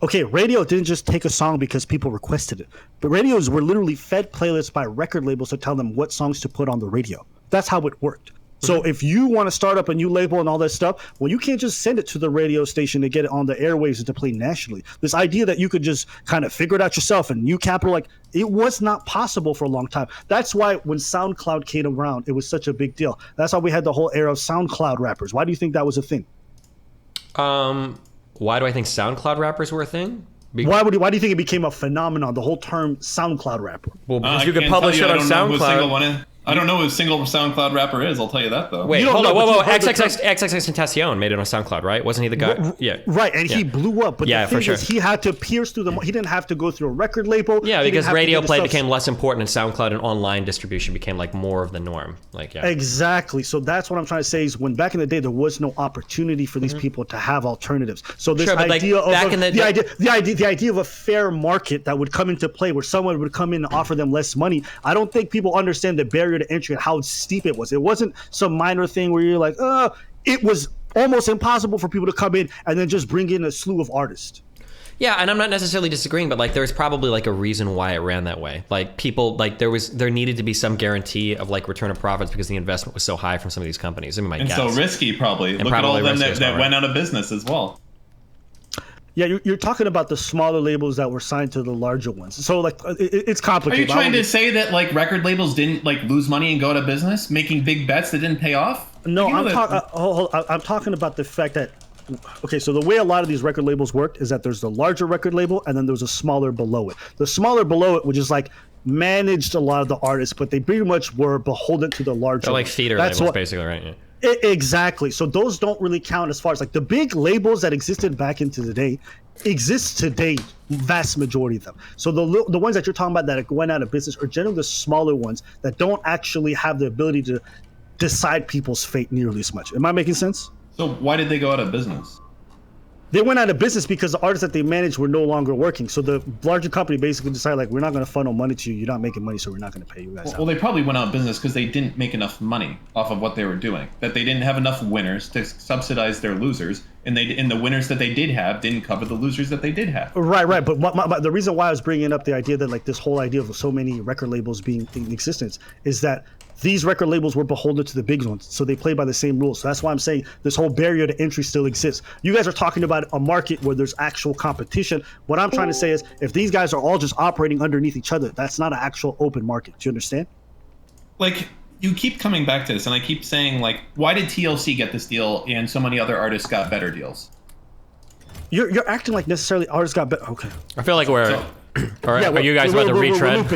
Okay, radio didn't just take a song because people requested it, but radios were literally fed playlists by record labels to tell them what songs to put on the radio. That's how it worked. So if you want to start up a new label and all that stuff, well, you can't just send it to the radio station to get it on the airwaves and to play nationally. This idea that you could just kind of figure it out yourself and new capital, like, it was not possible for a long time. That's why when SoundCloud came around, it was such a big deal. That's why we had the whole era of SoundCloud rappers. Why do you think that was a thing?
Why do I think SoundCloud rappers were a thing?
Why do you think it became a phenomenon, the whole term SoundCloud rapper?
Well, because you can publish it on SoundCloud.
I don't know who a single SoundCloud rapper is. I'll tell you that though.
Wait, hold on, whoa! XXXTentacion made it on SoundCloud, right? Wasn't he the guy? Yeah.
Right, and he blew up. But the thing is, he had to pierce through He didn't have to go through a record label.
Yeah, because radio play became less important, and SoundCloud and online distribution became like more of the norm. Like, yeah.
Exactly. So that's what I'm trying to say is when back in the day there was no opportunity for these people to have alternatives. So this idea of the idea of a fair market that would come into play where someone would come in and offer them less money. I don't think people understand the barrier to entry and how steep it was. It wasn't some minor thing where you're like, it was almost impossible for people to come in and then just bring in a slew of artists.
Yeah, and I'm not necessarily disagreeing, but like there was probably like a reason why it ran that way. Like people, like there needed to be some guarantee of like return of profits because the investment was so high from some of these companies. I mean,
and so risky probably. Look at all of them that went out of business as well.
Yeah, you're talking about the smaller labels that were signed to the larger ones. So like it's complicated.
Are you trying to say that like record labels didn't like lose money and go out of business, making big bets that didn't pay off?
No, I'm talking about the fact that, okay, so the way a lot of these record labels worked is that there's the larger record label and then there's a smaller below it. The smaller below it, which is like managed a lot of the artists, but they pretty much were beholden to the larger.
They're like feeder labels, basically, right? Yeah.
Exactly. So those don't really count as far as like the big labels that existed back into the day exist today, vast majority of them. So the ones that you're talking about that went out of business are generally the smaller ones that don't actually have the ability to decide people's fate nearly as much. Am I making sense?
So why did they go out of business?
They went out of business because the artists that they managed were no longer working. So the larger company basically decided, like, we're not going to funnel money to you. You're not making money, so we're not going to pay you guys out.
Well, they probably went out of business because they didn't make enough money off of what they were doing. That they didn't have enough winners to subsidize their losers, and the winners that they did have didn't cover the losers that they did have.
Right. But the reason why I was bringing up the idea that like this whole idea of so many record labels being in existence is that these record labels were beholden to the big ones, so they play by the same rules. So that's why I'm saying this whole barrier to entry still exists. You guys are talking about a market where there's actual competition. What I'm trying to say is if these guys are all just operating underneath each other, that's not an actual open market. Do you understand?
Like, you keep coming back to this, and I keep saying, like, why did TLC get this deal and so many other artists got better deals?
You're acting like necessarily artists got better. Okay.
I feel like are you guys about to retread?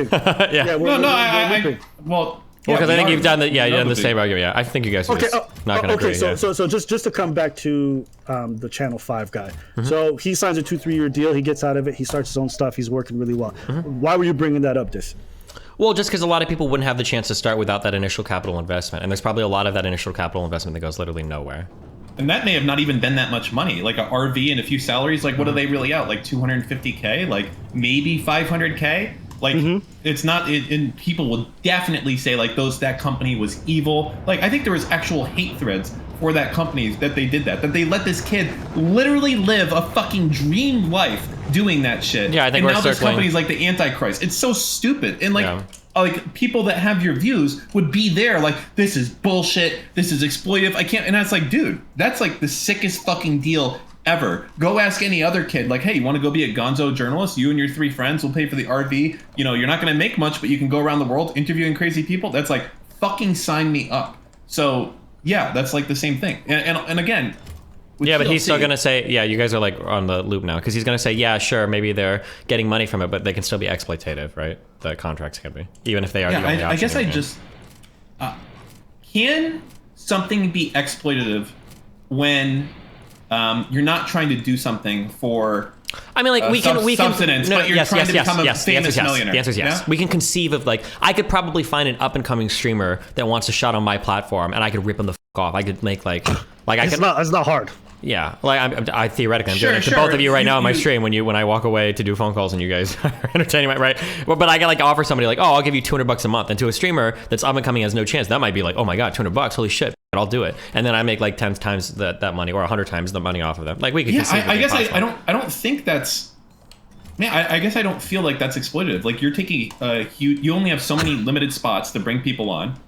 Because I think you've done the same argument. Yeah, I think you guys are not going to agree.
So just to come back to the Channel 5 guy. So he signs a 2-3 year deal. He gets out of it. He starts his own stuff. He's working really well. Why were you bringing that up, Dis?
Well, just because a lot of people wouldn't have the chance to start without that initial capital investment. And there's probably a lot of that initial capital investment that goes literally nowhere.
And that may have not even been that much money. Like an RV and a few salaries, like what are they really out? Like 250K? Like maybe 500K? Like it's not, and people will definitely say like that company was evil. Like I think there was actual hate threads for that company that they did that they let this kid literally live a fucking dream life doing that shit.
Yeah, I think
and now this company's like the Antichrist. It's so stupid. And like people that have your views would be there like, this is bullshit, this is exploitive, I can't, and that's like, dude, that's like the sickest fucking deal ever. Go ask any other kid, like, hey, you want to go be a gonzo journalist? You and your 3 friends will pay for the RV. You know, you're not going to make much, but you can go around the world interviewing crazy people. That's like, fucking sign me up. So, yeah, that's like the same thing. And again,
yeah, but he's still going to say, yeah, you guys are like on the loop now, because he's going to say, yeah, sure, maybe they're getting money from it, but they can still be exploitative, right? The contracts can be, even if they are the only option.
I guess I just, can something be exploitative when you're not trying to do something for
I mean, like we can
subsistence, but you're trying to become a famous millionaire.
The answer is yes. Yeah? We can conceive of like, I could probably find an up and coming streamer that wants to shut on my platform, and I could rip him the off. I could make like it's not hard. Yeah, like I theoretically I'm doing it to both of you right now on my stream when I walk away to do phone calls and you guys are entertaining, right? But I can like offer somebody like, oh, I'll give you $200 a month, and to a streamer that's up and coming has no chance, that might be like, oh my god, $200, holy shit, I'll do it, and then I make like 10 times that money or 100 times the money off of them. Like we could.
Yeah, I guess I don't think that's. Man, I guess I don't feel like that's exploitative. Like you're taking you only have so many limited spots to bring people on,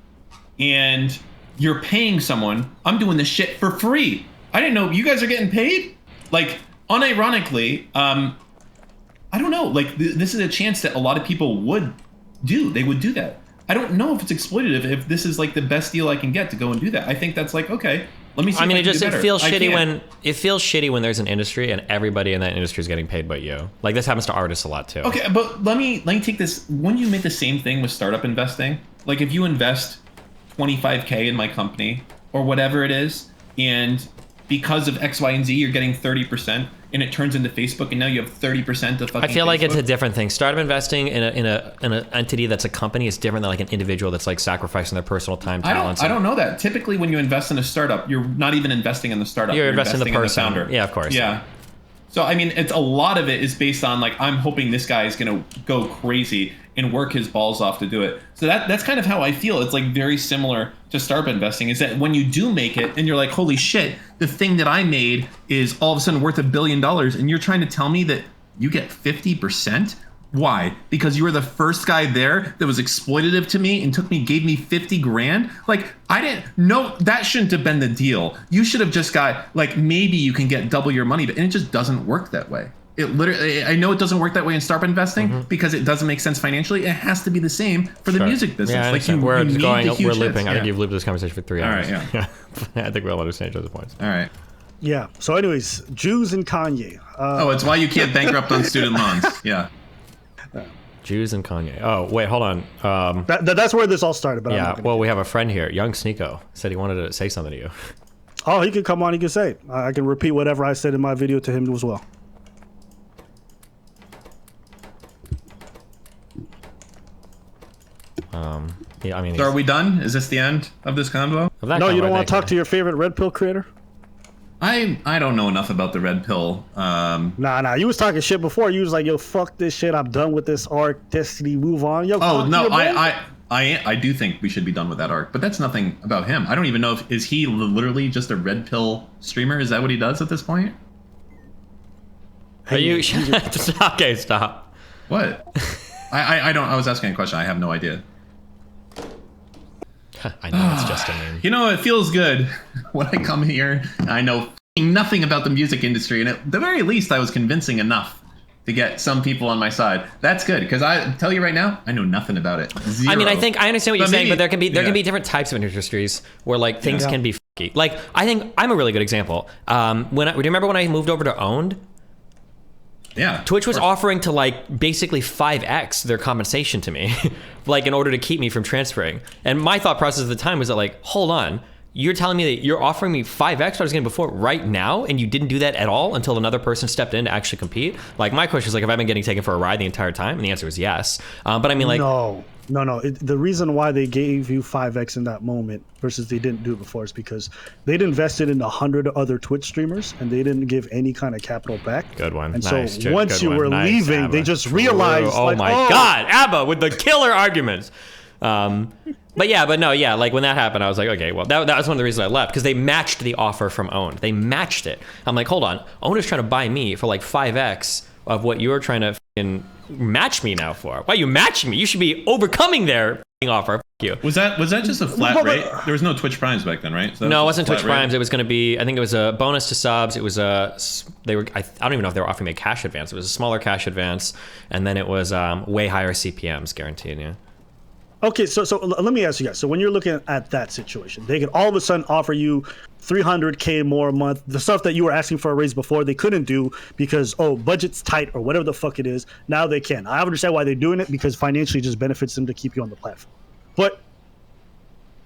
and you're paying someone. I'm doing this shit for free. I didn't know you guys are getting paid. Like, unironically, I don't know. Like, this is a chance that a lot of people would do. They would do that. I don't know if it's exploitative. If this is like the best deal I can get to go and do that, I think that's like, okay. Let me see.
I mean,
it
feels shitty when there's an industry and everybody in that industry is getting paid but you. Like, this happens to artists a lot too.
Okay, but let me take this. When you make the same thing with startup investing, like if you invest 25K in my company or whatever it is, and because of X, Y, and Z, you're getting 30%, and it turns into Facebook, and now you have 30% of fucking
I feel like
Facebook.
it's a different thing. Startup investing in an entity that's a company is different than like an individual that's like sacrificing their personal time, talents.
I don't know that. Typically, when you invest in a startup, you're not even investing in the startup.
You're investing in the person.
founder.
Yeah, of course.
Yeah. So I mean, it's a lot of it is based on like I'm hoping this guy is gonna go crazy and work his balls off to do it. So that's kind of how I feel. It's like very similar to startup investing. Is that when you do make it and you're like, holy shit, the thing that I made is all of a sudden worth $1 billion, and you're trying to tell me that you get 50%? Why? Because you were the first guy there that was exploitative to me and gave me 50 grand? Like, I didn't know, that shouldn't have been the deal. You should have just got, like, maybe you can get double your money, and it just doesn't work that way. It literally, I know it doesn't work that way in startup investing because it doesn't make sense financially. It has to be the same for the music business.
Yeah,
like
we're looping.
Yeah.
I think you've looped this conversation for 3 hours.
All right, yeah.
I think we all understand each other's points.
All right.
Yeah. So, anyways, Jews and Kanye.
It's why you can't bankrupt on student loans. Yeah.
Jews and Kanye. Oh, wait, hold on.
That's where this all started. But
yeah, well, we have a friend here, Young Sneeko, said he wanted to say something to you.
Oh, he can come on. He can say it. I can repeat whatever I said in my video to him as well.
Yeah, I mean,
So are we done? Is this the end of this convo?
No, you don't want to talk to your favorite red pill creator?
I don't know enough about the red pill.
Nah. You was talking shit before. You was like, yo, fuck this shit. I'm done with this arc. Destiny, move on. Yo,
Oh no, I do think we should be done with that arc, but that's nothing about him. I don't even know is he literally just a red pill streamer? Is that what he does at this point?
Are you? Okay, stop.
What? I don't. I was asking a question. I have no idea.
I know it's just a meme.
You know, it feels good when I come here. I know nothing about the music industry, and at the very least, I was convincing enough to get some people on my side. That's good, because I tell you right now, I know nothing about it. Zero.
I mean, I understand what you're saying,
maybe,
but there can be different types of industries where like things can be funky. Like I think I'm a really good example. Do you remember when I moved over to Owned?
Yeah.
Twitch was offering to like basically 5x their compensation to me, like in order to keep me from transferring. And my thought process at the time was that like, hold on, you're telling me that you're offering me 5x what I was getting before right now, and you didn't do that at all until another person stepped in to actually compete? Like my question is like, have I been getting taken for a ride the entire time? And the answer is yes. But I mean like,
No. The reason why they gave you 5x in that moment versus they didn't do it before is because they'd invested in 100 other Twitch streamers and they didn't give any kind of capital back.
Good one.
And
nice.
so once you were leaving,
Abba.
they just realized.
Oh my God, Abba with the killer arguments. But like when that happened, I was like, okay, well, that was one of the reasons I left, because they matched the offer from Owned. They matched it. I'm like, hold on, Owned is trying to buy me for like 5x of what you're trying to f***ing match me now for. Why are you matching me? You should be overcoming their f***ing offer. F*** you.
Was that just a flat rate? There was no Twitch Primes back then, right? So
no, it wasn't Twitch
rate.
Primes. It was going to be, I think it was a bonus to subs. It was I don't even know if they were offering me a cash advance. It was a smaller cash advance, and then it was way higher CPMs guaranteed. Yeah.
Okay, so let me ask you guys. So when you're looking at that situation, they could all of a sudden offer you $300K more a month. The stuff that you were asking for a raise before, they couldn't do because, budget's tight or whatever the fuck it is. Now they can. I understand why they're doing it, because financially it just benefits them to keep you on the platform. But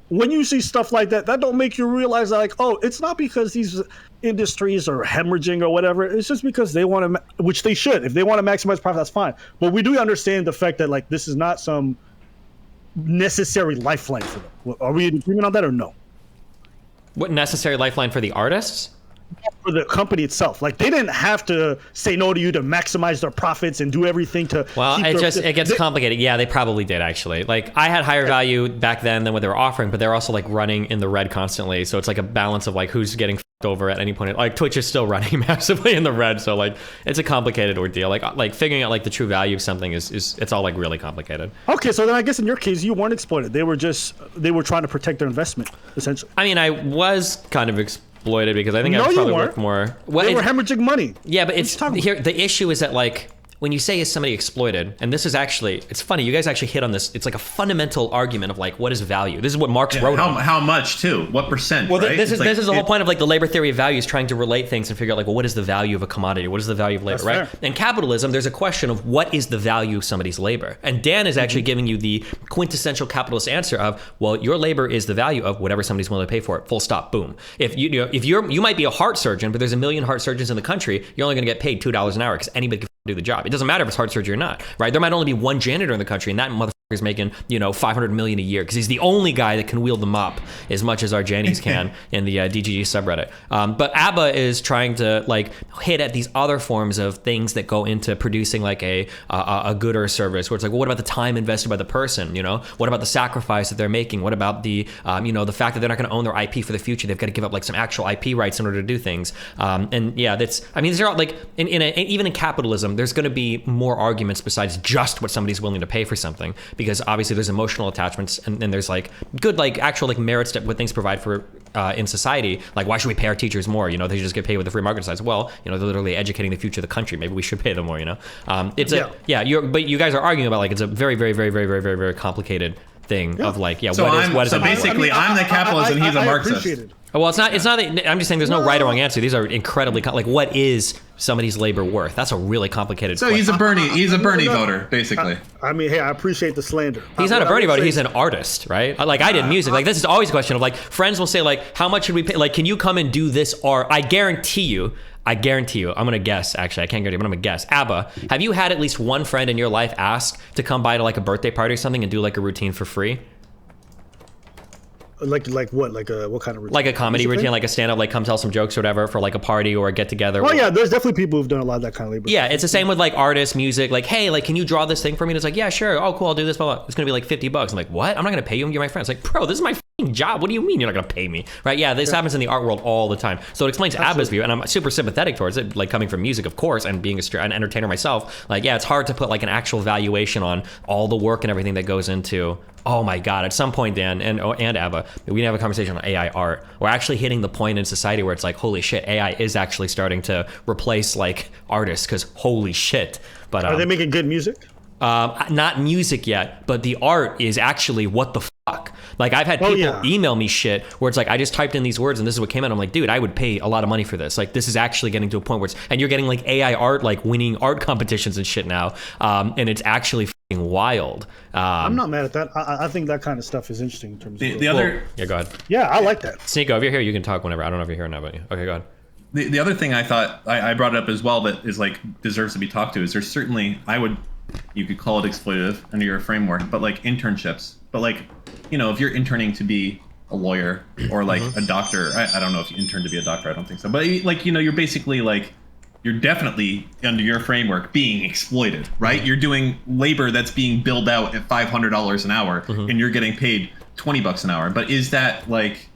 when you see stuff like that, that don't make you realize that, like, it's not because these industries are hemorrhaging or whatever. It's just because they want to, which they should. If they want to maximize profit, that's fine. But we do understand the fact that, like, this is not some necessary lifeline for them. Are we in agreement on that or no?
What necessary lifeline for the artists?
For the company itself. Like, they didn't have to say no to you to maximize their profits and do everything to
it gets complicated. Yeah, they probably did, actually. Like, I had higher value back then than what they were offering, but they're also like running in the red constantly, so it's like a balance of like who's getting over at any point. Like Twitch is still running massively in the red, so like it's a complicated ordeal. Like figuring out like the true value of something is it's all like really complicated.
Okay, so then I guess in your case you weren't exploited. They were trying to protect their investment essentially.
I mean, I was kind of exploited because I think I
No, you
probably
weren't.
worked more. Well,
They were hemorrhaging money.
yeah, but
What
it's
are you talking
here. The issue is that like when you say is somebody exploited, and this is actually, it's funny, you guys actually hit on this. It's like a fundamental argument of like what is value. This is what Marx wrote on.
How much too? What percent?
Well,
right?
this is the whole
it-
point of like the labor theory of value is trying to relate things and figure out like, well, what is the value of a commodity? What is the value of labor,
That's
right?
fair.
In capitalism, there's a question of what is the value of somebody's labor, and Dan is actually giving you the quintessential capitalist answer of, well, your labor is the value of whatever somebody's willing to pay for it. Full stop. Boom. If you might be a heart surgeon, but there's a million heart surgeons in the country, you're only going to get paid $2 an hour because anybody can do the job. It doesn't matter if it's heart surgery or not, right? There might only be one janitor in the country, and that motherfucker is making, $500 million a year because he's the only guy that can wield the mop as much as our Jannies can in the DGG subreddit. But ABBA is trying to like hit at these other forms of things that go into producing like a good or service, where it's like, well, what about the time invested by the person? What about the sacrifice that they're making? What about the the fact that they're not going to own their IP for the future? They've got to give up like some actual IP rights in order to do things. And yeah, these are all like even in capitalism, there's going to be more arguments besides just what somebody's willing to pay for something, because obviously there's emotional attachments and there's like good like actual like merits that what things provide for in society. Like, why should we pay our teachers more? They should just get paid with the free market size. Well, they're literally educating the future of the country. Maybe we should pay them more. But you guys are arguing about like it's a very very very very very very very complicated thing of like
So
what is
basically I'm the capitalist and he's a Marxist.
appreciate it.
Well, it's not. I'm just saying there's no right or wrong answer. These are incredibly like what is somebody's labor worth? That's a really complicated.
So
question.
he's a Bernie voter basically.
Hey, I appreciate the slander.
He's not a
What I
Bernie
would
voter.
say-
He's an artist, right? Like I did music. Like this is always a question of like friends will say like, how much should we pay? Like, can you come and do this art? I guarantee you. I'm gonna guess. Actually, I can't guarantee, but I'm gonna guess. ABBA, have you had at least one friend in your life ask to come by to like a birthday party or something and do like a routine for free?
Like what? Like what kind of routine?
Like a comedy
Music
routine,
thing?
like a stand-up, like come tell some jokes or whatever for like a party or a get-together.
Oh yeah, there's definitely people who've done a lot of that kind of labor.
Yeah, it's the same with like artists, music. Like, hey, like, can you draw this thing for me? And it's like, yeah, sure. Oh, cool, I'll do this. Blah, blah. It's gonna be like $50. I'm like, what? I'm not gonna pay you. You're my friend. It's like, bro, this is my fucking job. What do you mean you're not gonna pay me? Right? Yeah, this happens in the art world all the time. So it explains ABBA's view, and I'm super sympathetic towards it. Like coming from music, of course, and being an entertainer myself. Like, yeah, it's hard to put like an actual valuation on all the work and everything that goes into. Oh my God! At some point, Dan and ABBA, we can have a conversation on AI art. We're actually hitting the point in society where it's like, holy shit, AI is actually starting to replace like artists. Because holy shit! But
Are they making good music?
not music yet, but the art is actually what the fuck. Like I've had people email me shit where it's like I just typed in these words and this is what came out. I'm like, dude, I would pay a lot of money for this. Like this is actually getting to a point where it's, and you're getting like AI art like winning art competitions and shit now, and it's actually fucking wild.
I'm not mad at that. I think that kind of stuff is interesting in terms of
The other
yeah, go ahead.
Yeah, I like that.
Sneeko, if you're here, you can talk whenever. I don't know if you're here or not, but okay, go ahead.
The other thing I thought I brought up as well that is like deserves to be talked to is there's certainly you could call it exploitative under your framework, but like internships. But like, if you're interning to be a lawyer or like a doctor, I don't know if you intern to be a doctor, I don't think so. But like, you're basically like, you're definitely under your framework being exploited, right? You're doing labor that's being billed out at $500 an hour and you're getting paid $20 an hour. But is that like,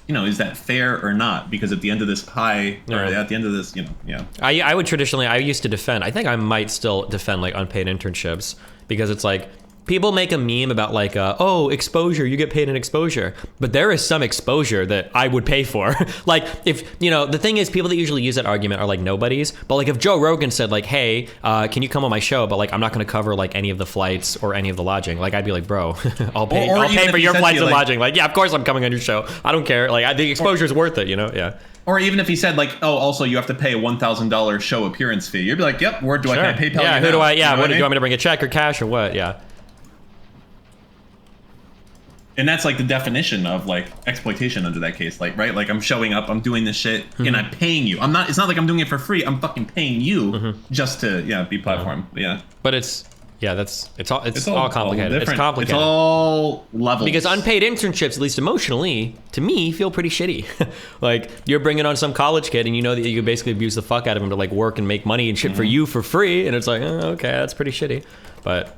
is that fair or not? Because at the end of this pie, or at the end of this, yeah.
I would traditionally, I used to defend, I think I might still defend like unpaid internships because it's like, people make a meme about like, oh, exposure, you get paid in exposure. But there is some exposure that I would pay for. Like if, the thing is people that usually use that argument are like nobodies. But like if Joe Rogan said like, hey, can you come on my show? But like, I'm not going to cover like any of the flights or any of the lodging. Like I'd be like, bro, I'll pay for your flights and lodging. Like, yeah, of course I'm coming on your show. I don't care. Like the exposure is worth it, yeah.
Or even if he said like, oh, also you have to pay a $1,000 show appearance fee. You'd be like, yep, where do I pay PayPal?
Yeah,
you
who do
now?
I, yeah,
You know
what do you
I mean?
want me to bring a check or cash or what? Yeah.
And that's like the definition of like exploitation under that case, like, right? Like I'm showing up, I'm doing this shit, and I'm paying you. It's not like I'm doing it for free. I'm fucking paying you just to, be platform. Yeah.
But it's all complicated. It's complicated.
It's all levels.
Because unpaid internships, at least emotionally, to me, feel pretty shitty. Like you're bringing on some college kid, and you know that you can basically abuse the fuck out of him to like work and make money and shit for you for free, and it's like, okay, that's pretty shitty. But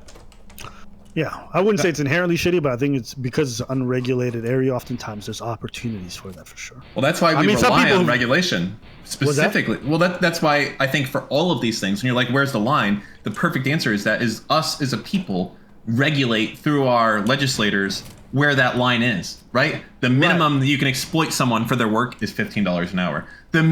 Yeah, I wouldn't say it's inherently shitty, but I think it's because it's an unregulated area. Oftentimes, there's opportunities for that for sure.
Well, that's why we rely on regulation specifically. Well, that's why I think for all of these things, when you're like, where's the line? The perfect answer is us as a people regulate through our legislators where that line is, right? The minimum that you can exploit someone for their work is $15 an hour. The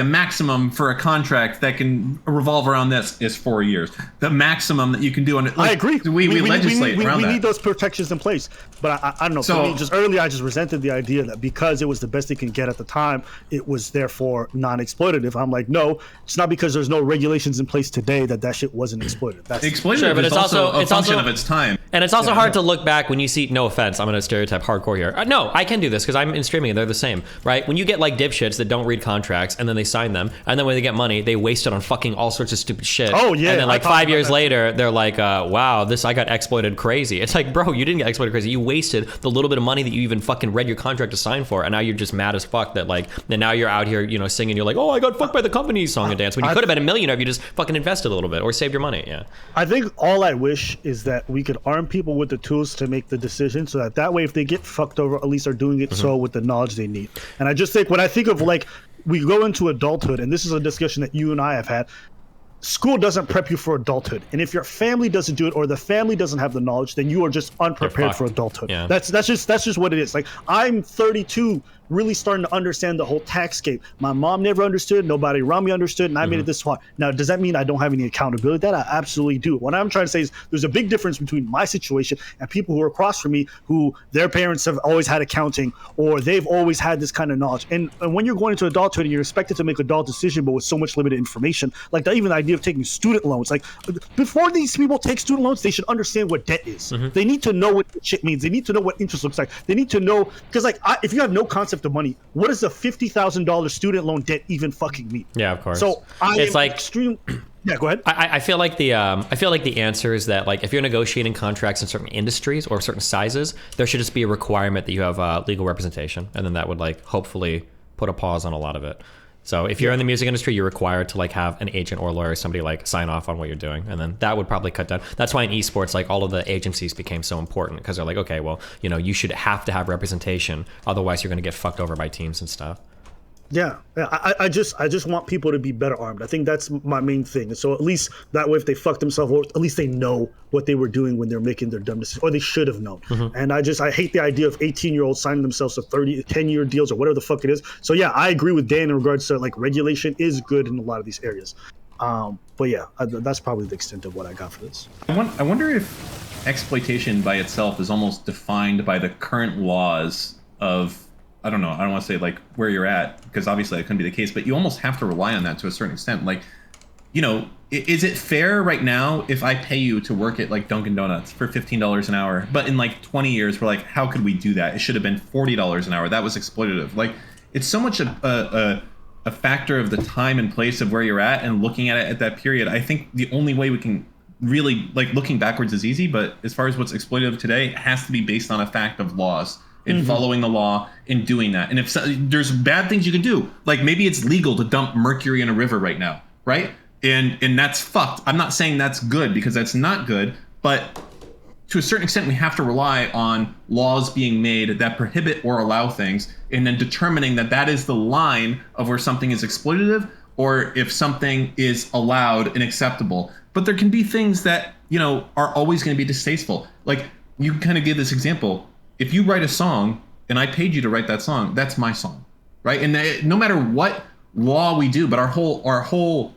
maximum for a contract that can revolve around this is 4 years. The maximum that you can do on it.
I agree.
We legislate around that.
We need those protections in place. But I don't know.
So,
for me, just earlier, I just resented the idea that because it was the best they can get at the time, it was therefore non-exploitative. I'm like, no, it's not because there's no regulations in place today that shit wasn't exploited. That's
exploitative,
sure, but
it's also a function of its time.
And it's also hard to look back when you see, no offense, I'm going to stereotype hardcore here. No, I can do this because I'm in streaming and they're the same, right? When you get like dipshits that don't read contracts and then they sign them, and then when they get money, they waste it on fucking all sorts of stupid shit.
Oh, yeah.
And then like 5 years later, they're like, wow, I got exploited crazy. It's like, bro, you didn't get exploited crazy. You wasted the little bit of money that you even fucking read your contract to sign for, and now you're just mad as fuck that like, and now you're out here, you know, singing, you're like, oh, I got fucked by the company song and dance, when you could have been a millionaire if you just fucking invested a little bit or saved your money. Yeah.
I think all I wish is that we could arm people with the tools to make the decision, so that way if they get fucked over, at least are doing it so with the knowledge they need. And I just think when I think of like we go into adulthood, and this is a discussion that you and I have had, school doesn't prep you for adulthood, and if your family doesn't do it or the family doesn't have the knowledge, then you are just unprepared for adulthood. Yeah. That's just what it is. Like, I'm 32, really starting to understand the whole tax game. My mom never understood, nobody around me understood, and I made it this far. Now, does that mean I don't have any accountability? That I absolutely do. What I'm trying to say is there's a big difference between my situation and people who are across from me, who their parents have always had accounting, or they've always had this kind of knowledge. And when you're going into adulthood and you're expected to make adult decision, but with so much limited information, like even the idea of taking student loans, like before these people take student loans, they should understand what debt is. They need to know what shit means. They need to know what interest looks like. They need to know, because like if you have no concept of money, what does a $50,000 student loan debt even fucking mean?
Yeah, of course.
So
it's like
extreme. Yeah, go ahead.
I feel like the answer is that like if you're negotiating contracts in certain industries or certain sizes, there should just be a requirement that you have legal representation, and then that would like hopefully put a pause on a lot of it. So if you're in the music industry, you're required to like have an agent or lawyer, somebody like sign off on what you're doing, and then that would probably cut down. That's why in esports, like all of the agencies became so important, because they're like, okay, well, you know, you should have to have representation, otherwise you're going to get fucked over by teams and stuff.
Yeah, I just want people to be better armed. I think that's my main thing. So at least that way, if they fuck themselves, or at least they know what they were doing when they're making their dumb decisions, or they should have known. And I hate the idea of 18-year-olds signing themselves to 10-year deals or whatever the fuck it is. So yeah, I agree with Dan in regards to like regulation is good in a lot of these areas. But yeah, that's probably the extent of what I got for this.
I wonder if exploitation by itself is almost defined by the current laws of, I don't know, I don't want to say like where you're at, because obviously that couldn't be the case, but you almost have to rely on that to a certain extent. Like, you know, is it fair right now if I pay you to work at like Dunkin' Donuts for $15 an hour, but in like 20 years, we're like, how could we do that? It should have been $40 an hour. That was exploitative. Like, it's so much a factor of the time and place of where you're at and looking at it at that period. I think the only way we can really, like, looking backwards is easy, but as far as what's exploitative today, it has to be based on a fact of laws. In following the law, in doing that. And if there's bad things you can do, like maybe it's legal to dump mercury in a river right now, right? And that's fucked. I'm not saying that's good, because that's not good, but to a certain extent we have to rely on laws being made that prohibit or allow things, and then determining that is the line of where something is exploitative or if something is allowed and acceptable. But there can be things that, you know, are always going to be distasteful. Like, you kind of give this example. If you write a song and I paid you to write that song, that's my song, right? And no matter what law we do, but our whole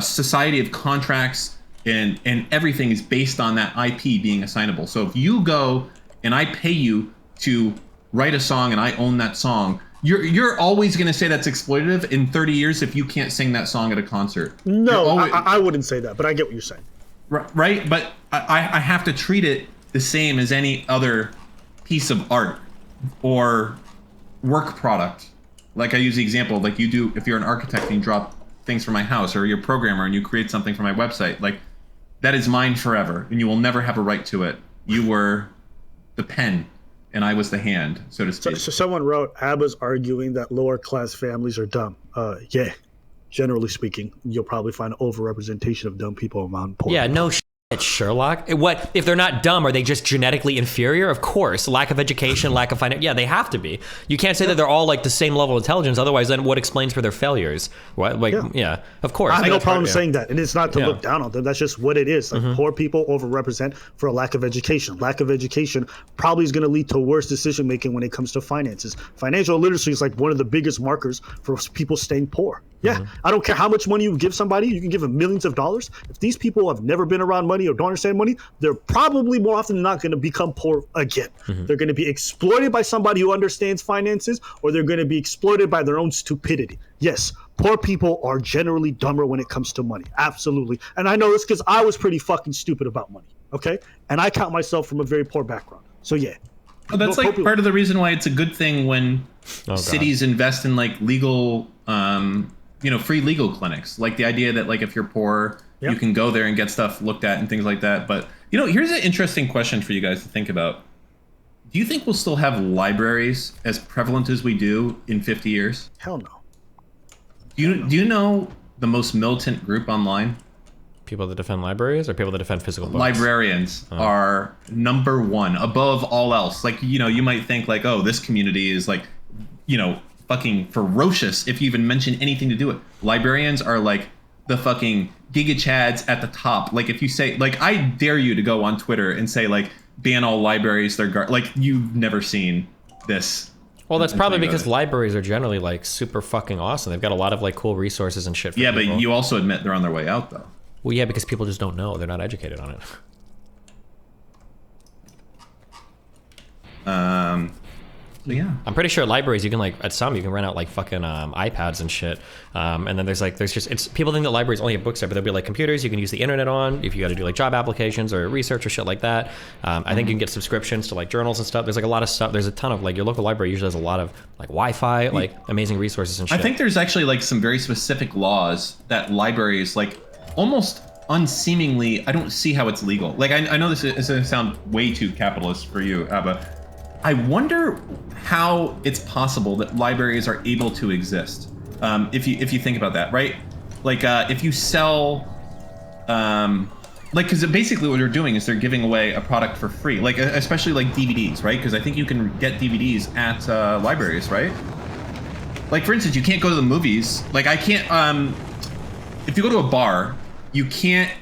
society of contracts and everything is based on that IP being assignable. So if you go and I pay you to write a song and I own that song, you're always going to say that's exploitative in 30 years if you can't sing that song at a concert.
No, I wouldn't say that, but I get what you're saying.
Right? But I have to treat it the same as any other piece of art or work product. Like I use the example, like you do if you're an architect and you drop things for my house, or you're a programmer and you create something for my website, like that is mine forever and you will never have a right to it. You were the pen and I was the hand, so to speak.
So someone wrote, ABBA's arguing that lower class families are dumb. Yeah, generally speaking, you'll probably find overrepresentation of dumb people among poor.
Yeah, no It's Sherlock. What if they're not dumb? Are they just genetically inferior? Of course. Lack of education, lack of finance. Yeah, they have to be. You can't say that they're all like the same level of intelligence. Otherwise, then what explains for their failures? What? Like, yeah, of course.
I have no problem saying that, and it's not to look down on them. That's just what it is. Like poor people overrepresent for a lack of education. Lack of education probably is going to lead to worse decision making when it comes to finances. Financial literacy is like one of the biggest markers for people staying poor. Yeah, I don't care how much money you give somebody. You can give them millions of dollars. If these people have never been around money or don't understand money, they're probably more often than not going to become poor again. They're going to be exploited by somebody who understands finances, or they're going to be exploited by their own stupidity. Yes, poor people are generally dumber when it comes to money. Absolutely. And I know this because I was pretty fucking stupid about money. Okay? And I count myself from a very poor background. So yeah.
Well, that's like part of the reason why it's a good thing when cities invest in like legal free legal clinics. Like the idea that like if you're poor, you can go there and get stuff looked at and things like that. But here's an interesting question for you guys to think about. Do you think we'll still have libraries as prevalent as we do in 50 years?
Hell no.
Do you know the most militant group online?
People that defend libraries or people that defend physical books?
Librarians are number one above all else. Like, you might think like, oh, this community is like, fucking ferocious if you even mention anything to do with it. Librarians are like the fucking Giga Chads at the top. Like if you say, like, I dare you to go on Twitter and say like, ban all libraries, they're like, you've never seen this.
Well, that's probably because libraries are generally like super fucking awesome. They've got a lot of like cool resources and shit for people.
But you also admit they're on their way out though.
Well, yeah, because people just don't know. They're not educated on it.
Yeah,
I'm pretty sure libraries you can like at some you can rent out like fucking iPads and shit, and then there's just it's people think that libraries only have books there, but there'll be like computers you can use the internet on if you got to do like job applications or research or shit like that. I think you can get subscriptions to like journals and stuff. There's like a lot of stuff. There's a ton of like your local library usually has a lot of like Wi-Fi, like amazing resources and shit.
I think there's actually like some very specific laws that libraries like almost unseemingly. I don't see how it's legal. Like I know this is going to sound way too capitalist for you, Abba. I wonder how it's possible that libraries are able to exist. If you think about that, right? Like if you sell, because basically what they're doing is they're giving away a product for free, like especially like DVDs, right? Because I think you can get DVDs at libraries, right? Like for instance, you can't go to the movies. Like I can't. If you go to a bar, you can't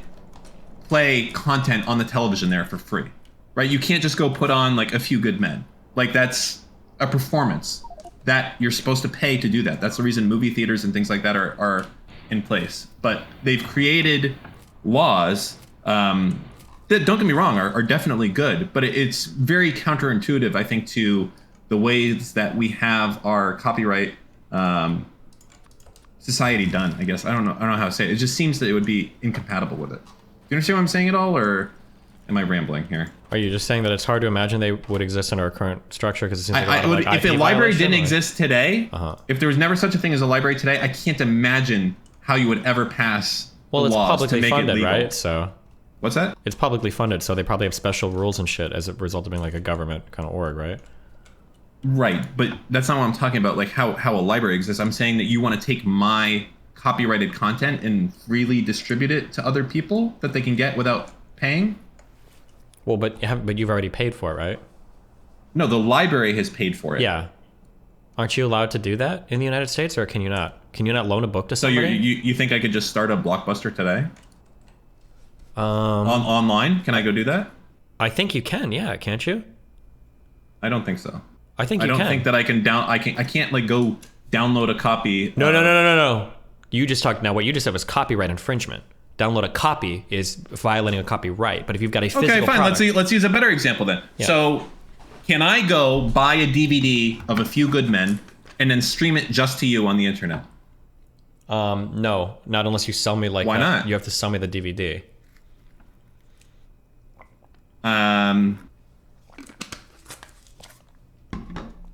play content on the television there for free. Right, you can't just go put on like A Few Good Men. Like that's a performance that you're supposed to pay to do that. That's the reason movie theaters and things like that are in place. But they've created laws that, don't get me wrong, are definitely good. But it's very counterintuitive, I think, to the ways that we have our copyright society done. I guess I don't know how to say it. It just seems that it would be incompatible with it. Do you understand what I'm saying at all, or am I rambling here?
Are you just saying that it's hard to imagine they would exist in our current structure? Because it seems like
if a library didn't exist today, if there was never such a thing as a library today, I can't imagine how you would ever pass laws to make it legal.
Right? So
what's that?
It's publicly funded, so they probably have special rules and shit as a result of being like a government kind of org, right?
Right, but that's not what I'm talking about. Like how a library exists. I'm saying that you want to take my copyrighted content and freely distribute it to other people that they can get without paying.
Well, but you've already paid for it, right?
No, the library has paid for it.
Yeah. Aren't you allowed to do that in the United States, or can you not? Can you not loan a book to somebody?
So you think I could just start a Blockbuster today? Online? Can I go do that?
I think you can. Yeah, can't you?
I don't think so.
I think you can.
I don't think that I can I can't like go download a copy.
No. You just talked. Now what you just said was copyright infringement. Download a copy is violating a copyright. But if you've got a physical product,
let's use a better example then. Yeah. So can I go buy a DVD of A Few Good Men and then stream it just to you on the internet?
No, not unless you sell me like.
Why not?
You have to sell me the DVD.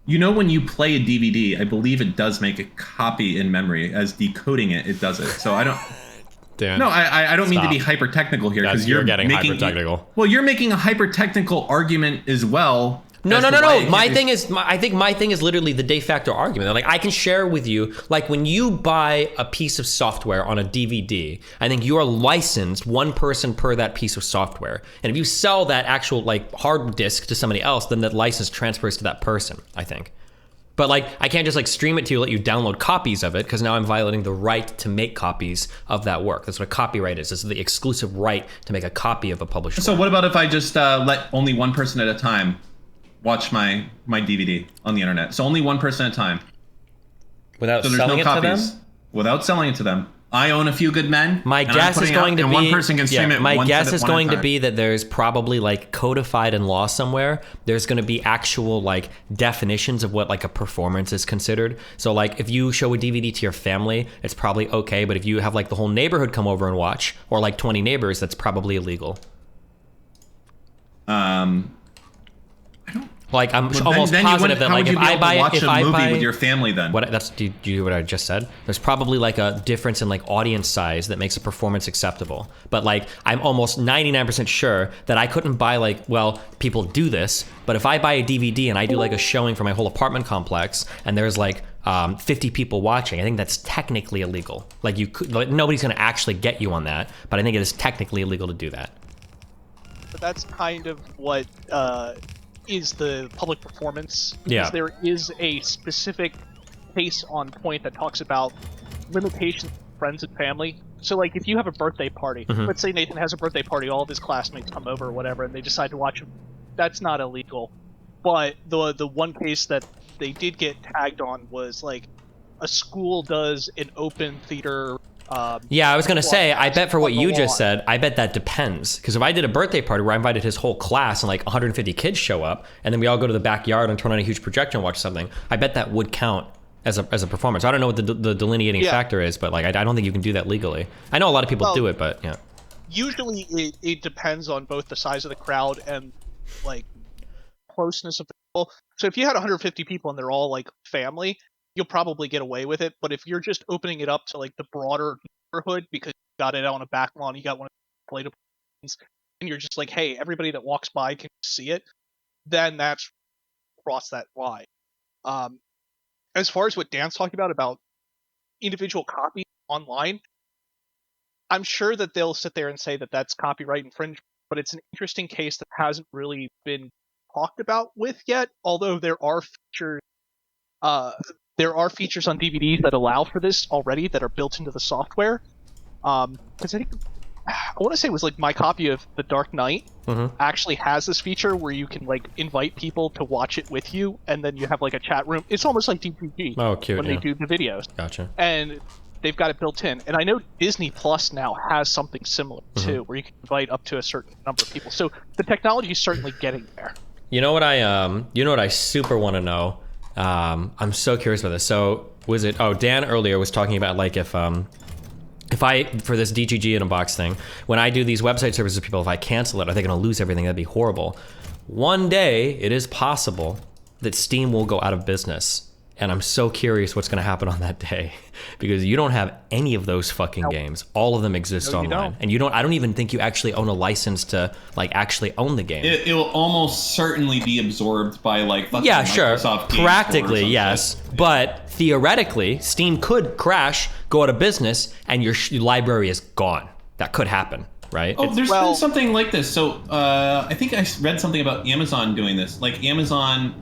You know, when you play a DVD, I believe it does make a copy in memory. As decoding it, it does it. So I don't.
Dan,
no, I don't mean to be hyper technical here, because
you're getting hyper technical.
Well, you're making a hyper technical argument as well.
No. I think my thing is literally the de facto argument. Like, I can share with you, like, when you buy a piece of software on a DVD, I think you are licensed one person per that piece of software. And if you sell that actual, like, hard disk to somebody else, then that license transfers to that person, I think. But, like, I can't just, like, stream it to you, let you download copies of it, because now I'm violating the right to make copies of that work. That's what a copyright is. This is the exclusive right to make a copy of a published work.
So what about if I just let only one person at a time watch my DVD on the internet? So only one person at a time.
Without selling it to them?
Without selling it to them. I own A Few Good Men.
My guess is going to be,
one person can stream it.
My guess is going to be that there's probably, like, codified in law somewhere. There's going to be actual, like, definitions of what, like, a performance is considered. So, like, if you show a DVD to your family, it's probably okay. But if you have, like, the whole neighborhood come over and watch, or like 20 neighbors, that's probably illegal. Like, I'm almost positive that, like, if I buy a movie
with your family, then
do you hear what I just said? There's probably, like, a difference in, like, audience size that makes a performance acceptable. But, like, I'm almost 99% sure that I couldn't buy, like, well, people do this, but if I buy a DVD and I do, like, a showing for my whole apartment complex and there's, like, 50 people watching, I think that's technically illegal. Like, you could, like, nobody's going to actually get you on that, but I think it is technically illegal to do that.
But that's kind of what is the public performance.
Yeah.
There is a specific case on point that talks about limitations of friends and family. So, like, if you have a birthday party, let's say Nathan has a birthday party, all of his classmates come over or whatever, and they decide to watch him. That's not illegal. But the one case that they did get tagged on was, like, a school does an open theater.
Yeah, I was going to say, I bet for what you just said, I bet that depends. Because if I did a birthday party where I invited his whole class and, like, 150 kids show up, and then we all go to the backyard and turn on a huge projector and watch something, I bet that would count as a performance. I don't know what the delineating factor is, but, like, I don't think you can do that legally. I know a lot of people do it, but yeah.
Usually it depends on both the size of the crowd and, like, closeness of people. So if you had 150 people and they're all, like, family, you'll probably get away with it. But if you're just opening it up to, like, the broader neighborhood because you got it out on a back lawn, you got one of the inflatable ones, and you're just like, hey, everybody that walks by can see it, then that's cross that line. As far as what Dan's talking about individual copies online, I'm sure that they'll sit there and say that that's copyright infringement, but it's an interesting case that hasn't really been talked about with yet, although there are features on DVDs that allow for this already that are built into the software. Because I want to say it was, like, my copy of The Dark Knight actually has this feature where you can, like, invite people to watch it with you, and then you have, like, a chat room. It's almost like DPG when they do the videos.
Gotcha.
And they've got it built in. And I know Disney Plus now has something similar too, where you can invite up to a certain number of people. So the technology is certainly getting there.
You know what I super want to know? I'm so curious about this. So was it? Oh, Dan earlier was talking about, like, if I, for this DGG in a box thing, when I do these website services to people, if I cancel it, are they going to lose everything? That'd be horrible. One day, it is possible that Steam will go out of business. And I'm so curious what's going to happen on that day, because you don't have any of those fucking games. All of them exist online, and I don't even think you actually own a license to, like, actually own the game.
It will almost certainly be absorbed by, like, fucking
Microsoft
Game
practically,
Store or
yes, but theoretically, Steam could crash, go out of business, and your library is gone. That could happen, right?
Oh, there's been something like this. So I think I read something about Amazon doing this. Like, Amazon,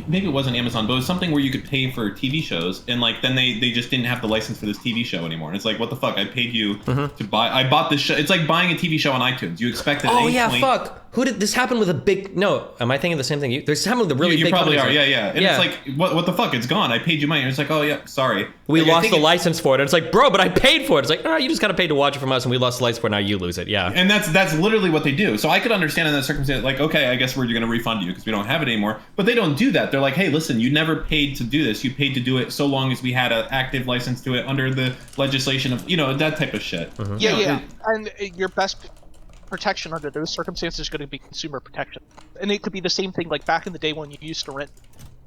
maybe it wasn't Amazon, but it was something where you could pay for TV shows, and, like, then they just didn't have the license for this TV show anymore. And it's like, what the fuck? I paid you to buy. I bought this show. It's like buying a TV show on iTunes. You expect that.
Oh yeah, fuck. Who did this happen with a big? No, am I thinking the same thing? This happened with a really big.
You probably are.
Like,
yeah. And it's like, what the fuck? It's gone. I paid you money. And it's like, oh yeah, sorry.
We lost the license for it. And it's like, bro, but I paid for it. It's like, oh, you just got to pay to watch it from us, and we lost the license for it. Now you lose it. Yeah.
And that's literally what they do. So I could understand in that circumstance, like, okay, I guess we're going to refund you because we don't have it anymore. But they don't do that. They're like, hey, listen, you never paid to do this. You paid to do it so long as we had an active license to it under the legislation of, that type of shit.
Yeah. And your best protection under those circumstances is going to be consumer protection. And it could be the same thing, like, back in the day when you used to rent,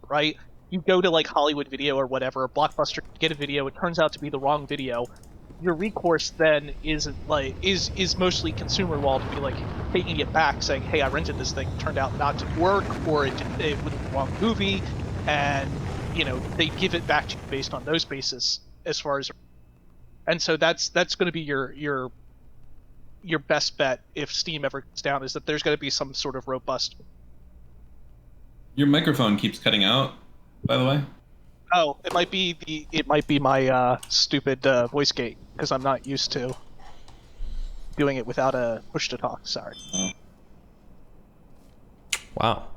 right? You go to, like, Hollywood Video or whatever, or Blockbuster, get a video, it turns out to be the wrong video. your recourse then is mostly consumer law, to be like taking it back, saying, hey, I rented this thing, turned out not to work, or it was the wrong movie, and they give it back to you based on those basis as far as. And so that's going to be your best bet if Steam ever goes down, is that there's going to be some sort of robust.
Your microphone keeps cutting out, by the way.
Oh, it might be my stupid voice gate, because I'm not used to doing it without a push to talk. Sorry.
Oh.
Wow.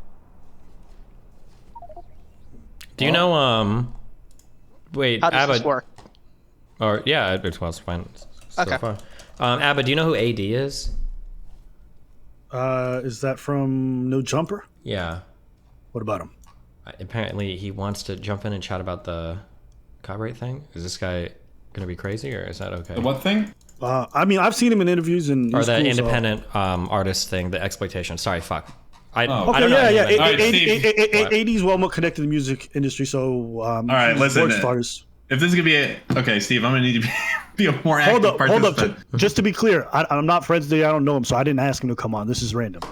Do you know? Wait,
How does
Abba,
this work?
Or yeah, it's fine so
Okay.
far. Abba, do you know who AD is?
Is that from NoJumper?
Yeah.
What about him?
Apparently, he wants to jump in and chat about the copyright thing. Is this guy gonna be crazy, or is that okay?
The what thing?
I mean, I've seen him in interviews and.
Or the
cool,
independent artist thing, the exploitation. Sorry, fuck. I
Okay,
don't know
yeah.
anything.
80's well more connected to the music industry, so. All
right, listen. If this is gonna be okay, Steve, I'm gonna need you to be a more active participant.
Hold up. Just to be clear, I'm not friends with him. I don't know him, so I didn't ask him to come on. This is random.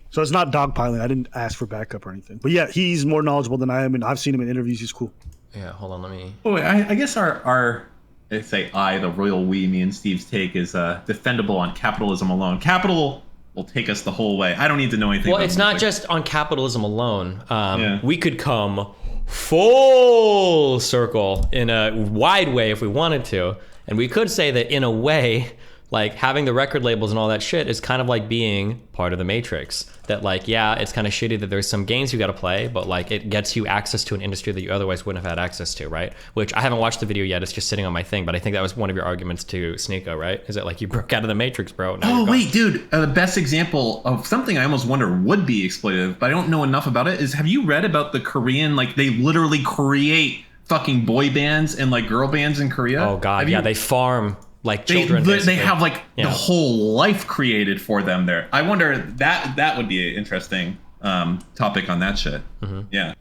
So it's not dogpiling. I didn't ask for backup or anything. But yeah, he's more knowledgeable than I am, and I've seen him in interviews. He's cool.
Yeah, hold on, let me.
Oh, I guess our the royal we, me and Steve's take is defendable on capitalism alone. Capital will take us the whole way. I don't need to know anything.
Well,
about
it's not
music.
just on capitalism alone.
Yeah.
We could come full circle in a wide way if we wanted to, and we could say that in a way, like having the record labels and all that shit is kind of like being part of the Matrix. That like, yeah, it's kind of shitty that there's some games you got to play, but like it gets you access to an industry that you otherwise wouldn't have had access to, right? Which I haven't watched the video yet. It's just sitting on my thing, but I think that was one of your arguments to Sneeko, right? Is it like you broke out of the Matrix, bro?
Oh wait, dude, the best example of something I almost wonder would be exploitative, but I don't know enough about it, is have you read about the Korean, like they literally create fucking boy bands and like girl bands in Korea?
Oh god, yeah, they farm like children.
They have like the whole life created for them there. I wonder that would be an interesting topic on that shit.
Mm-hmm.
Yeah,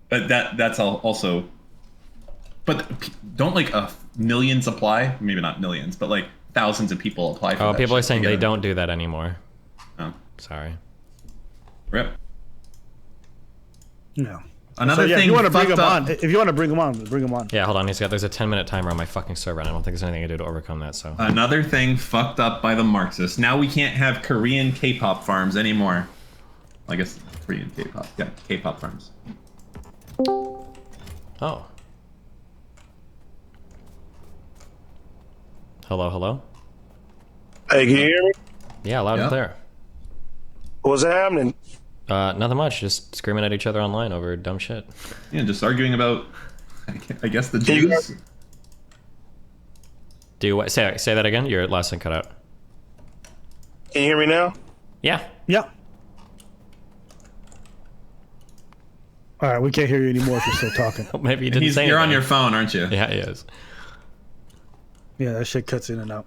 but that's also. But don't like millions apply? Maybe not millions, but like thousands of people apply for that.
Oh, people are
shit
saying they
together.
don't do that anymore.
Oh,
sorry.
Rip.
No.
Another thing.
If you want to bring him
up,
on, bring him on.
Yeah, hold on. There's a 10-minute timer on my fucking server, and I don't think there's anything I can do to overcome that. So
another thing fucked up by the Marxists. Now we can't have Korean K-pop farms anymore. I guess Korean K-pop. Yeah, K-pop farms.
Oh. Hello.
Hey, can you hear me?
Yeah, loud and clear.
What's happening?
Nothing much. Just screaming at each other online over dumb shit.
Yeah, just arguing about, I guess, the Jews.
Do you say that again? Your last thing cut out.
Can you hear me now?
Yeah.
Yeah. All right, we can't hear you anymore if you're still talking.
Maybe you didn't say
You're on
anything.
your phone, aren't you?
Yeah, he is.
Yeah, that shit cuts in and out.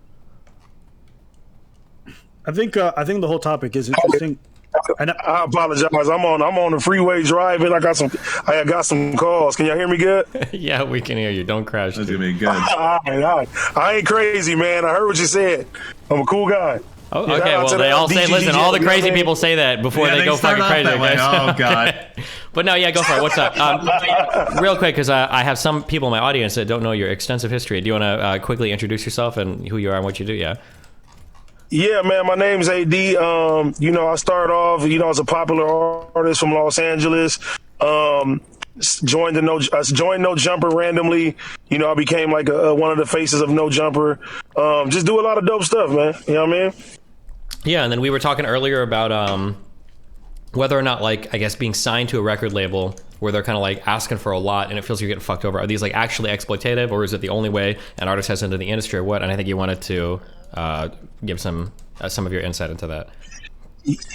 I think the whole topic is interesting. And
I apologize. I'm on the freeway driving. I got some calls. Can y'all hear me good?
Yeah, we can hear you. Don't crash.
That's
Dude.
gonna be good.
All right. I ain't crazy, man. I heard what you said. I'm a cool guy.
Oh,
Yeah,
okay, well, they all say, listen, all the crazy people say that before they go
start
fucking
off
crazy.
that way.
Okay?
Oh, God.
But no, yeah, go for it. What's up? Real quick, because I have some people in my audience that don't know your extensive history. Do you want to quickly introduce yourself and who you are and what you do? Yeah.
Yeah, man, my name's AD. I started off, as a popular artist from Los Angeles. Joined NoJumper randomly. I became like one of the faces of NoJumper. Just do a lot of dope stuff, man. You know what I mean?
Yeah, and then we were talking earlier about whether or not, like, I guess being signed to a record label where they're kind of like asking for a lot and it feels like you're getting fucked over. Are these like actually exploitative, or is it the only way an artist has into the industry, or what? And I think you wanted to give some of your insight into that.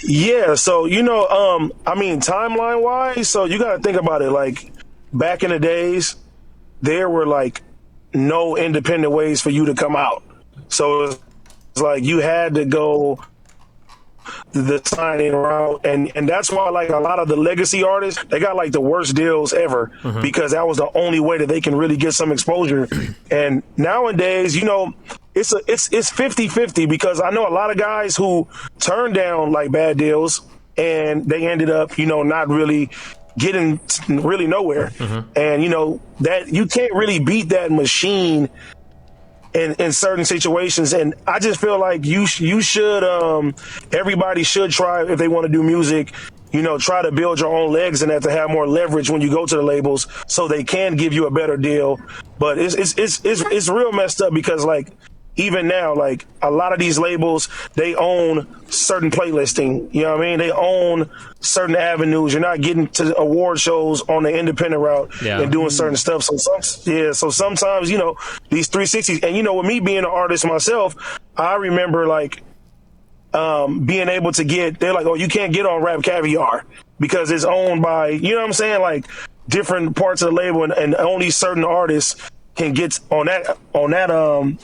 Yeah, so timeline wise, so you got to think about it. Like back in the days, there were like no independent ways for you to come out. So it's like you had to go the signing route, and that's why like a lot of the legacy artists, they got like the worst deals ever because that was the only way that they can really get some exposure. And nowadays, you know, it's 50-50 because I know a lot of guys who turned down like bad deals and they ended up, you know, not really getting really nowhere. And you know that you can't really beat that machine in certain situations. And I just feel like you should everybody should try, if they want to do music, you know, try to build your own legs and that to have more leverage when you go to the labels so they can give you a better deal. But it's real messed up because like even now, like a lot of these labels, they own certain playlisting. You know what I mean? They own certain avenues. You're not getting to award shows on the independent route and doing certain stuff. So sometimes, you know, these 360s, and you know, with me being an artist myself, I remember like being able to get, they're like, oh, you can't get on Rap Caviar because it's owned by, you know what I'm saying? Like different parts of the label and only certain artists can get on that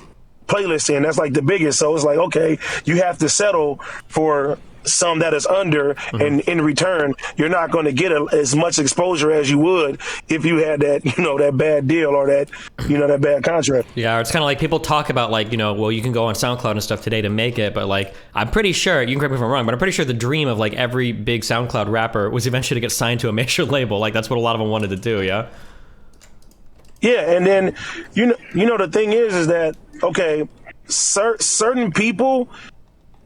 playlist, and that's like the biggest. So it's like, okay, you have to settle for some that is under, and in return, you're not going to get as much exposure as you would if you had that, you know, that bad deal or that, you know, that bad contract.
Yeah, it's kind of like people talk about like, you know, well, you can go on SoundCloud and stuff today to make it, but like, I'm pretty sure, you can correct me if I'm wrong, but I'm pretty sure the dream of like every big SoundCloud rapper was eventually to get signed to a major label. Like that's what a lot of them wanted to do. Yeah.
Yeah, and then you know the thing is that okay, certain people,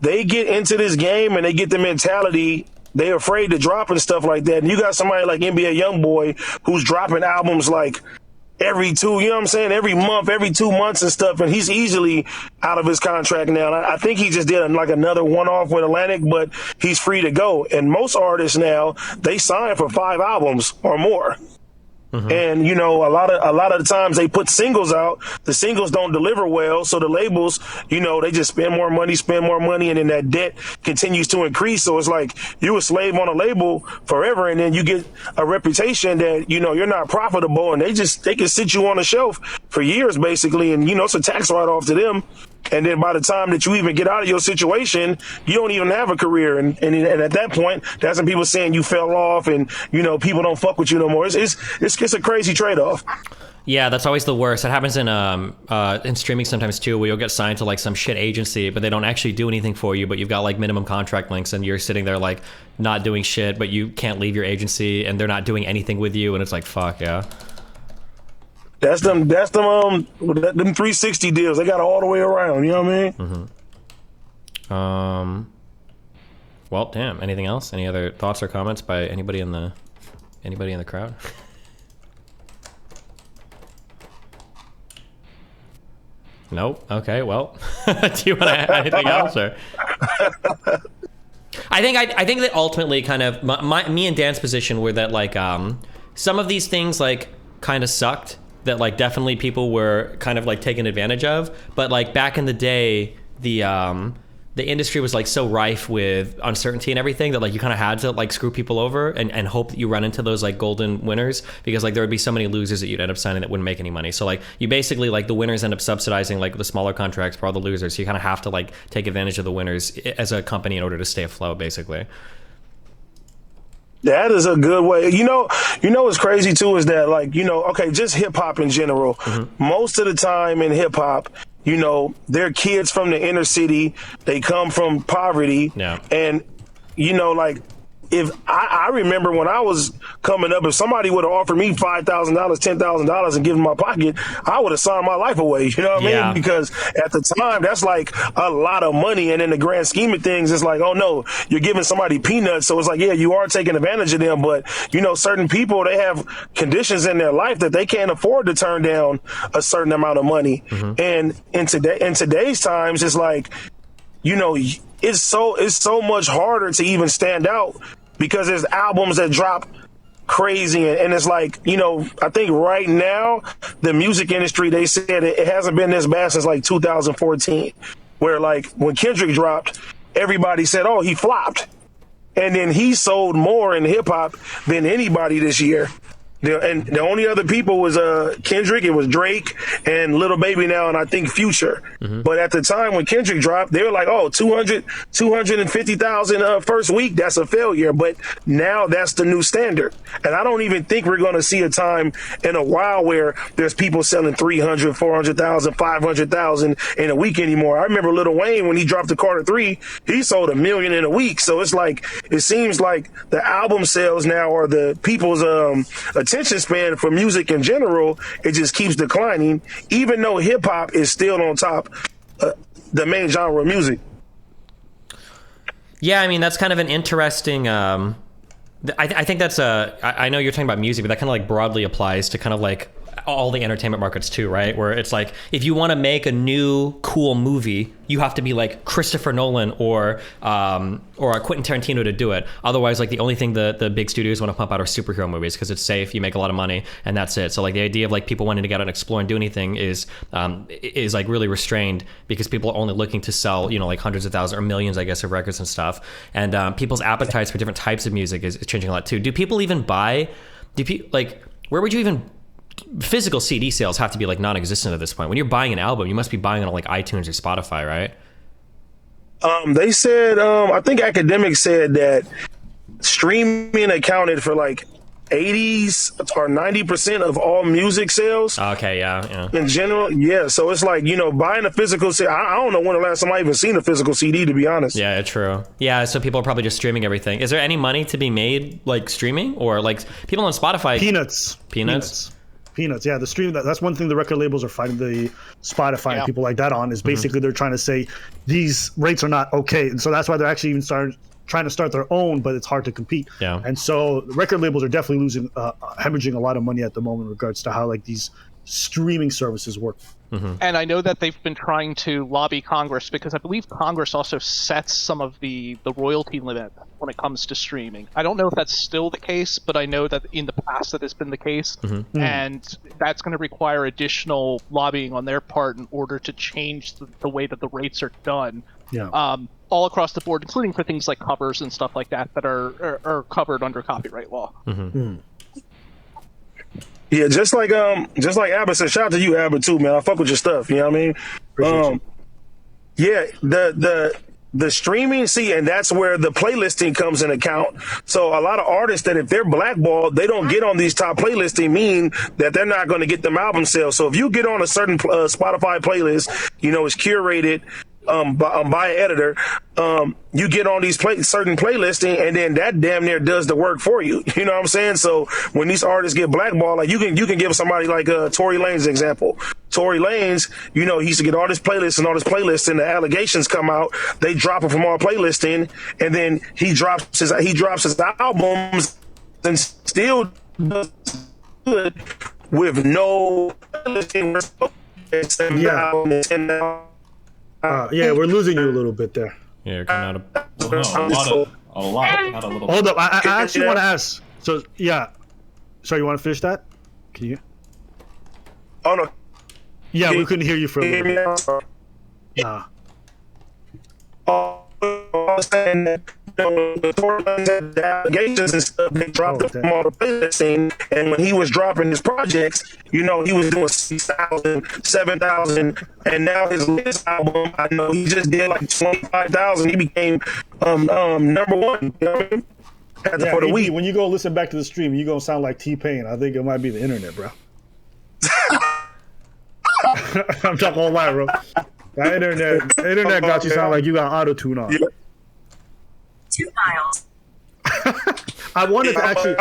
they get into this game and they get the mentality they're afraid to drop and stuff like that. And you got somebody like NBA YoungBoy who's dropping albums like every every month, every 2 months and stuff, and he's easily out of his contract now. And I think he just did like another one-off with Atlantic, but he's free to go. And most artists now, they sign for 5 albums or more. And you know, a lot of the times they put singles out, the singles don't deliver well, so the labels, you know, they just spend more money, and then that debt continues to increase. So it's like you a slave on a label forever, and then you get a reputation that, you know, you're not profitable, and they can sit you on the shelf for years basically, and you know, it's a tax write-off to them. And then by the time that you even get out of your situation, you don't even have a career. And at that point, that's when people saying you fell off and, you know, people don't fuck with you no more. It's a crazy trade-off.
Yeah, that's always the worst. It happens in streaming sometimes too, where you'll get signed to like some shit agency, but they don't actually do anything for you, but you've got like minimum contract links and you're sitting there like not doing shit, but you can't leave your agency and they're not doing anything with you. And it's like, fuck, yeah.
That's them 360 deals. They got it all the way around. You know what I mean?
Well, damn. Anything else? Any other thoughts or comments by anybody in the crowd? Nope. Okay. Well, do you want to add anything else? Or? I think that ultimately, kind of me and Dan's position were that like some of these things like kind of sucked. That like definitely people were kind of like taken advantage of, but like back in the day, the industry was like so rife with uncertainty and everything that like you kind of had to like screw people over and hope that you run into those like golden winners, because like there would be so many losers that you'd end up signing that wouldn't make any money. So like you basically like the winners end up subsidizing like the smaller contracts for all the losers. So you kind of have to like take advantage of the winners as a company in order to stay afloat, basically.
That is a good way. You know what's crazy too is that like, you know, okay, just hip hop in general. Most of the time in hip hop, you know, they're kids from the inner city. They come from poverty. Yeah. And, you know, like if I remember when I was coming up, if somebody would have offered me $5,000, $10,000 and given my pocket, I would have signed my life away. You know what I mean? Because at the time, that's like a lot of money. And in the grand scheme of things, it's like, oh no, you're giving somebody peanuts. So it's like, yeah, you are taking advantage of them. But, you know, certain people, they have conditions in their life that they can't afford to turn down a certain amount of money. And in today's times, it's like, you know, it's so much harder to even stand out, because there's albums that drop crazy. And it's like, you know, I think right now, the music industry, they said it hasn't been this bad since like 2014, where like when Kendrick dropped, everybody said, oh, he flopped. And then he sold more in hip hop than anybody this year. And the only other people was Kendrick, it was Drake and Little Baby now, and I think Future. But at the time when Kendrick dropped, they were like, oh, 250,000 first week, that's a failure. But now that's the new standard. And I don't even think we're going to see a time in a while where there's people selling 300, 400,000, 500,000 in a week anymore. I remember Lil Wayne, when he dropped the Carter 3, he sold 1 million in a week. So it's like, it seems like the album sales now, or the people's attention span for music in general, it just keeps declining, even though hip hop is still on top, the main genre of music.
Yeah, I mean, that's kind of an interesting. I think that's I know you're talking about music, but that kind of like broadly applies to kind of like all the entertainment markets too, right? Where it's like, if you want to make a new cool movie, you have to be like Christopher Nolan or a Quentin Tarantino to do it. Otherwise, like the only thing the big studios want to pump out are superhero movies because it's safe, you make a lot of money, and that's it. So like the idea of like people wanting to get out and explore and do anything is like really restrained because people are only looking to sell, you know, like hundreds of thousands or millions, I guess, of records and stuff. And people's appetites for different types of music is changing a lot too. Do people even buy? Where would you even? Physical CD sales have to be like non-existent at this point. When you're buying an album, you must be buying it on like iTunes or Spotify, right?
They said, I think academics said that streaming accounted for like 80s or 90% of all music sales.
Okay, yeah.
In general, yeah. So it's like, you know, buying a physical CD. I don't know when the last time I even seen a physical CD, to be honest.
Yeah, true. Yeah, so people are probably just streaming everything. Is there any money to be made like streaming, or like people on Spotify?
Peanuts. Yeah, the stream, that's one thing the record labels are fighting the Spotify and people like that on, is basically they're trying to say these rates are not okay. And so that's why they're actually even trying to start their own, but it's hard to compete.
Yeah.
And so the record labels are definitely losing, hemorrhaging a lot of money at the moment in regards to how like these streaming services work.
And I know that they've been trying to lobby Congress, because I believe Congress also sets some of the royalty limit when it comes to streaming. I don't know if that's still the case, but I know that in the past that has been the case. And that's going to require additional lobbying on their part in order to change the way that the rates are done.
Yeah.
All across the board, including for things like covers and stuff like that are covered under copyright law.
Yeah, just like Abbott said, shout out to you, Abbott, too, man. I fuck with your stuff, you know what I mean? Yeah, the streaming, see, and that's where the playlisting comes in account. So a lot of artists that if they're blackballed, they don't get on these top playlisting, mean that they're not going to get them album sales. So if you get on a certain Spotify playlist, you know, it's curated by an editor, you get on these certain playlisting, and then that damn near does the work for you. You know what I'm saying? So when these artists get blackballed, like you can give somebody like Tory Lanez example. Tory Lanez, you know, he used to get all this playlists and the allegations come out, they drop him from all playlisting, and then he drops his albums and still does good with no playlisting.
Yeah, we're losing you a little bit there.
Yeah, you're coming out of
a lot, not a little.
Hold up, I actually want to ask. So yeah, sorry, you want to finish that? Can you?
Oh no.
Yeah, we couldn't hear you for a little bit. Nah.
Saying that, you know, the allegations and stuff, they dropped from all the playlisting, and when he was dropping his projects, you know, he was doing 6,000, 7,000, and now his latest album, I know he just did like 25,000. He became number one. You know what I mean? For the week.
When you go listen back to the stream, you're gonna sound like T-Pain. I think it might be the internet, bro. I'm talking all lie, bro. The internet got you sound like you got auto-tune on.
Yeah.
2 miles.
I wanted to actually.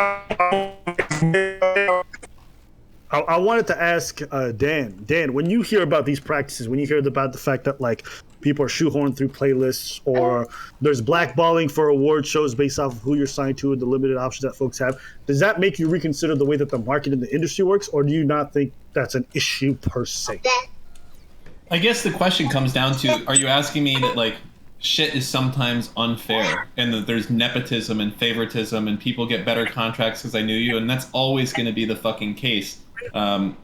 I wanted to ask Dan. Dan, when you hear about these practices, when you hear about the fact that like people are shoehorned through playlists, or there's blackballing for award shows based off of who you're signed to and the limited options that folks have, does that make you reconsider the way that the market and the industry works, or do you not think that's an issue per se?
I guess the question comes down to, are you asking me that like shit is sometimes unfair and that there's nepotism and favoritism and people get better contracts because I knew you, and that's always going to be the fucking case. For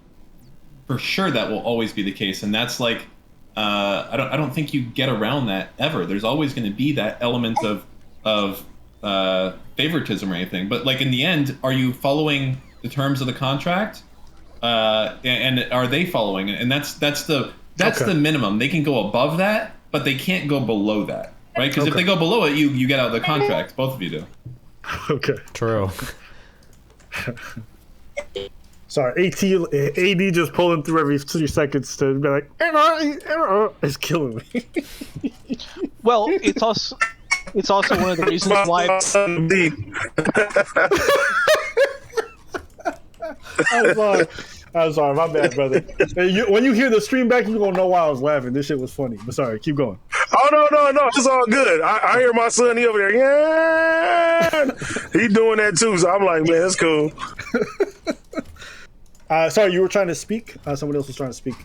sure that will always be the case, and that's like I don't think you get around that ever. There's always going to be that element of favoritism or anything. But like in the end, are you following the terms of the contract, and are they following it? And that's the minimum. They can go above that, but they can't go below that, right? Because if they go below it, you get out of the contract. Both of you do.
Okay.
True.
Sorry, AD just pulling through every 2 seconds to be like, error, it's killing me.
Well, it's also one of the reasons why. I'm sorry, my bad, brother. When you hear the stream back, you're gonna know why I was laughing. This shit was funny. But sorry, keep going.
Oh no, it's all good. I hear my son, he over there, yeah, he doing that too. So I'm like, man, that's cool.
Sorry, you were trying to speak? Someone else was trying to speak.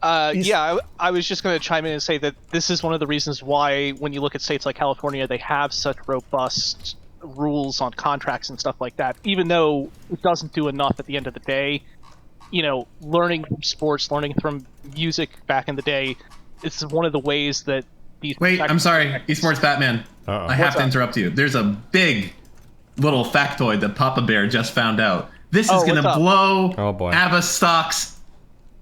Yeah, I was just going to chime in and say that this is one of the reasons why, when you look at states like California, they have such robust rules on contracts and stuff like that. Even though it doesn't do enough at the end of the day, you know, learning from sports, learning from music back in the day, it's one of the ways that these.
Wait, I'm sorry, esports Batman.
Uh-oh.
I have to interrupt you. There's a big little factoid that Papa Bear just found out. This is going to blow ABBA stocks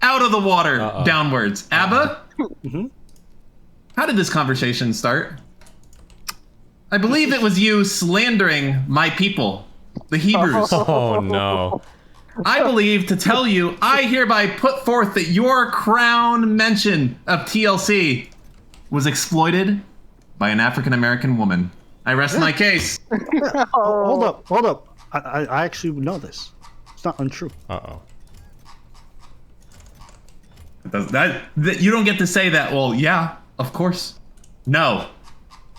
out of the water downwards. ABBA? How did this conversation start? I believe it was you slandering my people, the Hebrews.
Oh, no.
I believe to tell you, I hereby put forth that your crown mention of TLC was exploited by an African-American woman. I rest my case.
Hold up. I actually know this. It's not untrue.
Uh-oh.
That you don't get to say that. Well, yeah, of course. No,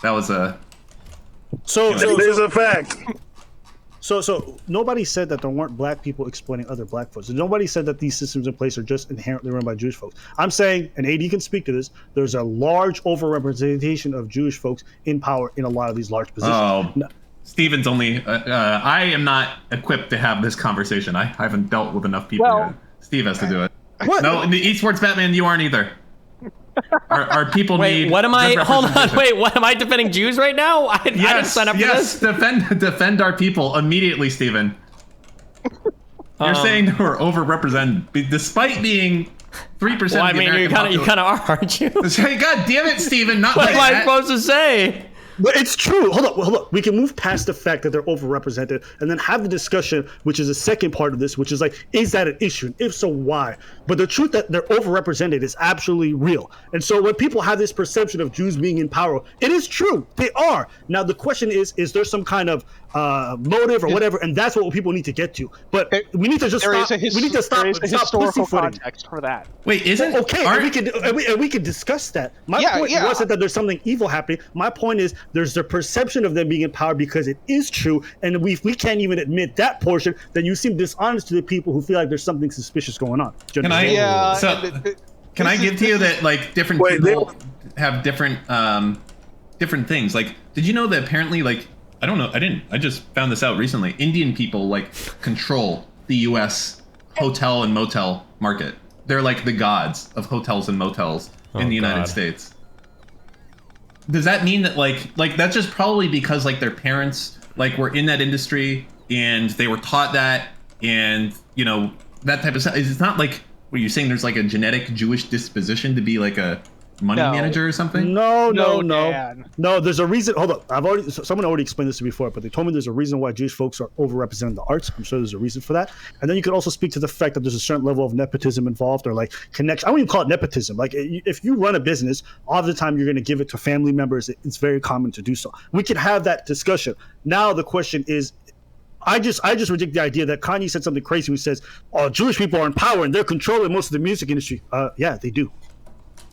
that was a.
It is a fact.
So nobody said that there weren't black people exploiting other black folks. Nobody said that these systems in place are just inherently run by Jewish folks. I'm saying, and AD can speak to this, there's a large overrepresentation of Jewish folks in power in a lot of these large positions.
Oh, no. Steven's only. I am not equipped to have this conversation. I haven't dealt with enough people yet. Steve has to do it.
What?
No, in the esports Batman, you aren't either. Our people need.
What am I? Hold on. Wait. What am I defending Jews right now? I didn't sign up for this.
Defend our people immediately, Steven. You're saying that we're overrepresented despite being 3%.
Well, I mean, you kind of are, aren't you?
God damn it, Steven! Not
what
like
am I
that.
supposed to say?
But it's true. Hold up. We can move past the fact that they're overrepresented and then have the discussion, which is the second part of this, which is like, is that an issue? And if so, why? But the truth that they're overrepresented is absolutely real. And so when people have this perception of Jews being in power, it is true. They are. Now, the question is there some kind of motive or whatever? And that's what people need to get to. But we need to just stop. We need to stop.
There is a historical context for that.
Wait, isn't
okay? And we can discuss that. My point wasn't that there's something evil happening. My point is there's the perception of them being in power because it is true, and we can't even admit that portion. Then you seem dishonest to the people who feel like there's something suspicious going on.
Can I give to you that like different people have different things? Like, did you know that apparently, like, I don't know, I just found this out recently. Indian people like control the U.S. hotel and motel market. They're like the gods of hotels and motels in the United States. Does that mean that like that's just probably because like their parents like were in that industry and they were taught that, and you know, that type of stuff? It's not like, were you saying there's like a genetic Jewish disposition to be like a money manager or something?
No. There's a reason. Hold up. Someone already explained this to me before, but they told me there's a reason why Jewish folks are overrepresented in the arts. I'm sure there's a reason for that. And then you could also speak to the fact that there's a certain level of nepotism involved, or like connection. I wouldn't even call it nepotism. Like, if you run a business, all the time you're going to give it to family members. It's very common to do so. We could have that discussion. Now the question is, I just reject the idea that Kanye said something crazy when he says, "Oh, Jewish people are in power and they're controlling most of the music industry." Yeah, they do.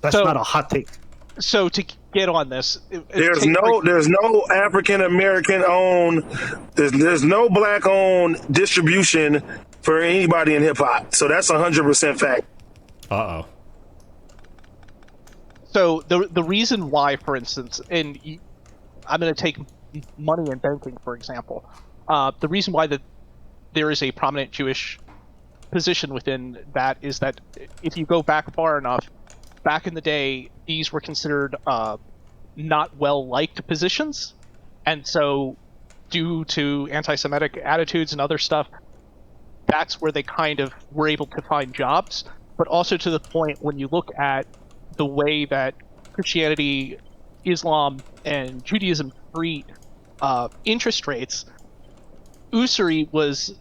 That's not a hot take.
So to get on this,
there's no African American owned, there's no black owned distribution for anybody in hip hop. So that's 100% fact.
Uh-oh.
So the reason why, for instance, and I'm going to take money and banking for example. The reason why that there is a prominent Jewish position within that is that if you go back far enough, back in the day, these were considered not well-liked positions. And so due to anti-Semitic attitudes and other stuff, that's where they kind of were able to find jobs, but also to the point when you look at the way that Christianity, Islam, and Judaism treat interest rates, usury was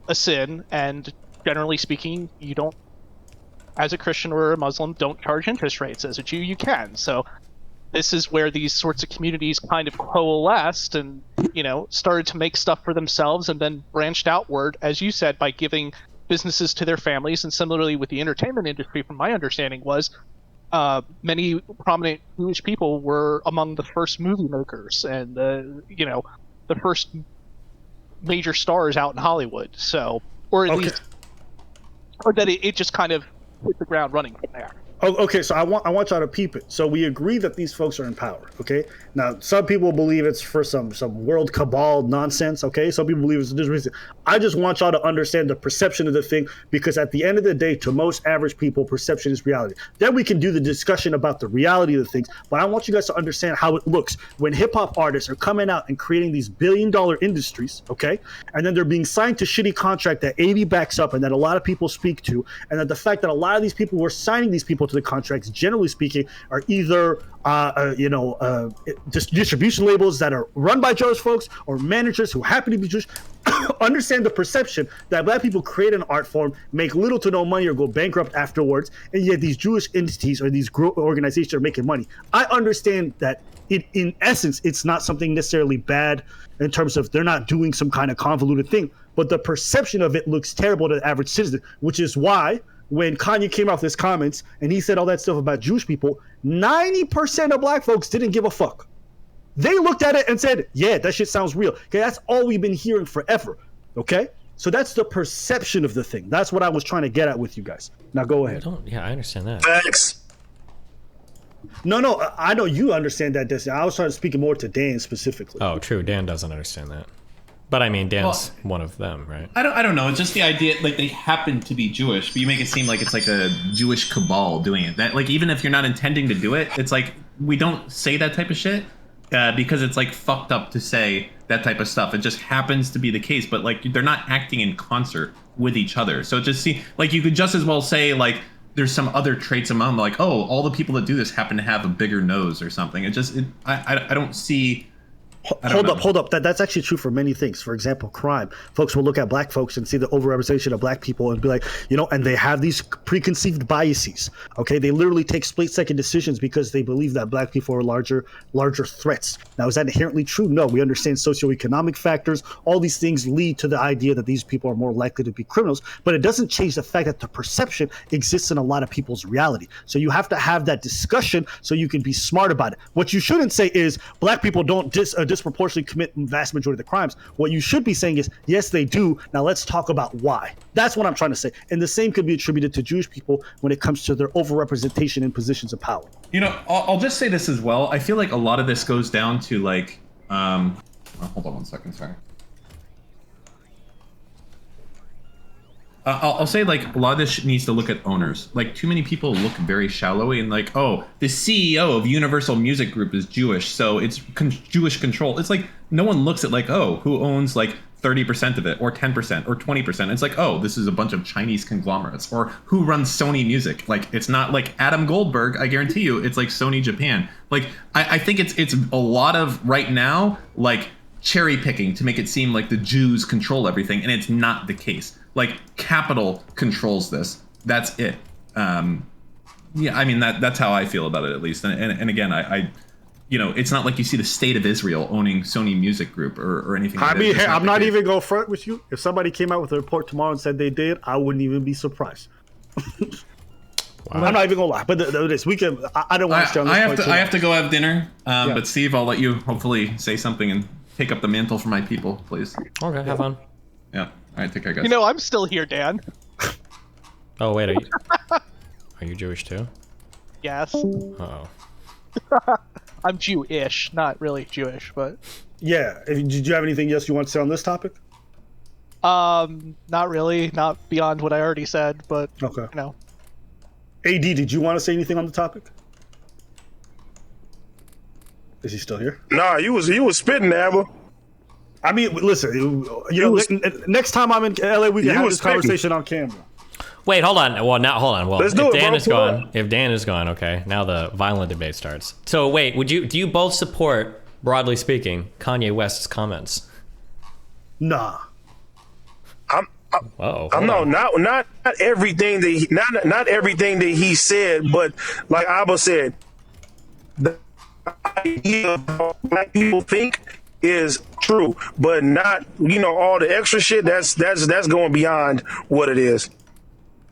a sin, and generally speaking, you don't, as a Christian or a Muslim, don't charge interest rates. As a Jew, you can. So this is where these sorts of communities kind of coalesced and, started to make stuff for themselves and then branched outward, as you said, by giving businesses to their families. And similarly with the entertainment industry, from my understanding, was many prominent Jewish people were among the first movie makers and the first major stars out in Hollywood. So, or at least, or that it just kind of hit the ground running from there.
Oh, okay, so I want y'all to peep it. So we agree that these folks are in power, okay? Now, some people believe it's for some world cabal nonsense, okay? Some people believe it's this reason. I just want y'all to understand the perception of the thing, because at the end of the day, to most average people, perception is reality. Then we can do the discussion about the reality of the things, but I want you guys to understand how it looks when hip-hop artists are coming out and creating these billion-dollar industries, okay? And then they're being signed to shitty contract that 80 backs up and that a lot of people speak to, and that the fact that a lot of these people who are signing these people to the contracts, generally speaking, are either distribution labels that are run by Jewish folks or managers who happen to be Jewish. Understand the perception that black people create an art form, make little to no money, or go bankrupt afterwards, and yet these Jewish entities or these organizations are making money. I understand that in essence, it's not something necessarily bad in terms of they're not doing some kind of convoluted thing, but the perception of it looks terrible to the average citizen, which is why when Kanye came out with his comments and he said all that stuff about Jewish people, 90% of black folks didn't give a fuck. They looked at it and said, yeah, that shit sounds real. Okay, that's all we've been hearing forever. Okay? So that's the perception of the thing. That's what I was trying to get at with you guys. Now go ahead.
I understand that.
Thanks.
No, I know you understand that, Destiny. I was trying to speak more to Dan specifically.
Oh, true. Dan doesn't understand that. But I mean, Dan's one of them, right?
I don't know. It's just the idea, like, they happen to be Jewish, but you make it seem like it's like a Jewish cabal doing it. That, like, even if you're not intending to do it, it's like we don't say that type of shit because it's like fucked up to say that type of stuff. It just happens to be the case, but like they're not acting in concert with each other. So it just seems like you could just as well say like there's some other traits among them, like, oh, all the people that do this happen to have a bigger nose or something. I don't see.
Hold up. That's actually true for many things. For example, crime. Folks will look at black folks and see the overrepresentation of black people and be like, and they have these preconceived biases. Okay, they literally take split-second decisions because they believe that black people are larger threats. Now, is that inherently true? No. We understand socioeconomic factors. All these things lead to the idea that these people are more likely to be criminals, but it doesn't change the fact that the perception exists in a lot of people's reality. So you have to have that discussion so you can be smart about it. What you shouldn't say is black people don't disproportionately commit vast majority of the crimes. What you should be saying is, yes, they do. Now let's talk about why. That's what I'm trying to say. And the same could be attributed to Jewish people when it comes to their overrepresentation in positions of power.
I'll just say this as well. I feel like a lot of this goes down to like, hold on one second, sorry. I'll say like a lot of this needs to look at owners. Like too many people look very shallowly and like, oh, the CEO of Universal Music Group is Jewish, so it's Jewish control. It's like no one looks at like, oh, who owns like 30% of it or 10% or 20%. It's like, oh, this is a bunch of Chinese conglomerates, or who runs Sony Music. Like it's not like Adam Goldberg. I guarantee you, it's like Sony Japan. Like I think it's a lot of right now like cherry picking to make it seem like the Jews control everything, and it's not the case. Like capital controls this. That's it. Yeah, I mean that's how I feel about it, at least. And again, I it's not like you see the state of Israel owning Sony Music Group or anything.
I mean, I'm not even going to front with you. If somebody came out with a report tomorrow and said they did, I wouldn't even be surprised. Wow. I'm not even gonna lie, but this we can. I don't want to.
I have to go have dinner. But Steve, I'll let you hopefully say something and take up the mantle for my people, please.
Okay, have fun.
Yeah. All right, take care, guys.
I'm still here, Dan.
Oh wait, are you Jewish too?
Yes.
Uh-oh.
I'm Jewish, not really Jewish, but.
Yeah. Did you have anything else you want to say on this topic?
Not really. Not beyond what I already said, but.
Okay.
AD,
did you want to say anything on the topic? Is he still here?
Nah, you was spitting, Amber.
I mean, listen, next time I'm in LA, we can have this conversation on camera.
Wait, hold on. Well, now hold on. Well,
Let's do
if
it,
Dan
bro.
is gone, okay. Now the violent debate starts. So wait, do you both support, broadly speaking, Kanye West's comments?
Nah.
I'm
on.
not everything that not everything that he said, but like Abba said, the idea of how black people think is true, but not all the extra shit. That's going beyond what it is.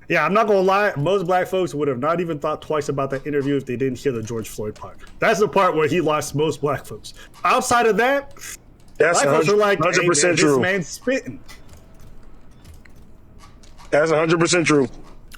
Yeah, I'm not gonna lie. Most black folks would have not even thought twice about that interview if they didn't hear the George Floyd part. That's the part where he lost most black folks. Outside of that,
That's
black folks are like,
100%
hey, man,
true.
this man's spitting.
That's 100% true.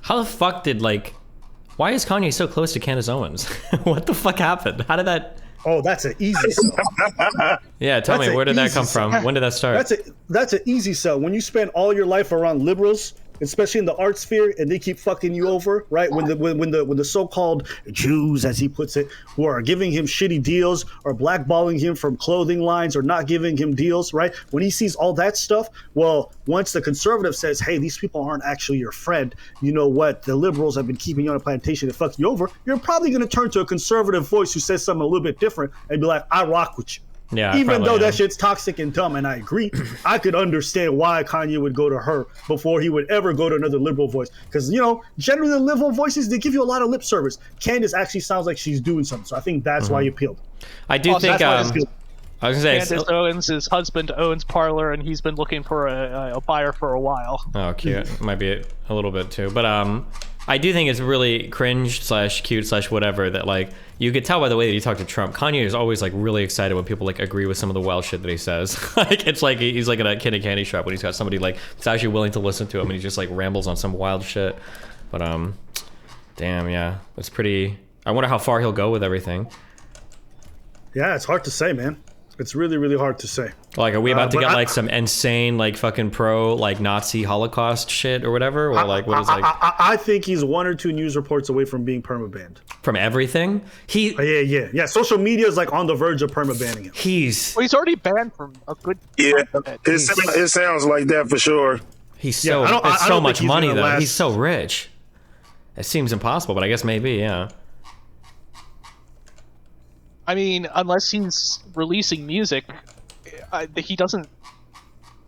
How the fuck did why is Kanye so close to Candace Owens? What the fuck happened? How did that?
Oh, that's an easy sell.
Yeah, tell me, where did that come from? When did that start?
That's an easy sell. When you spend all your life around liberals, especially in the art sphere, and they keep fucking you over, right? When the so-called Jews, as he puts it, who are giving him shitty deals or blackballing him from clothing lines or not giving him deals, right? When he sees all that stuff, well, once the conservative says, hey, these people aren't actually your friend, you know what? The liberals have been keeping you on a plantation to fuck you over. You're probably going to turn to a conservative voice who says something a little bit different and be like, I rock with you.
Yeah,
even though that
am.
shit's toxic and dumb, and I agree, I could understand why Kanye would go to her before he would ever go to another liberal voice. Because, generally the liberal voices, they give you a lot of lip service. Candace actually sounds like she's doing something, so I think that's why he appealed.
I do think, I was going to say...
Candace Owens' husband owns Parlor, and he's been looking for a buyer for a while.
Oh, cute. Might be a little bit too. But I do think it's really cringe / cute / whatever that you could tell by the way that he talked to Trump. Kanye is always really excited when people agree with some of the wild shit that he says. It's like he's like in a kid candy shop when he's got somebody that's actually willing to listen to him, and he just rambles on some wild shit. But damn, yeah, that's pretty. I wonder how far he'll go with everything.
Yeah, it's hard to say, man. It's really, really hard to say.
Are we about to get some insane fucking pro Nazi Holocaust shit or whatever? Or what is
I think he's 1 or 2 news reports away from being permabanned.
From everything?
Yeah. Social media is on the verge of permabanning him.
He's already banned from a good.
Yeah, it sounds like that for sure.
He's so it's so much money though. He's so rich. It seems impossible, but I guess maybe, yeah.
I mean, unless he's releasing music, he doesn't.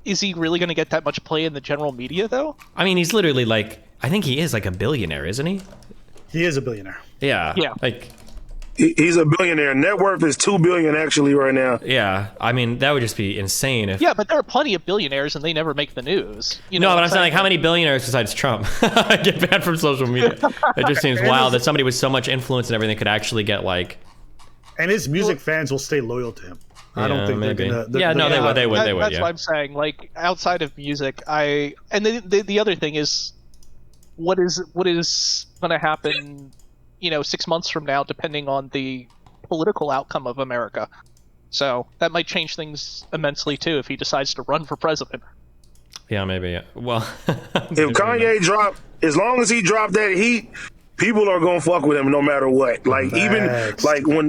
Is he really going to get that much play in the general media, though?
I mean, he's literally I think he is a billionaire, isn't he?
He is a billionaire.
Yeah.
Yeah.
He's a billionaire. Net worth is $2 billion actually right now.
Yeah. I mean, that would just be insane if.
Yeah, but there are plenty of billionaires, and they never make the news.
No, but I'm saying how many billionaires besides Trump get banned from social media? It just seems wild that somebody with so much influence and everything could actually get
And his music fans will stay loyal to him. I don't think
maybe.
they're gonna.
They would.
That's
Yeah.
what I'm saying. Outside of music, and the other thing is, what is going to happen? 6 months from now, depending on the political outcome of America. So that might change things immensely too if he decides to run for president.
Yeah, maybe. Yeah. Well,
if Kanye dropped, as long as he dropped that heat, people are gonna fuck with him no matter what. Even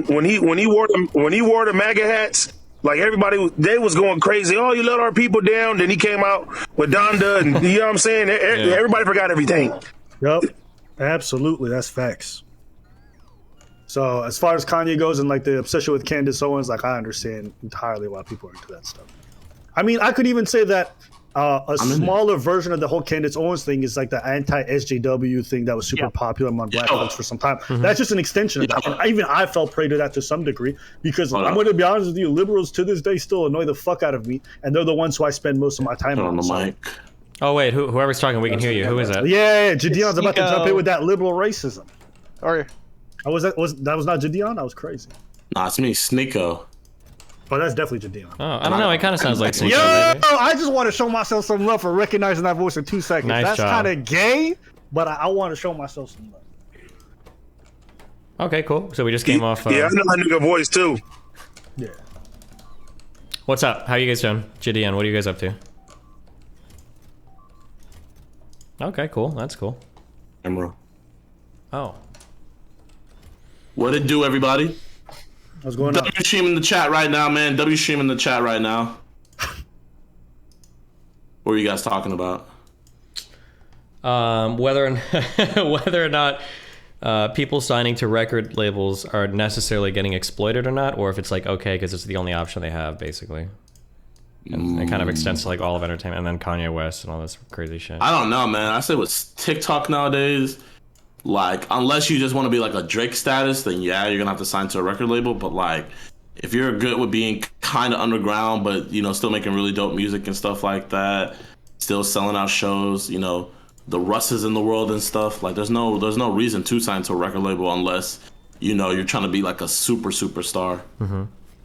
when he wore the MAGA hats, everybody they was going crazy. Oh, you let our people down. Then he came out with Donda, and you know what I'm saying. Everybody forgot everything.
Yep, absolutely, that's facts. So as far as Kanye goes and the obsession with Candace Owens, I understand entirely why people are into that stuff. I mean, I could even say that a smaller version of the whole Candace Owens thing is the anti-SJW thing that was super popular among black folks for some time. Mm-hmm. That's just an extension of that. And even I fell prey to that to some degree because I'm going to be honest with you, liberals to this day still annoy the fuck out of me, and they're the ones who I spend most of my time
on the mic.
Oh wait, whoever's talking, we can hear you. Who is that?
Yeah, JiDion's about to jump in with that liberal racism.
Or
that was not JiDion? That was crazy.
Nah, it's me, Sneeko.
Oh, that's definitely JiDion.
Oh, I don't know. It kind of sounds like Sneeko.
Yo, I just want to show myself some love for recognizing that voice in 2 seconds.
Nice
that's
job.
Kind of gay, but I want to show myself some love.
Okay, cool. So we just came off.
Yeah, I know that nigga voice too.
Yeah.
What's up? How you guys doing? JiDion, what are you guys up to? Okay, cool. That's cool.
Emerald.
Oh.
What it do, everybody?
What's going on?
W stream in the chat right now, man. W stream in the chat right now. What were you guys talking about?
Whether or not people signing to record labels are necessarily getting exploited or not, or if it's like okay because it's the only option they have, basically. And it kind of extends to like all of entertainment, and then Kanye West and all this crazy shit.
I don't know, man. I say with TikTok nowadays, like unless you just want to be like a Drake status, then yeah, you're gonna have to sign to a record label. But like, if you're good with being kind of underground, but you know, still making really dope music and stuff like that, still selling out shows, you know, the Russes in the world and stuff. Like, there's no reason to sign to a record label unless you know you're trying to be like a superstar.
Mm-hmm.